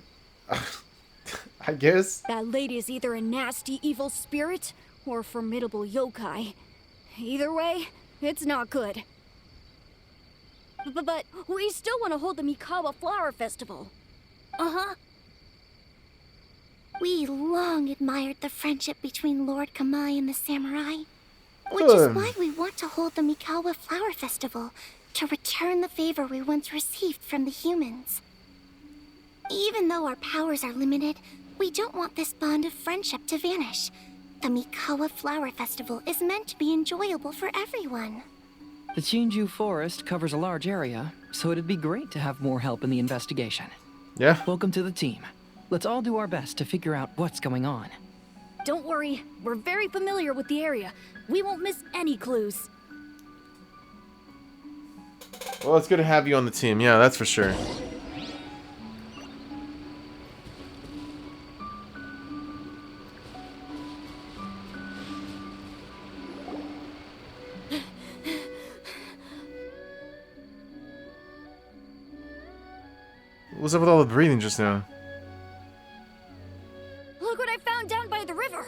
I guess? That lady is either a nasty evil spirit or a formidable yokai. Either way, it's not good. But we still want to hold the Mikawa Flower Festival. Uh-huh. We long admired the friendship between Lord Kamai and the samurai, which is why we want to hold the Mikawa Flower Festival, to return the favor we once received from the humans. Even though our powers are limited, we don't want this bond of friendship to vanish. The Mikawa Flower Festival is meant to be enjoyable for everyone. The Chinju Forest covers a large area, so it'd be great to have more help in the investigation. Yeah. Welcome to the team. Let's all do our best to figure out what's going on. Don't worry, we're very familiar with the area. We won't miss any clues. Well, it's good to have you on the team. Yeah, that's for sure. What's up with all the breathing just now? Look what I found down by the river!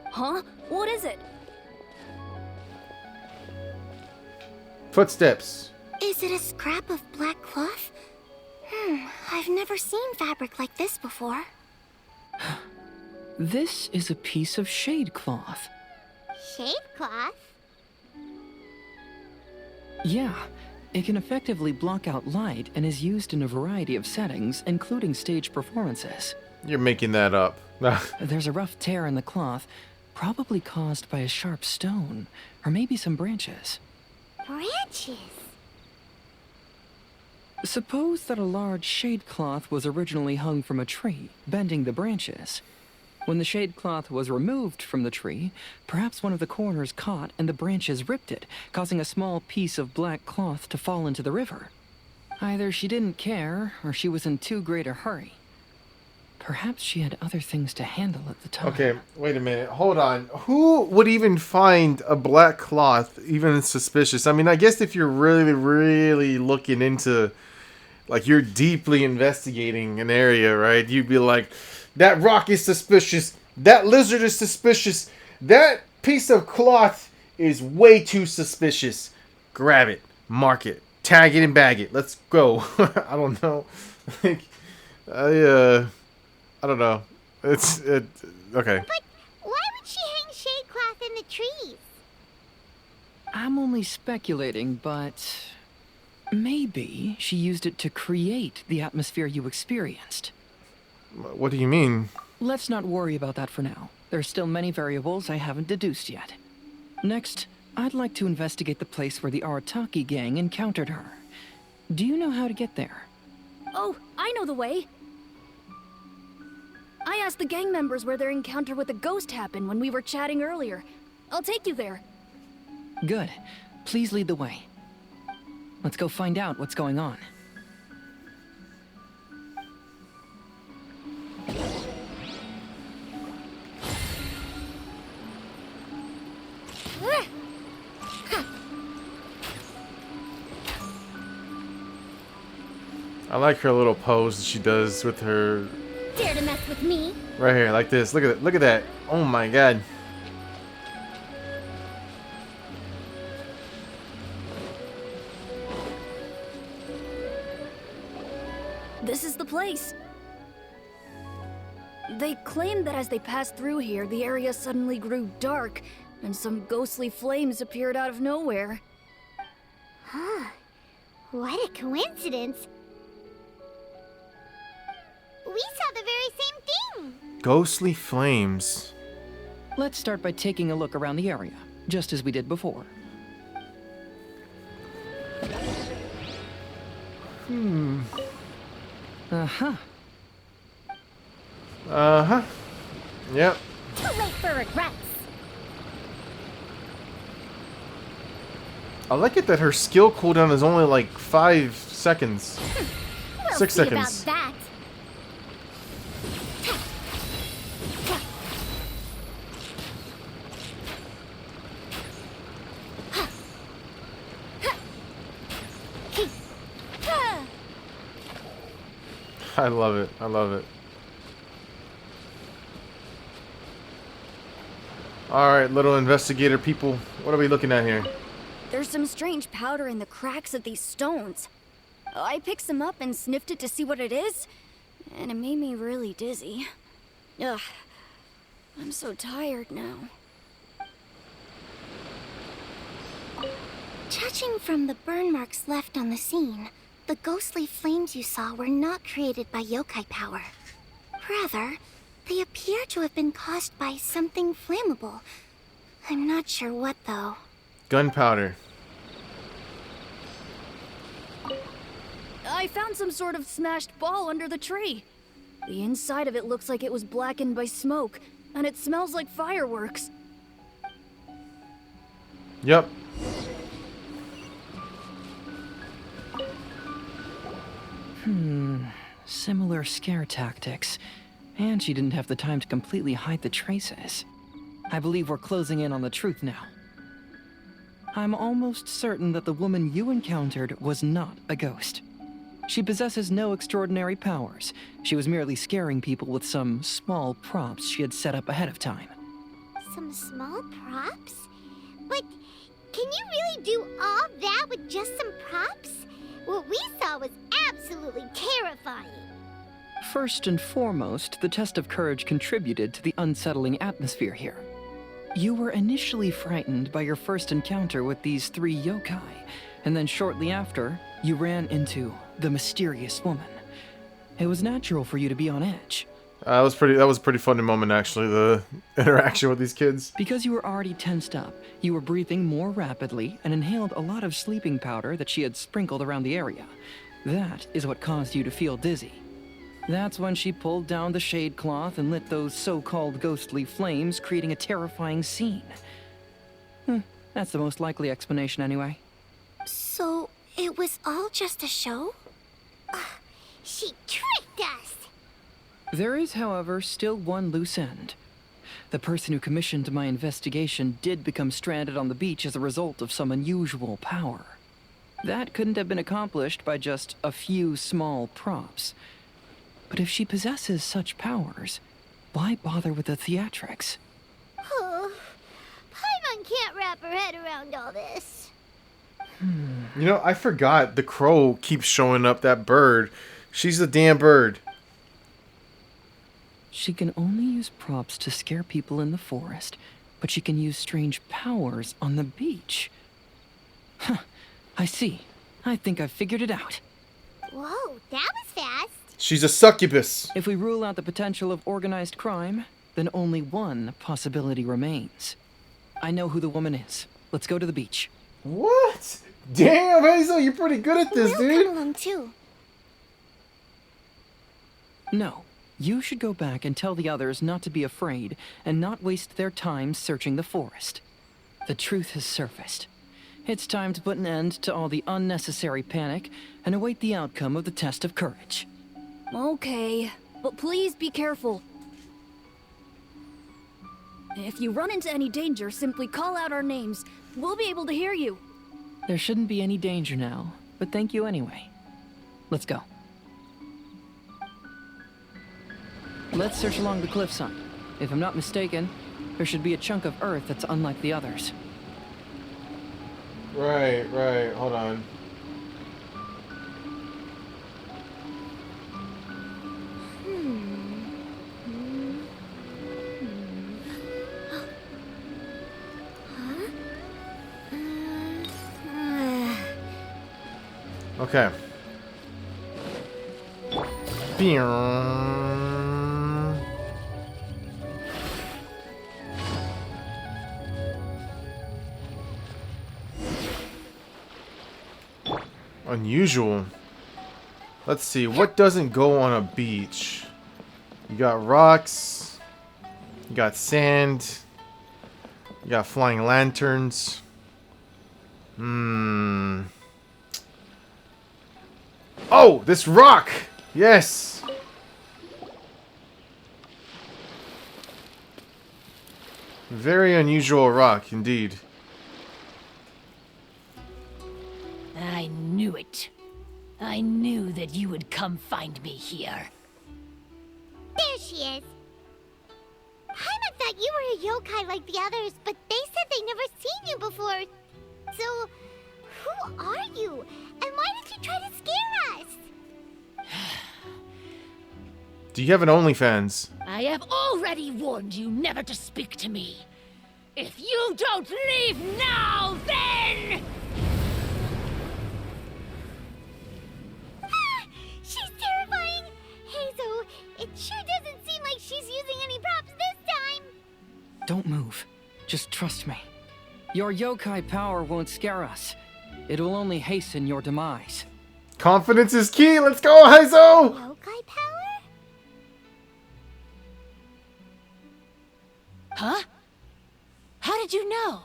Huh? What is it? Footsteps. Is it a scrap of black cloth? I've never seen fabric like this before. This is a piece of shade cloth. Shade cloth? Yeah, it can effectively block out light and is used in a variety of settings, including stage performances. You're making that up. There's a rough tear in the cloth, probably caused by a sharp stone, or maybe some branches. Branches? Suppose that a large shade cloth was originally hung from a tree, bending the branches. When the shade cloth was removed from the tree, perhaps one of the corners caught and the branches ripped it, causing a small piece of black cloth to fall into the river. Either she didn't care, or she was in too great a hurry. Perhaps she had other things to handle at the time. Okay, wait a minute. Hold on. Who would even find a black cloth even suspicious? I mean, I guess if you're really, really looking into, like, you're deeply investigating an area, right? You'd be like, that rock is suspicious. That lizard is suspicious. That piece of cloth is way too suspicious. Grab it. Mark it. Tag it and bag it. Let's go. I don't know. Like, I don't know. Okay. But why would she hang shade cloth in the trees? I'm only speculating, but maybe she used it to create the atmosphere you experienced. What do you mean? Let's not worry about that for now. There's still many variables I haven't deduced yet. Next, I'd like to investigate the place where the Arataki gang encountered her. Do you know how to get there? Oh, I know the way. I asked the gang members where their encounter with the ghost happened when we were chatting earlier. I'll take you there. Good. Please lead the way. Let's go find out what's going on. I like her little pose that she does with her. Dare to mess with me? Right here, like this. Look at it. Look at that. Oh my god. This is the place. They claim that as they passed through here, the area suddenly grew dark, and some ghostly flames appeared out of nowhere. Huh. What a coincidence. We saw the very same thing. Ghostly flames. Let's start by taking a look around the area, just as we did before. Uh-huh. Uh-huh. Yep. Too late for regrets. I like it that her skill cooldown is only like 5 seconds. We'll 6 see seconds. about that. I love it. I love it. Alright, little investigator people. What are we looking at here? There's some strange powder in the cracks of these stones. I picked some up and sniffed it to see what it is, and it made me really dizzy. Ugh. I'm so tired now. Judging from the burn marks left on the scene, the ghostly flames you saw were not created by yokai power. Rather, they appear to have been caused by something flammable. I'm not sure what, though. Gunpowder. I found some sort of smashed ball under the tree. The inside of it looks like it was blackened by smoke, and it smells like fireworks. Yep. Similar scare tactics. And she didn't have the time to completely hide the traces. I believe we're closing in on the truth now. I'm almost certain that the woman you encountered was not a ghost. She possesses no extraordinary powers. She was merely scaring people with some small props she had set up ahead of time. Some small props? But can you really do all that with just some props? What we saw was absolutely terrifying. First and foremost, the test of courage contributed to the unsettling atmosphere here. You were initially frightened by your first encounter with these 3 yokai, and then shortly after, you ran into the mysterious woman. It was natural for you to be on edge. That was a pretty funny moment, actually, the interaction with these kids. Because you were already tensed up, you were breathing more rapidly and inhaled a lot of sleeping powder that she had sprinkled around the area. That is what caused you to feel dizzy. That's when she pulled down the shade cloth and lit those so-called ghostly flames, creating a terrifying scene. That's the most likely explanation anyway. So, it was all just a show? She tricked us! There is, however, still one loose end. The person who commissioned my investigation did become stranded on the beach as a result of some unusual power. That couldn't have been accomplished by just a few small props. But if she possesses such powers, why bother with the theatrics? Oh, Paimon can't wrap her head around all this. You know, I forgot the crow keeps showing up, that bird. She's the damn bird. She can only use props to scare people in the forest, but she can use strange powers on the beach. Huh, I see. I think I've figured it out. Whoa, that was fast. She's a succubus. If we rule out the potential of organized crime, then only one possibility remains. I know who the woman is. Let's go to the beach. What? Damn, Hazel, you're pretty good at this, dude. Come along too. No. You should go back and tell the others not to be afraid and not waste their time searching the forest. The truth has surfaced. It's time to put an end to all the unnecessary panic and await the outcome of the test of courage. Okay, but please be careful. If you run into any danger, simply call out our names. We'll be able to hear you. There shouldn't be any danger now, but thank you anyway. Let's go. Let's search along the cliffside. If I'm not mistaken, there should be a chunk of earth that's unlike the others. Right, hold on. Okay. Unusual. Let's see, what doesn't go on a beach? You got rocks, you got sand, you got flying lanterns. Oh, this rock! Yes! Very unusual rock, indeed. I knew it. I knew that you would come find me here. There she is. Paimon thought you were a yokai like the others, but they said they never seen you before. So, who are you? And why did you try to scare us? Do you have an OnlyFans? I have already warned you never to speak to me. If you don't leave now, then... She's terrifying! Hazel, it sure doesn't seem like she's using any props this time! Don't move. Just trust me. Your yokai power won't scare us. It will only hasten your demise. Confidence is key! Let's go, Hazel! Yokai power? Huh? How did you know?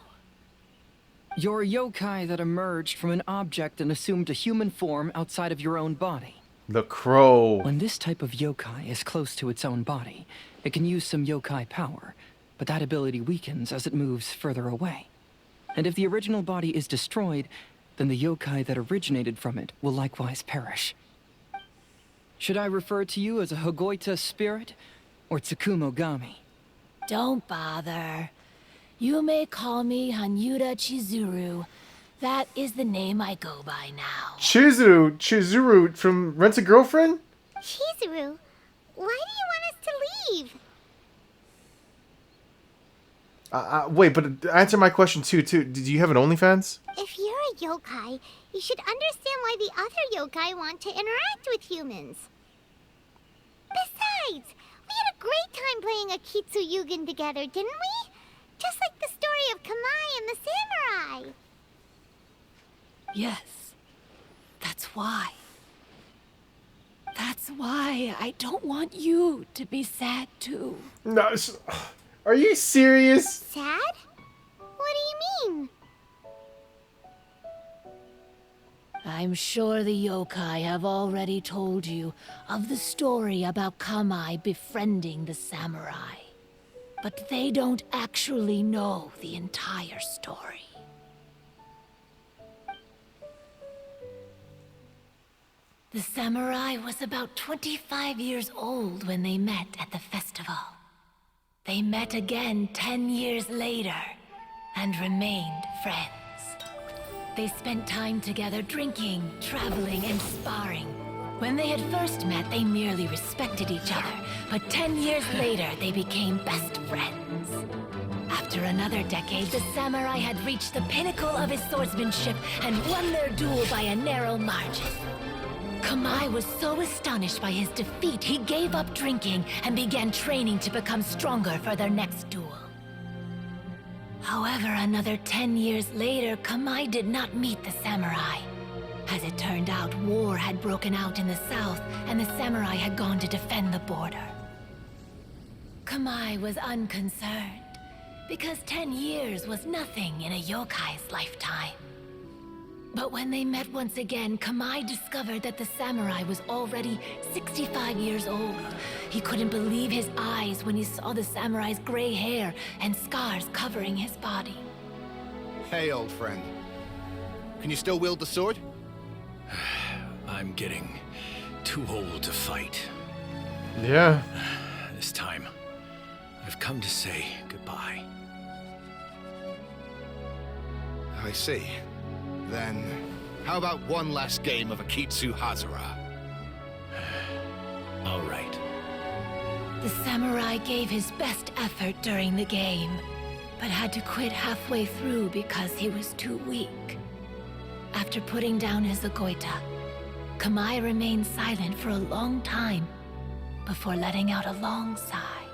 You're a yokai that emerged from an object and assumed a human form outside of your own body. The crow. When this type of yokai is close to its own body, it can use some yokai power, but that ability weakens as it moves further away. And if the original body is destroyed, then the yokai that originated from it will likewise perish. Should I refer to you as a Hagoita spirit or Tsukumo Gami? Don't bother. You may call me Hanyuda Chizuru. That is the name I go by now. Chizuru from Rent a Girlfriend? Chizuru, why do you want us to leave? Wait, but answer my question too. Do you have an OnlyFans? If you're a yokai, you should understand why the other yokai want to interact with humans. Besides, we had a great time playing Akitsu Yugen together, didn't we? Just like the story of Kamai and the samurai. Yes. That's why. That's why I don't want you to be sad too. No, are you serious? Sad? What do you mean? I'm sure the yokai have already told you of the story about Kamai befriending the samurai. But they don't actually know the entire story. The samurai was about 25 years old when they met at the festival. They met again 10 years later and remained friends. They spent time together drinking, traveling, and sparring. When they had first met, they merely respected each other, but 10 years later, they became best friends. After another decade, the samurai had reached the pinnacle of his swordsmanship and won their duel by a narrow margin. Kamai was so astonished by his defeat, he gave up drinking and began training to become stronger for their next duel. However, another 10 years later, Kamai did not meet the samurai. As it turned out, war had broken out in the south, and the samurai had gone to defend the border. Kamai was unconcerned, because 10 years was nothing in a yokai's lifetime. But when they met once again, Kamai discovered that the samurai was already 65 years old. He couldn't believe his eyes when he saw the samurai's gray hair and scars covering his body. Hey, old friend. Can you still wield the sword? I'm getting too old to fight. Yeah. This time, I've come to say goodbye. I see. Then, how about one last game of Akitsu Hazara? All right. The samurai gave his best effort during the game, but had to quit halfway through because he was too weak. After putting down his Agoita, Kamai remained silent for a long time before letting out a long sigh.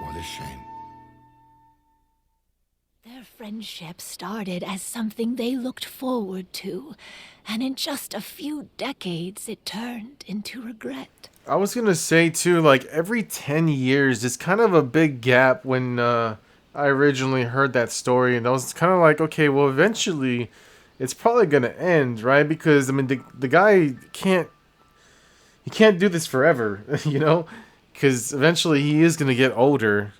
What a shame. Their friendship started as something they looked forward to, and in just a few decades it turned into regret. I was gonna say too, like every 10 years is kind of a big gap when I originally heard that story, and I was kind of like, okay, well eventually it's probably gonna end, right? Because I mean the guy can't do this forever, you know, because eventually he is gonna get older.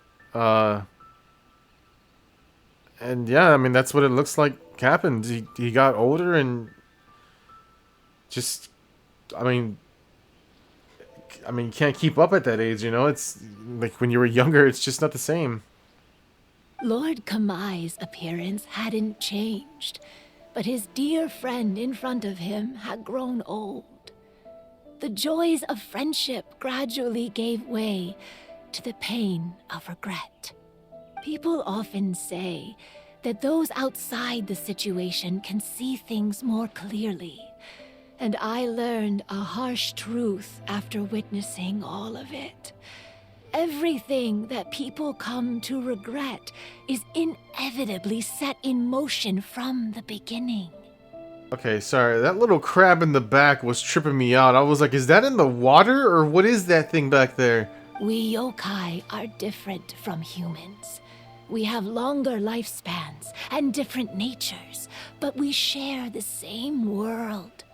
And yeah, I mean that's what it looks like happened. He got older and just, I mean, you can't keep up at that age, you know? It's like when you were younger, it's just not the same. Lord Kamai's appearance hadn't changed, but his dear friend in front of him had grown old. The joys of friendship gradually gave way to the pain of regret. People often say that those outside the situation can see things more clearly. And I learned a harsh truth after witnessing all of it. Everything that people come to regret is inevitably set in motion from the beginning. Okay, sorry. That little crab in the back was tripping me out. I was like, is that in the water or what is that thing back there? We yokai are different from humans. We have longer lifespans and different natures, but we share the same world.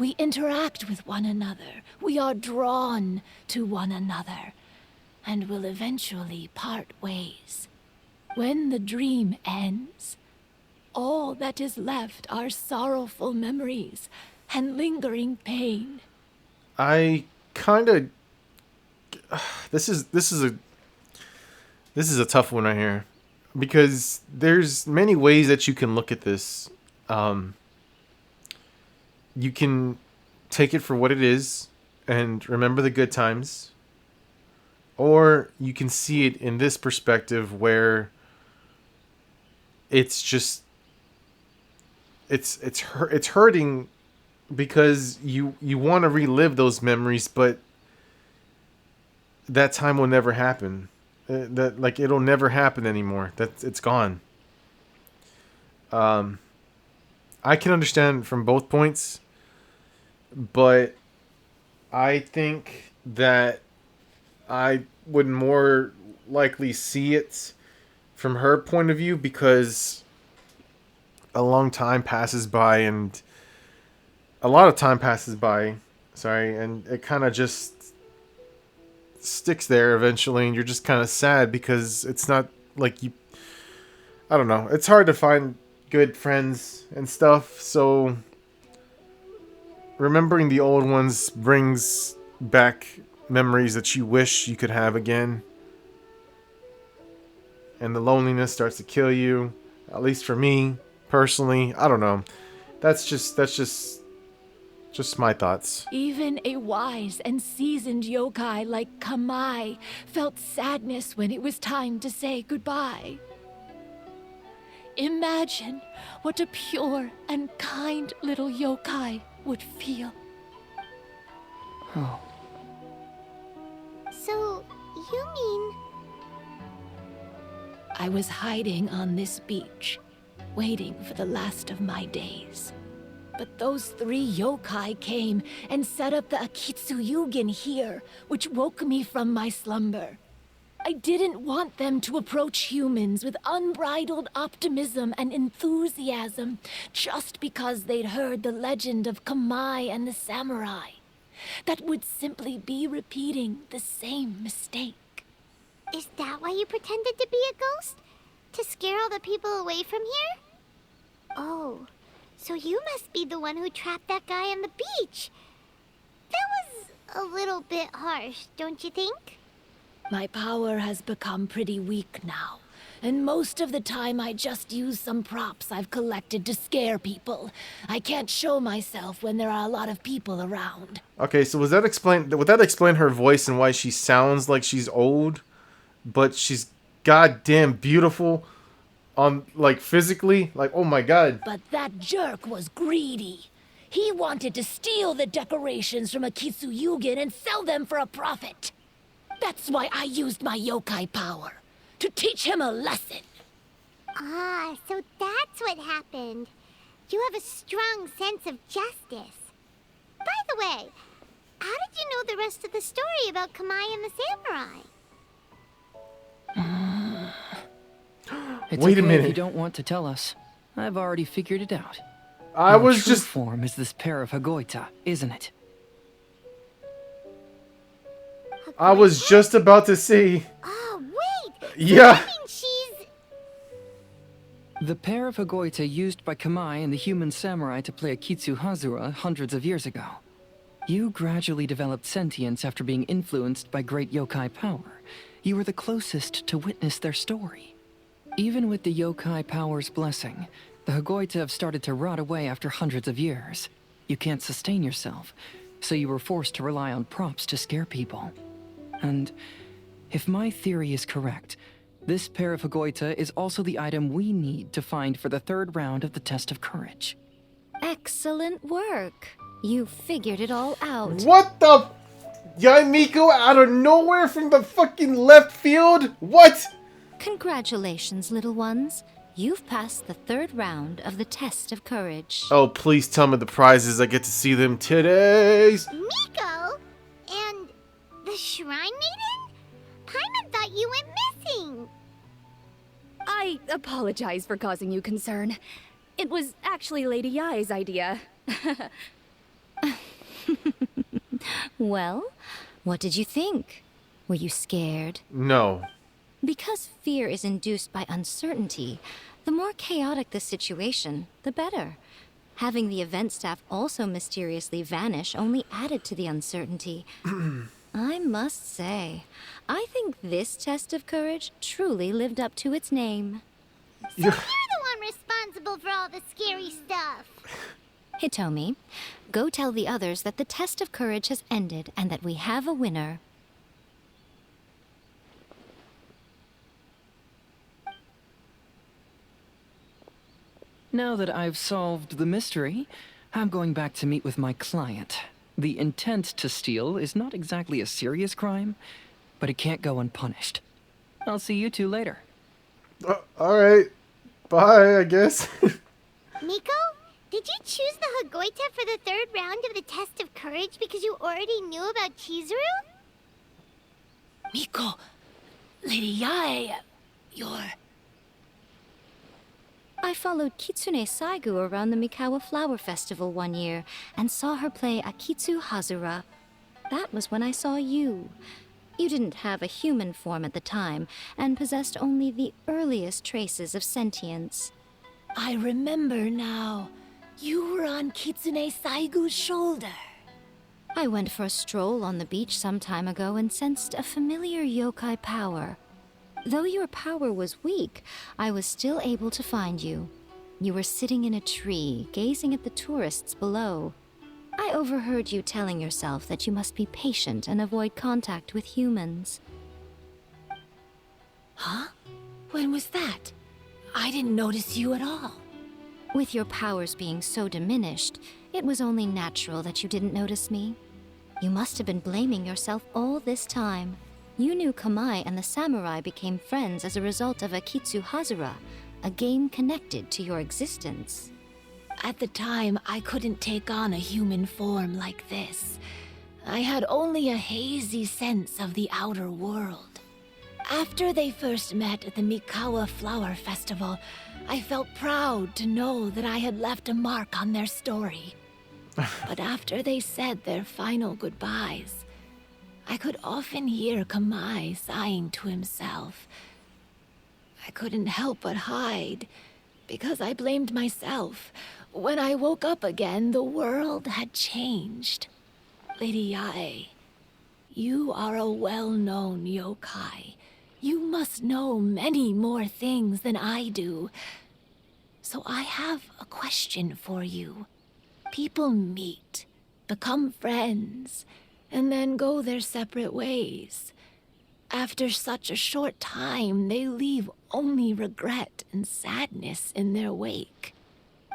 We interact with one another. We are drawn to one another, and will eventually part ways. When the dream ends, all that is left are sorrowful memories and lingering pain. I kind of. This is a tough one right here, because there's many ways that you can look at this. You can take it for what it is and remember the good times, or you can see it in this perspective where it's just it's hurting because you want to relive those memories, but that time will never happen. That, like, it'll never happen anymore. It's gone. I can understand from both points, but I think that I would more likely see it from her point of view, because a long time passes by, and a lot of time passes by, and it kind of just sticks there eventually, and you're just kind of sad because it's not like you, I don't know, it's hard to find good friends and stuff, so remembering the old ones brings back memories that you wish you could have again, and the loneliness starts to kill you, at least for me personally. I don't know, that's just my thoughts. Even a wise and seasoned yokai like Kamai felt sadness when it was time to say goodbye. Imagine what a pure and kind little yokai would feel. Oh. So, you mean... I was hiding on this beach, waiting for the last of my days. But those 3 yokai came and set up the Akitsuyugin here, which woke me from my slumber. I didn't want them to approach humans with unbridled optimism and enthusiasm just because they'd heard the legend of Kamai and the samurai. That would simply be repeating the same mistake. Is that why you pretended to be a ghost? To scare all the people away from here? Oh, so you must be the one who trapped that guy on the beach. That was a little bit harsh, don't you think? My power has become pretty weak now, and most of the time I just use some props I've collected to scare people. I can't show myself when there are a lot of people around. Okay, so would that explain her voice and why she sounds like she's old, but she's goddamn beautiful on, like, physically? Like, oh my god. But that jerk was greedy. He wanted to steal the decorations from Akitsuyugin and sell them for a profit. That's why I used my yokai power, to teach him a lesson. Ah, so that's what happened. You have a strong sense of justice. By the way, how did you know the rest of the story about Kamai and the samurai? It's Wait a okay minute. if you don't want to tell us. I've already figured it out. I Your was true just... form is this pair of Hagoita, isn't it? I was just about to say... Oh, wait! Yeah! So mean she's... The pair of Hagoita used by Kamai and the human samurai to play Akitsu Hazura hundreds of years ago. You gradually developed sentience after being influenced by great yokai power. You were the closest to witness their story. Even with the yokai power's blessing, the Hagoita have started to rot away after hundreds of years. You can't sustain yourself, so you were forced to rely on props to scare people. And if my theory is correct, this pair of Hagoita is also the item we need to find for the 3rd round of the test of courage. Excellent work. You figured it all out. What the... Yaimiko out of nowhere from the fucking left field? What? Congratulations, little ones. You've passed the 3rd round of the test of courage. Oh, please tell me the prizes. I get to see them titties. Miko? And the Shrine Maiden? Paimon thought you went missing. I apologize for causing you concern. It was actually Lady Yai's idea. Well, what did you think? Were you scared? No. Because fear is induced by uncertainty, the more chaotic the situation, the better. Having the event staff also mysteriously vanish only added to the uncertainty. I must say, I think this test of courage truly lived up to its name. So you're the one responsible for all the scary stuff. Hitomi, go tell the others that the test of courage has ended and that we have a winner. Now that I've solved the mystery, I'm going back to meet with my client. The intent to steal is not exactly a serious crime, but it can't go unpunished. I'll see you two later. Alright. Bye, I guess. Miko, did you choose the Hagoita for the third round of the test of courage because you already knew about Chizuru? Miko, Lady Yae, you're... I followed Kitsune Saigu around the Mikawa Flower Festival one year and saw her play Akitsu Hazura. That was when I saw you. You didn't have a human form at the time and possessed only the earliest traces of sentience. I remember now. You were on Kitsune Saigu's shoulder. I went for a stroll on the beach some time ago and sensed a familiar yokai power. Though your power was weak, I was still able to find you. You were sitting in a tree, gazing at the tourists below. I overheard you telling yourself that you must be patient and avoid contact with humans. Huh? When was that? I didn't notice you at all. With your powers being so diminished, it was only natural that you didn't notice me. You must have been blaming yourself all this time. You knew Kamai and the samurai became friends as a result of Akitsu Hazura, a game connected to your existence. At the time, I couldn't take on a human form like this. I had only a hazy sense of the outer world. After they first met at the Mikawa Flower Festival, I felt proud to know that I had left a mark on their story. But after they said their final goodbyes, I could often hear Kamai sighing to himself. I couldn't help but hide, because I blamed myself. When I woke up again, the world had changed. Lady Yae, you are a well-known yokai. You must know many more things than I do. So I have a question for you. People meet, become friends, and then go their separate ways. After such a short time, they leave only regret and sadness in their wake.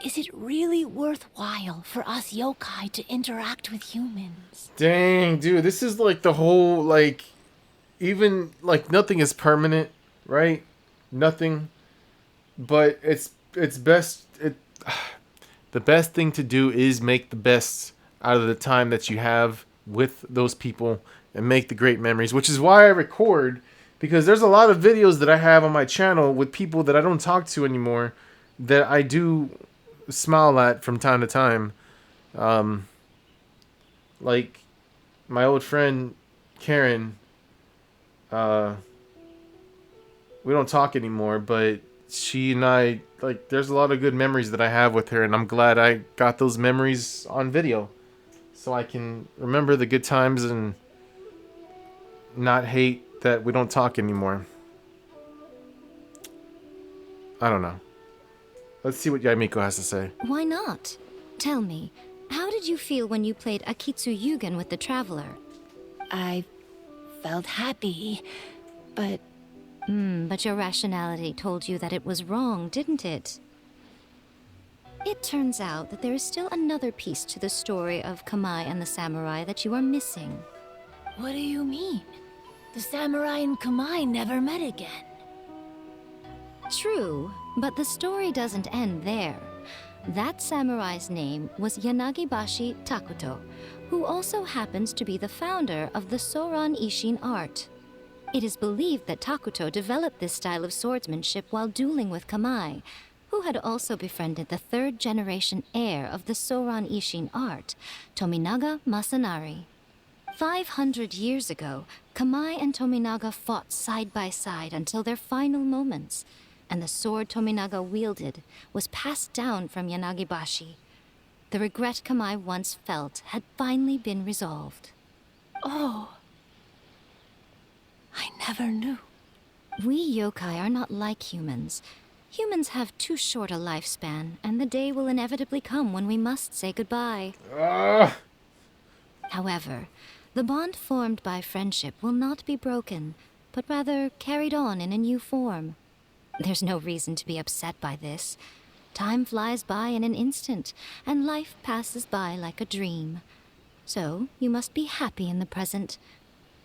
Is it really worthwhile for us yokai to interact with humans? Dang, dude, this is like the whole, like, even, like, nothing is permanent, right? Nothing. But it's best, the best thing to do is make the best out of the time that you have with those people and make the great memories, which is why I record, because there's a lot of videos that I have on my channel with people that I don't talk to anymore that I do smile at from time to time. Like my old friend Karen, we don't talk anymore, but she and I, like, there's a lot of good memories that I have with her, and I'm glad I got those memories on video so I can remember the good times and not hate that we don't talk anymore. I don't know. Let's see what Yaimiko has to say. Why not? Tell me, how did you feel when you played Akitsu Yugen with the Traveler? I felt happy, but... But your rationality told you that it was wrong, didn't it? It turns out that there is still another piece to the story of Kamai and the samurai that you are missing. What do you mean? The samurai and Kamai never met again. True, but the story doesn't end there. That samurai's name was Yanagibashi Takuto, who also happens to be the founder of the Soran Ishin art. It is believed that Takuto developed this style of swordsmanship while dueling with Kamai, who had also befriended the third-generation heir of the Soran Ishin art, Tominaga Masanari. 500 years ago, Kamai and Tominaga fought side by side until their final moments, and the sword Tominaga wielded was passed down from Yanagibashi. The regret Kamai once felt had finally been resolved. Oh. I never knew. We yokai are not like humans. Humans have too short a lifespan, and the day will inevitably come when we must say goodbye. However, the bond formed by friendship will not be broken, but rather carried on in a new form. There's no reason to be upset by this. Time flies by in an instant, and life passes by like a dream. So, you must be happy in the present.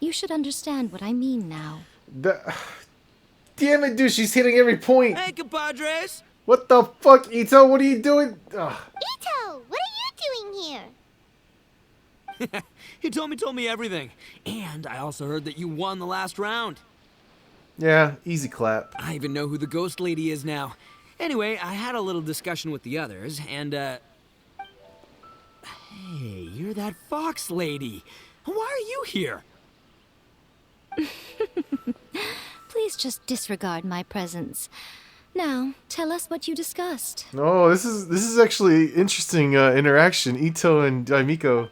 You should understand what I mean now. Damn it, dude, she's hitting every point. Hey, compadres! What the fuck, Ito? What are you doing? Ugh. Ito, what are you doing here? He told me everything. And I also heard that you won the last round. Yeah, easy clap. I even know who the ghost lady is now. Anyway, I had a little discussion with the others, and, Hey, you're that fox lady. Why are you here? Please just disregard my presence. Now, tell us what you discussed. Oh, this is actually interesting interaction. Ito and Daimiko.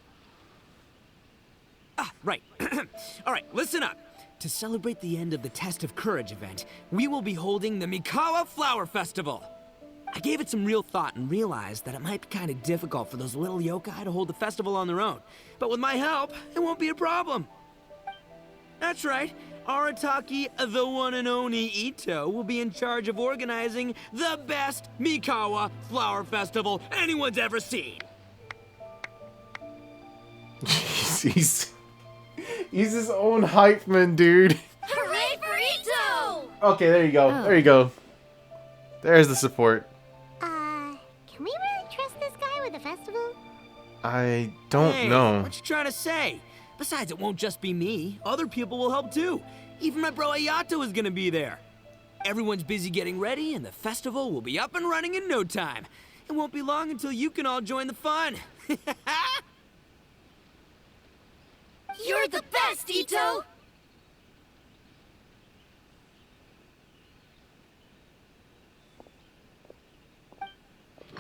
Ah, right. All right, listen up. To celebrate the end of the Test of Courage event, we will be holding the Mikawa Flower Festival. I gave it some real thought and realized that it might be kind of difficult for those little yokai to hold the festival on their own. But with my help, it won't be a problem. That's right. Arataki, the one and only Ito, will be in charge of organizing the best Mikawa Flower Festival anyone's ever seen. He's his own hype man, dude. Hooray for Ito! Okay, there you go. Oh. There you go. There's the support. Can we really trust this guy with the festival? I don't Hey, know. what you trying to say? Besides, it won't just be me. Other people will help too. Even my bro Ayato is gonna be there. Everyone's busy getting ready, and the festival will be up and running in no time. It won't be long until you can all join the fun. You're the best, Ito!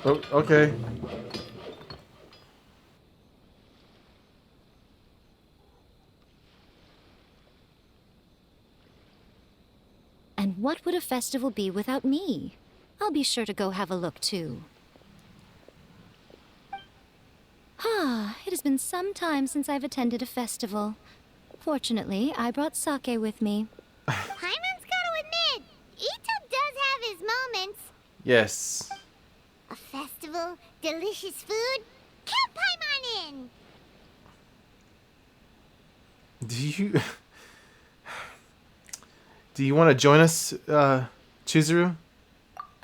Oh, okay. And what would a festival be without me? I'll be sure to go have a look, too. It has been some time since I've attended a festival. Fortunately, I brought sake with me. Hyman's gotta admit, Ito does have his moments. Yes. A festival, delicious food, count Paimon in! Do you want to join us, Chizuru?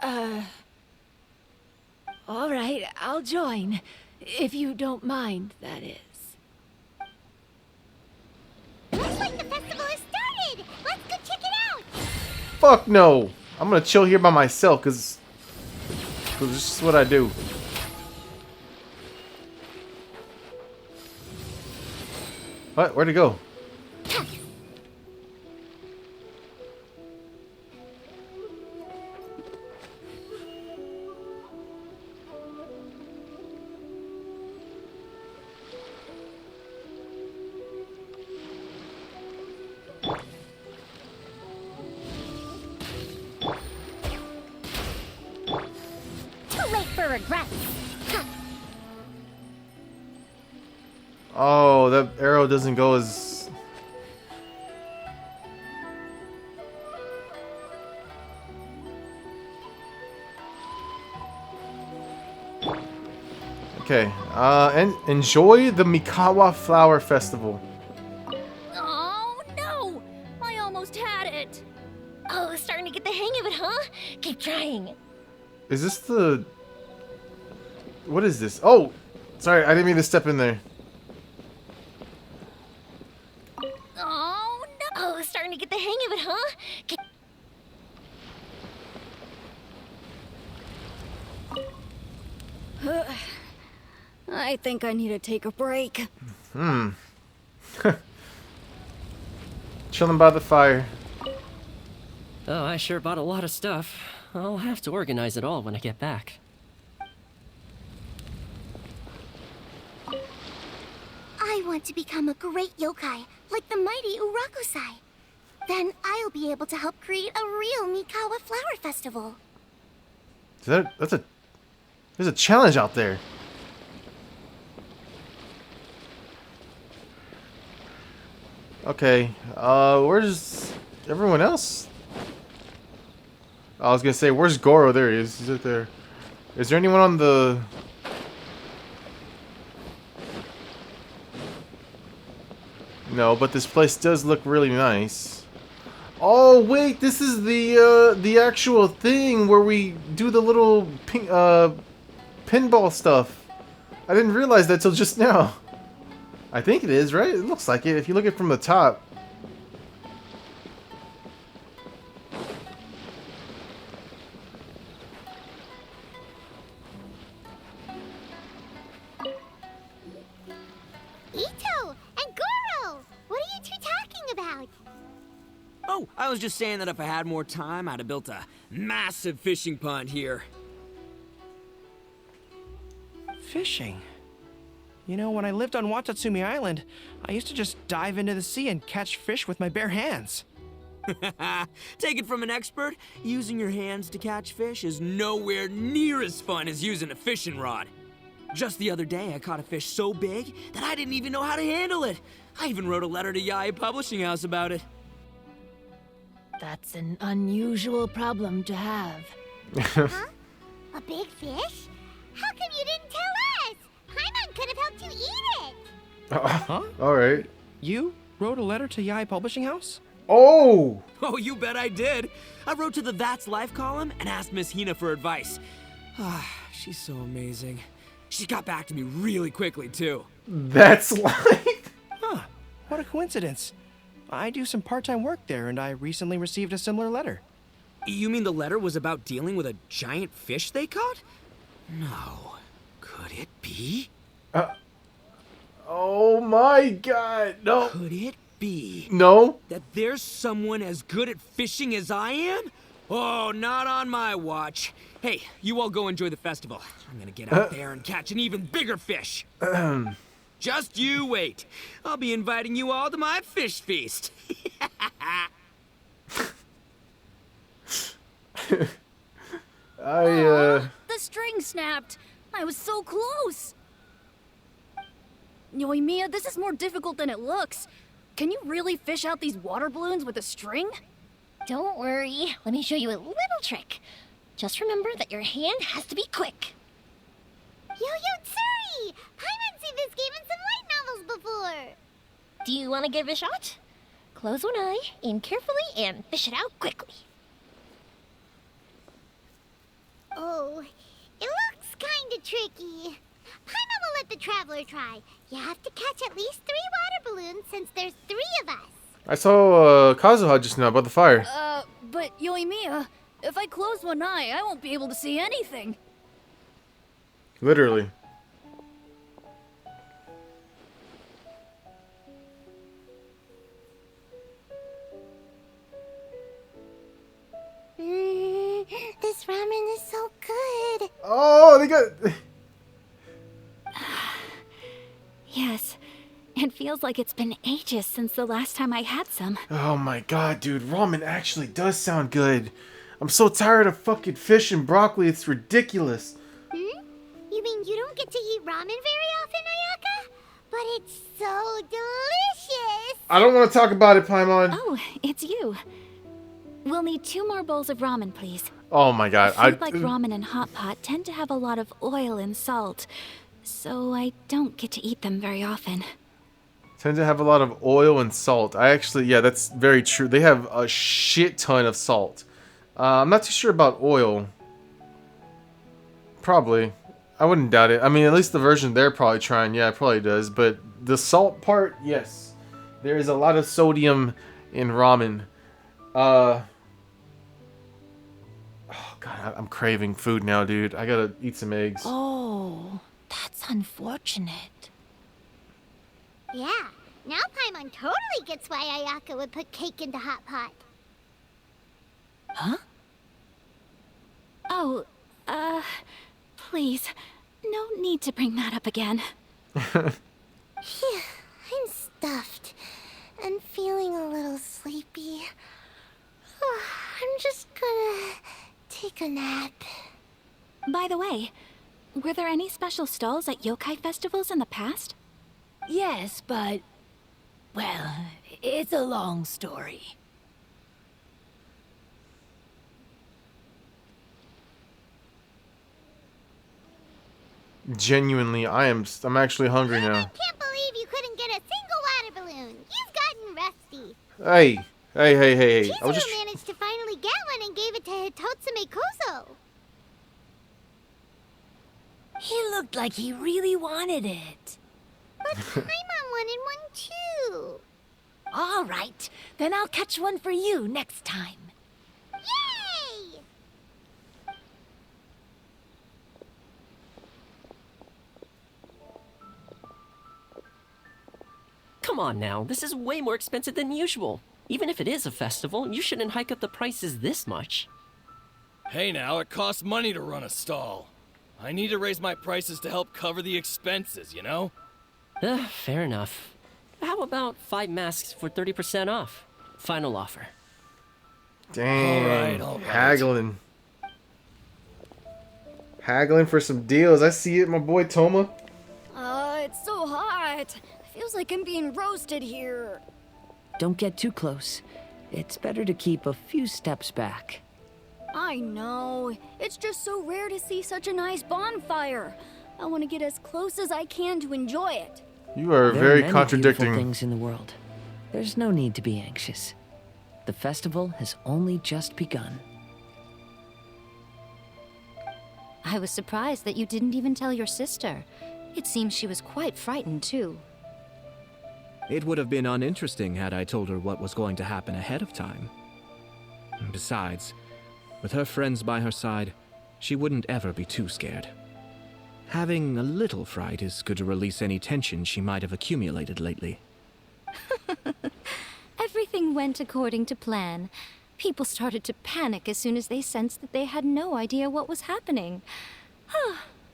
All right, I'll join. If you don't mind, that is. Looks like the festival has started! Let's go check it out! Fuck no! I'm gonna chill here by myself, cause this is what I do. What? Where'd it go? Too late for regrets! Oh, that arrow doesn't go as... Okay, and enjoy the Mikawa Flower Festival. Oh, no! I almost had it! Oh, starting to get the hang of it, huh? Keep trying. Is this the... What is this? Oh! Sorry, I didn't mean to step in there. Oh, no! Oh, starting to get the hang of it, huh? I think I need to take a break. Chilling by the fire. Oh, I sure bought a lot of stuff. I'll have to organize it all when I get back. I want to become a great yokai, like the mighty Urakusai. Then I'll be able to help create a real Mikawa flower festival. There's a challenge out there. Okay, where's everyone else? I was gonna say, where's Goro? There he is. He's right there. Is there anyone on the... No, but this place does look really nice. Oh wait, this is the actual thing where we do the little pinball stuff. I didn't realize that till just now. I think it is, right? It looks like it if you look at it from the top. Ito and Goro! What are you two talking about? Oh, I was just saying that if I had more time, I'd have built a massive fishing pond here. Fishing? You know, when I lived on Watatsumi Island, I used to just dive into the sea and catch fish with my bare hands. Take it from an expert, using your hands to catch fish is nowhere near as fun as using a fishing rod. Just the other day, I caught a fish so big that I didn't even know how to handle it. I even wrote a letter to Yae Publishing House about it. That's an unusual problem to have. Huh? A big fish? How come you didn't tell us? Paimon could have helped you eat it. Huh? Alright. You wrote a letter to Yae Publishing House? Oh! Oh, you bet I did. I wrote to the That's Life column and asked Miss Hina for advice. She's so amazing. She got back to me really quickly, too. That's Life? Huh. What a coincidence. I do some part-time work there, and I recently received a similar letter. You mean the letter was about dealing with a giant fish they caught? No. Could it be? Oh my god, no. Could it be? No. That there's someone as good at fishing as I am? Oh, not on my watch. Hey, you all go enjoy the festival. I'm gonna get out there and catch an even bigger fish. Just you wait. I'll be inviting you all to my fish feast. The string snapped. I was so close. Yoimiya, this is more difficult than it looks. Can you really fish out these water balloons with a string? Don't worry. Let me show you a little trick. Just remember that your hand has to be quick. Yo-Yo Tsuri! Paimon's seen this game in some light novels before. Do you want to give it a shot? Close one eye, aim carefully, and fish it out quickly. Oh, it looks kinda tricky. Paimon will let the traveler try. You have to catch at least 3 water balloons since there's 3 of us. I saw Kazuha just now by the fire. But Yoimiya, if I close one eye, I won't be able to see anything. Literally. This ramen is so good. Oh, they got... Yes, it feels like it's been ages since the last time I had some. Oh my god, dude. Ramen actually does sound good. I'm so tired of fucking fish and broccoli. It's ridiculous. You mean you don't get to eat ramen very often, Ayaka? But it's so delicious. I don't want to talk about it, Paimon. Oh, it's you. We'll need 2 more bowls of ramen, please. Oh my god. Food like ramen and hot pot tend to have a lot of oil and salt, so I don't get to eat them very often. Tend to have a lot of oil and salt. I actually, yeah, that's very true. They have a shit ton of salt. I'm not too sure about oil. Probably. I wouldn't doubt it. I mean, at least the version they're probably trying, yeah, it probably does. But the salt part, yes. There is a lot of sodium in ramen. Oh, God, I'm craving food now, dude. I gotta eat some eggs. Oh, that's unfortunate. Yeah, Now Paimon totally gets why Ayaka would put cake into hot pot. Huh? Oh, please. No need to bring that up again. Phew, I'm stuffed and feeling a little sleepy. I'm just gonna take a nap. By the way, were there any special stalls at yokai festivals in the past? Yes, but... well, it's a long story. Genuinely, I'm actually hungry now. I can't believe you couldn't get a single water balloon. You've gotten rusty. Hey. I was Chizuru just... managed to finally get one and gave it to Hitotsume Kozo. He looked like he really wanted it. But Paimon wanted one too. All right, then I'll catch one for you next time. Yay! Come on now, this is way more expensive than usual. Even if it is a festival, you shouldn't hike up the prices this much. Hey now, it costs money to run a stall. I need to raise my prices to help cover the expenses, you know? Fair enough. How about 5 masks for 30% off? Final offer. Dang. All right. Haggling. Haggling for some deals. I see it, my boy Toma. It's so hot. Feels like I'm being roasted here. Don't get too close. It's better to keep a few steps back. I know. It's just so rare to see such a nice bonfire. I want to get as close as I can to enjoy it. You are There very many contradicting. beautiful things in the world. There's no need to be anxious. The festival has only just begun. I was surprised that you didn't even tell your sister. It seems she was quite frightened, too. It would have been uninteresting had I told her what was going to happen ahead of time. Besides, with her friends by her side, she wouldn't ever be too scared. Having a little fright is good to release any tension she might have accumulated lately. Everything went according to plan. People started to panic as soon as they sensed that they had no idea what was happening.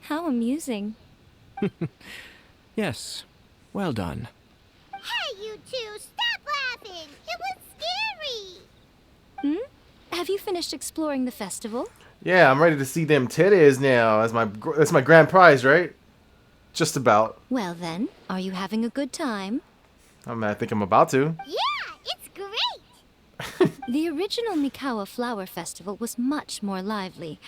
How amusing. Yes, well done. Hey, you two, stop laughing. It was scary. Have you finished exploring the festival? Yeah, I'm ready to see them titties now. That's my grand prize, right? Just about. Well then, are you having a good time? I think I'm about to. Yeah, it's great. The original Mikawa Flower Festival was much more lively.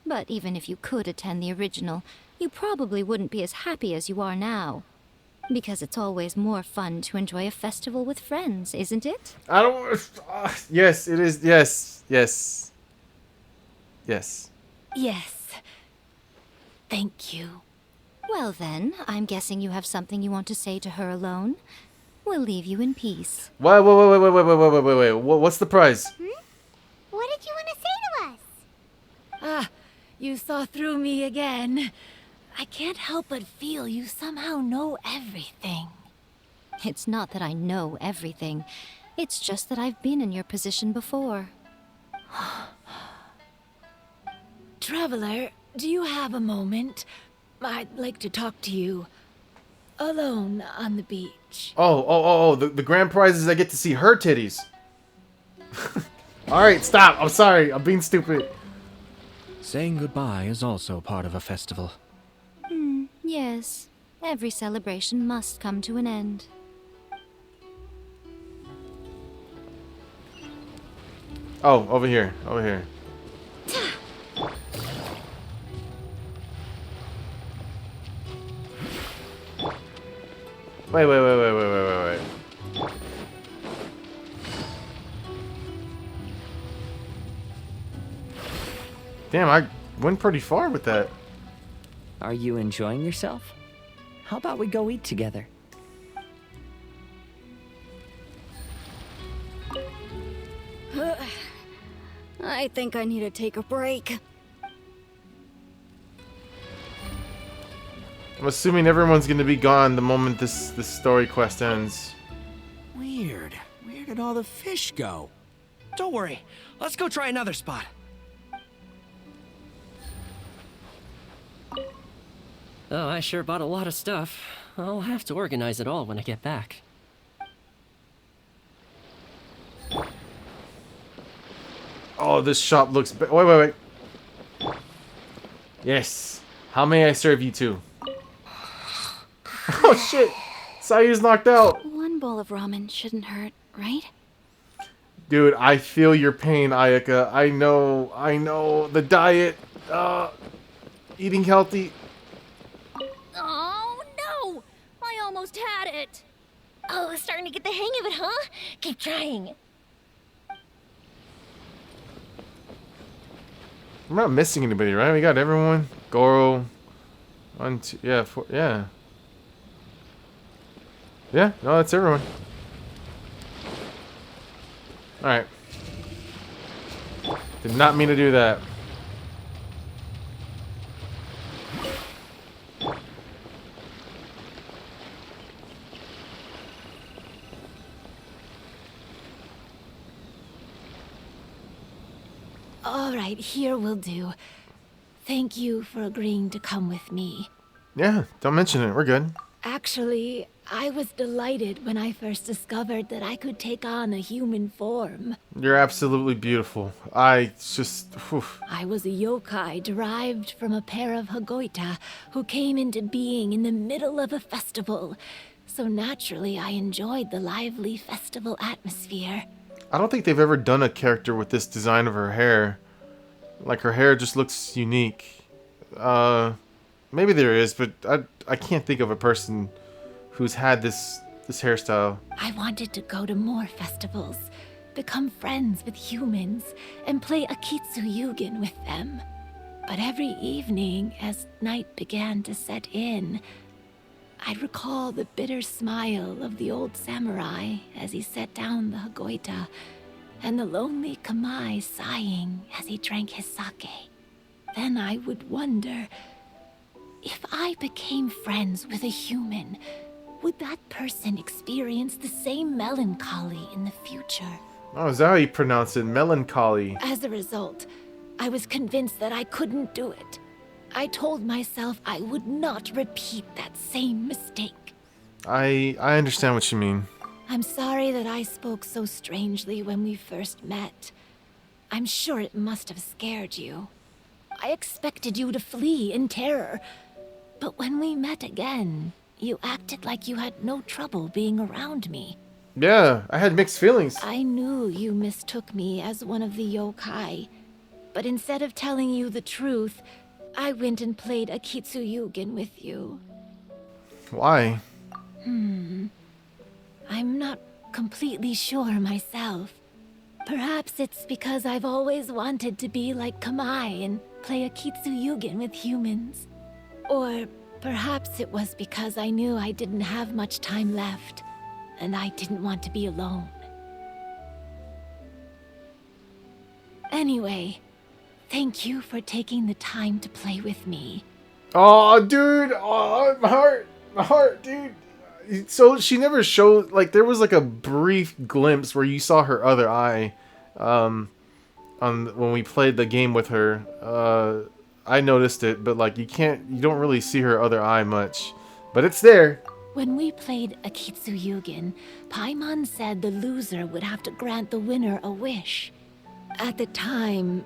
But even if you could attend the original, you probably wouldn't be as happy as you are now. Because it's always more fun to enjoy a festival with friends, isn't it? I don't... yes, it is. Yes. Yes. Thank you. Well then, I'm guessing you have something you want to say to her alone. We'll leave you in peace. Wait. What's the prize? What did you want to say to us? You saw through me again. I can't help but feel you somehow know everything. It's not that I know everything. It's just that I've been in your position before. Traveler, do you have a moment? I'd like to talk to you. Alone on the beach. Oh. The grand prize is I get to see her titties. Alright, stop. I'm sorry. I'm being stupid. Saying goodbye is also part of a festival. Yes. Every celebration must come to an end. Oh, over here. Wait. Damn, I went pretty far with that. Are you enjoying yourself? How about we go eat together? I think I need to take a break. I'm assuming everyone's gonna be gone the moment this story quest ends. Weird. Where did all the fish go? Don't worry. Let's go try another spot. Oh, I sure bought a lot of stuff. I'll have to organize it all when I get back. Oh, this shop looks... Wait. Yes. How may I serve you two? Oh, shit. Sayu's knocked out. One bowl of ramen shouldn't hurt, right? Dude, I feel your pain, Ayaka. I know. The diet. Eating healthy. Oh, no! I almost had it. Oh, starting to get the hang of it, huh? Keep trying. I'm not missing anybody, right? We got everyone. Goro. 1, 2, yeah, 4, yeah. Yeah, no, that's everyone. Alright. Did not mean to do that. All right, here will do. Thank you for agreeing to come with me. Yeah, don't mention it. We're good. Actually, I was delighted when I first discovered that I could take on a human form. You're absolutely beautiful. I just... Whew. I was a yokai derived from a pair of Hagoita who came into being in the middle of a festival. So naturally, I enjoyed the lively festival atmosphere. I don't think they've ever done a character with this design of her hair. Like, her hair just looks unique. Maybe there is, but I can't think of a person who's had this hairstyle. I wanted to go to more festivals, become friends with humans, and play Akitsu Yugen with them. But every evening, as night began to set in, I'd recall the bitter smile of the old samurai as he set down the Hagoita, and the lonely Kamai sighing as he drank his sake. Then I would wonder, if I became friends with a human, would that person experience the same melancholy in the future? Oh, is that how you pronounce it? Melancholy. As a result, I was convinced that I couldn't do it. I told myself I would not repeat that same mistake. I understand what you mean. I'm sorry that I spoke so strangely when we first met. I'm sure it must have scared you. I expected you to flee in terror. But when we met again, you acted like you had no trouble being around me. Yeah, I had mixed feelings. I knew you mistook me as one of the yokai. But instead of telling you the truth, I went and played Akitsu Yugen with you. Why? I'm not completely sure myself. Perhaps it's because I've always wanted to be like Kamai and play Akitsu Yugen with humans. Or perhaps it was because I knew I didn't have much time left, and I didn't want to be alone. Anyway, thank you for taking the time to play with me. Oh, dude! Oh, my heart, dude! So she never showed, like, there was like a brief glimpse where you saw her other eye, on when we played the game with her. I noticed it, but like you don't really see her other eye much, but it's there. When we played Akitsu Yugen, Paimon said the loser would have to grant the winner a wish. At the time,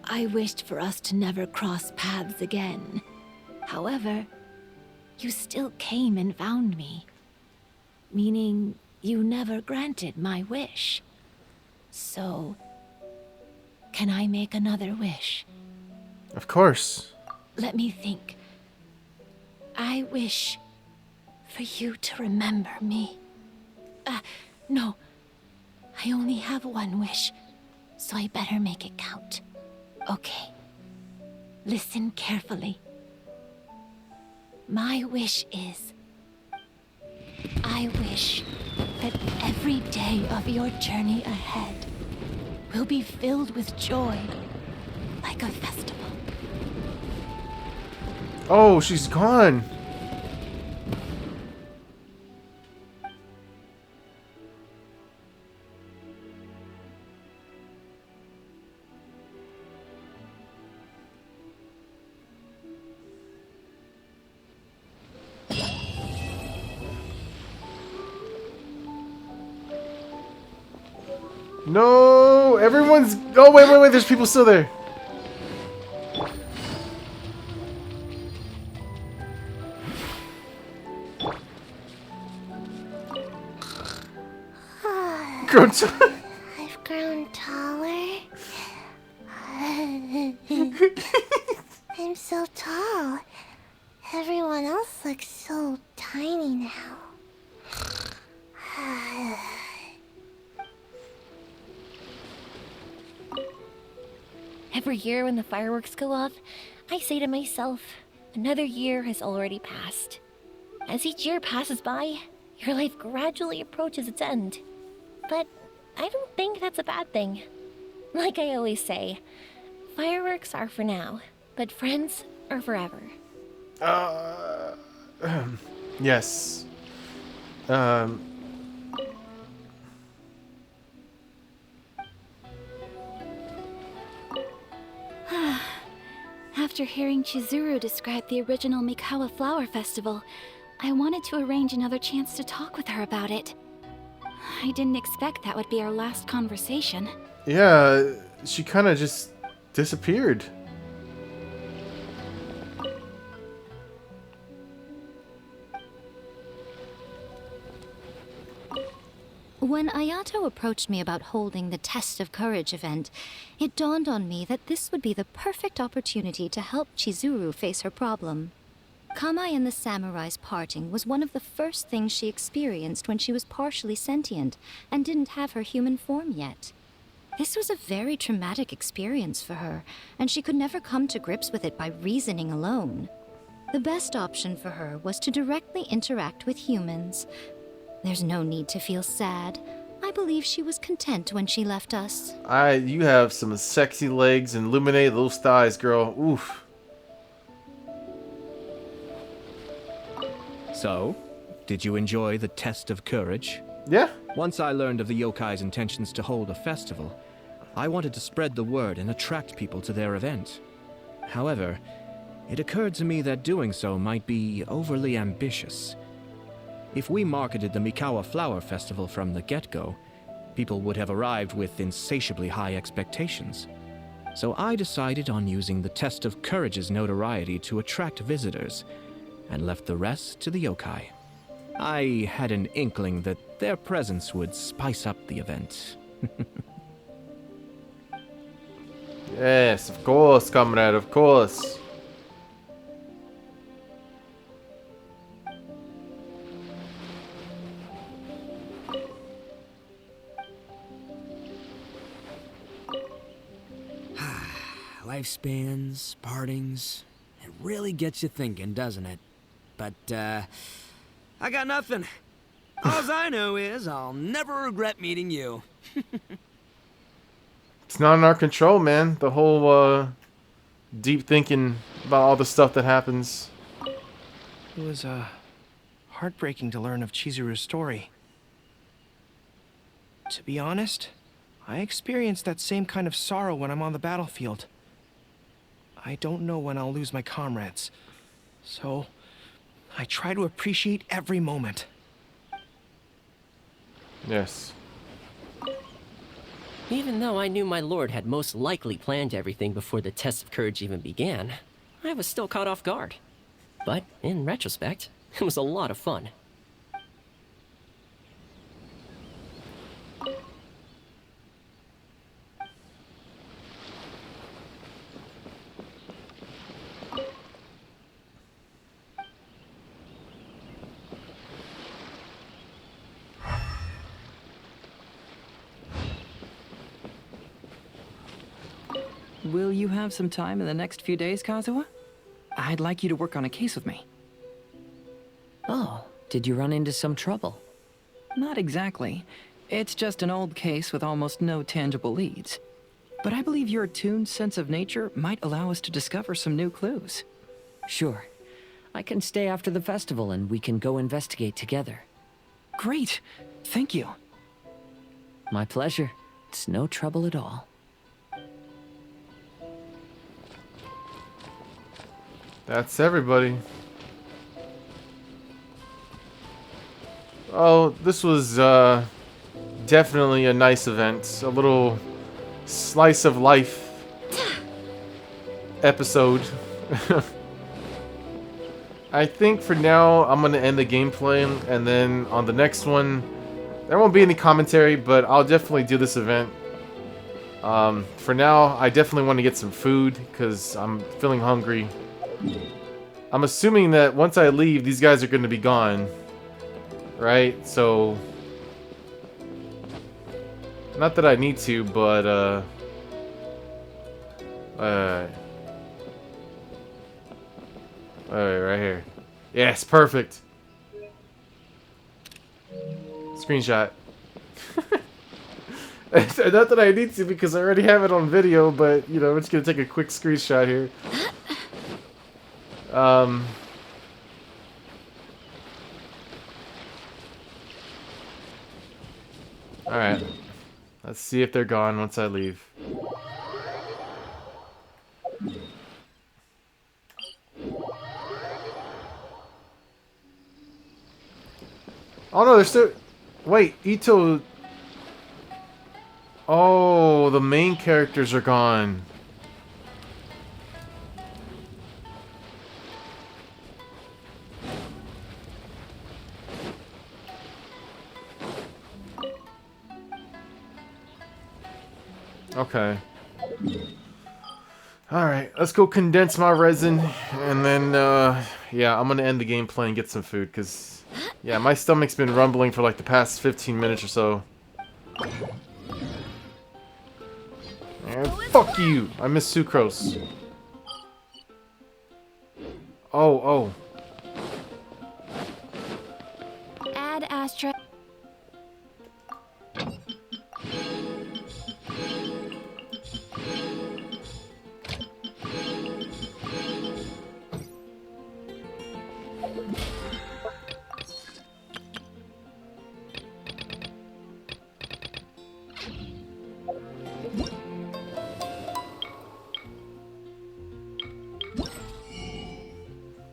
I wished for us to never cross paths again. However, you still came and found me, meaning you never granted my wish. So, can I make another wish? Of course. Let me think. I wish for you to remember me. No. I only have one wish, so I better make it count. Okay. Listen carefully. My wish is, I wish that every day of your journey ahead will be filled with joy, like a festival. Oh, she's gone. No, everyone's. Oh wait! There's people still there. Grown I've grown taller. I'm so tall. Everyone else looks so tiny now. Every year when the fireworks go off, I say to myself, another year has already passed. As each year passes by, your life gradually approaches its end. But I don't think that's a bad thing. Like I always say, fireworks are for now, but friends are forever. Yes. After hearing Chizuru describe the original Mikawa Flower Festival, I wanted to arrange another chance to talk with her about it. I didn't expect that would be our last conversation. Yeah, she kind of just disappeared. When Ayato approached me about holding the Test of Courage event, it dawned on me that this would be the perfect opportunity to help Chizuru face her problem. Kamai and the samurai's parting was one of the first things she experienced when she was partially sentient and didn't have her human form yet. This was a very traumatic experience for her, and she could never come to grips with it by reasoning alone. The best option for her was to directly interact with humans. There's no need to feel sad. I believe she was content when she left us. You have some sexy legs and illuminate those thighs, girl. Oof. So, did you enjoy the test of courage? Yeah. Once I learned of the yokai's intentions to hold a festival, I wanted to spread the word and attract people to their event. However, it occurred to me that doing so might be overly ambitious. If we marketed the Mikawa Flower Festival from the get-go, people would have arrived with insatiably high expectations. So I decided on using the Test of Courage's notoriety to attract visitors, and left the rest to the yokai. I had an inkling that their presence would spice up the event. Yes, of course, comrade, of course. Lifespans, partings, it really gets you thinking, doesn't it? But, I got nothing. All I know is I'll never regret meeting you. It's not in our control, man. The whole, deep thinking about all the stuff that happens. It was, heartbreaking to learn of Chizuru's story. To be honest, I experienced that same kind of sorrow when I'm on the battlefield. I don't know when I'll lose my comrades, so I try to appreciate every moment. Yes. Even though I knew my lord had most likely planned everything before the test of courage even began, I was still caught off guard. But in retrospect, it was a lot of fun. Will you have some time in the next few days, Kazuha? I'd like you to work on a case with me. Oh, did you run into some trouble? Not exactly. It's just an old case with almost no tangible leads. But I believe your attuned sense of nature might allow us to discover some new clues. Sure. I can stay after the festival and we can go investigate together. Great. Thank you. My pleasure. It's no trouble at all. That's everybody. Oh, this was definitely a nice event. A little slice of life episode. I think for now I'm gonna end the gameplay, and then on the next one there won't be any commentary, but I'll definitely do this event. For now, I definitely want to get some food because I'm feeling hungry. I'm assuming that once I leave, these guys are going to be gone, right? So, not that I need to, but alright, right here. Yes, perfect. Screenshot. Not that I need to because I already have it on video, but you know, I'm just gonna take a quick screenshot here. Alright. Let's see if they're gone once I leave. Oh no, they're still... Wait, Ito... Oh, the main characters are gone. Okay. Alright, let's go condense my resin, and then, yeah, I'm gonna end the gameplay and get some food, because, yeah, my stomach's been rumbling for like the past 15 minutes or so. And fuck you! I miss Sucrose. Oh. Add Astra.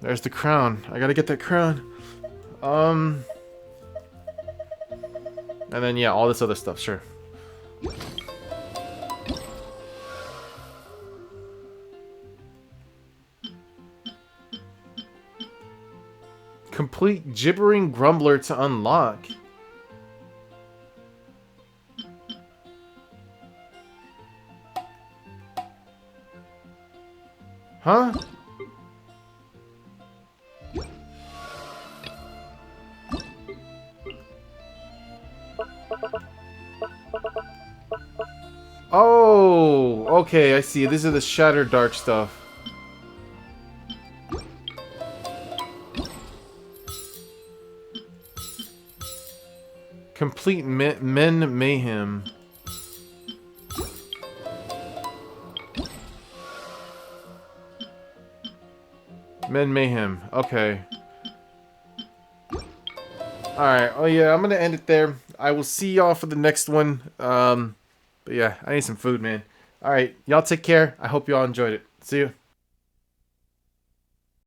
There's the crown. I gotta get that crown. And then, yeah, all this other stuff, sure. Complete Gibbering Grumbler to unlock. Huh? Oh, okay, I see. These are the Shattered Dark stuff. Complete Men Mayhem. Men Mayhem. Okay. Alright, oh yeah, I'm gonna end it there. I will see y'all for the next one. But yeah, I need some food, man. Alright, y'all take care. I hope y'all enjoyed it. See you.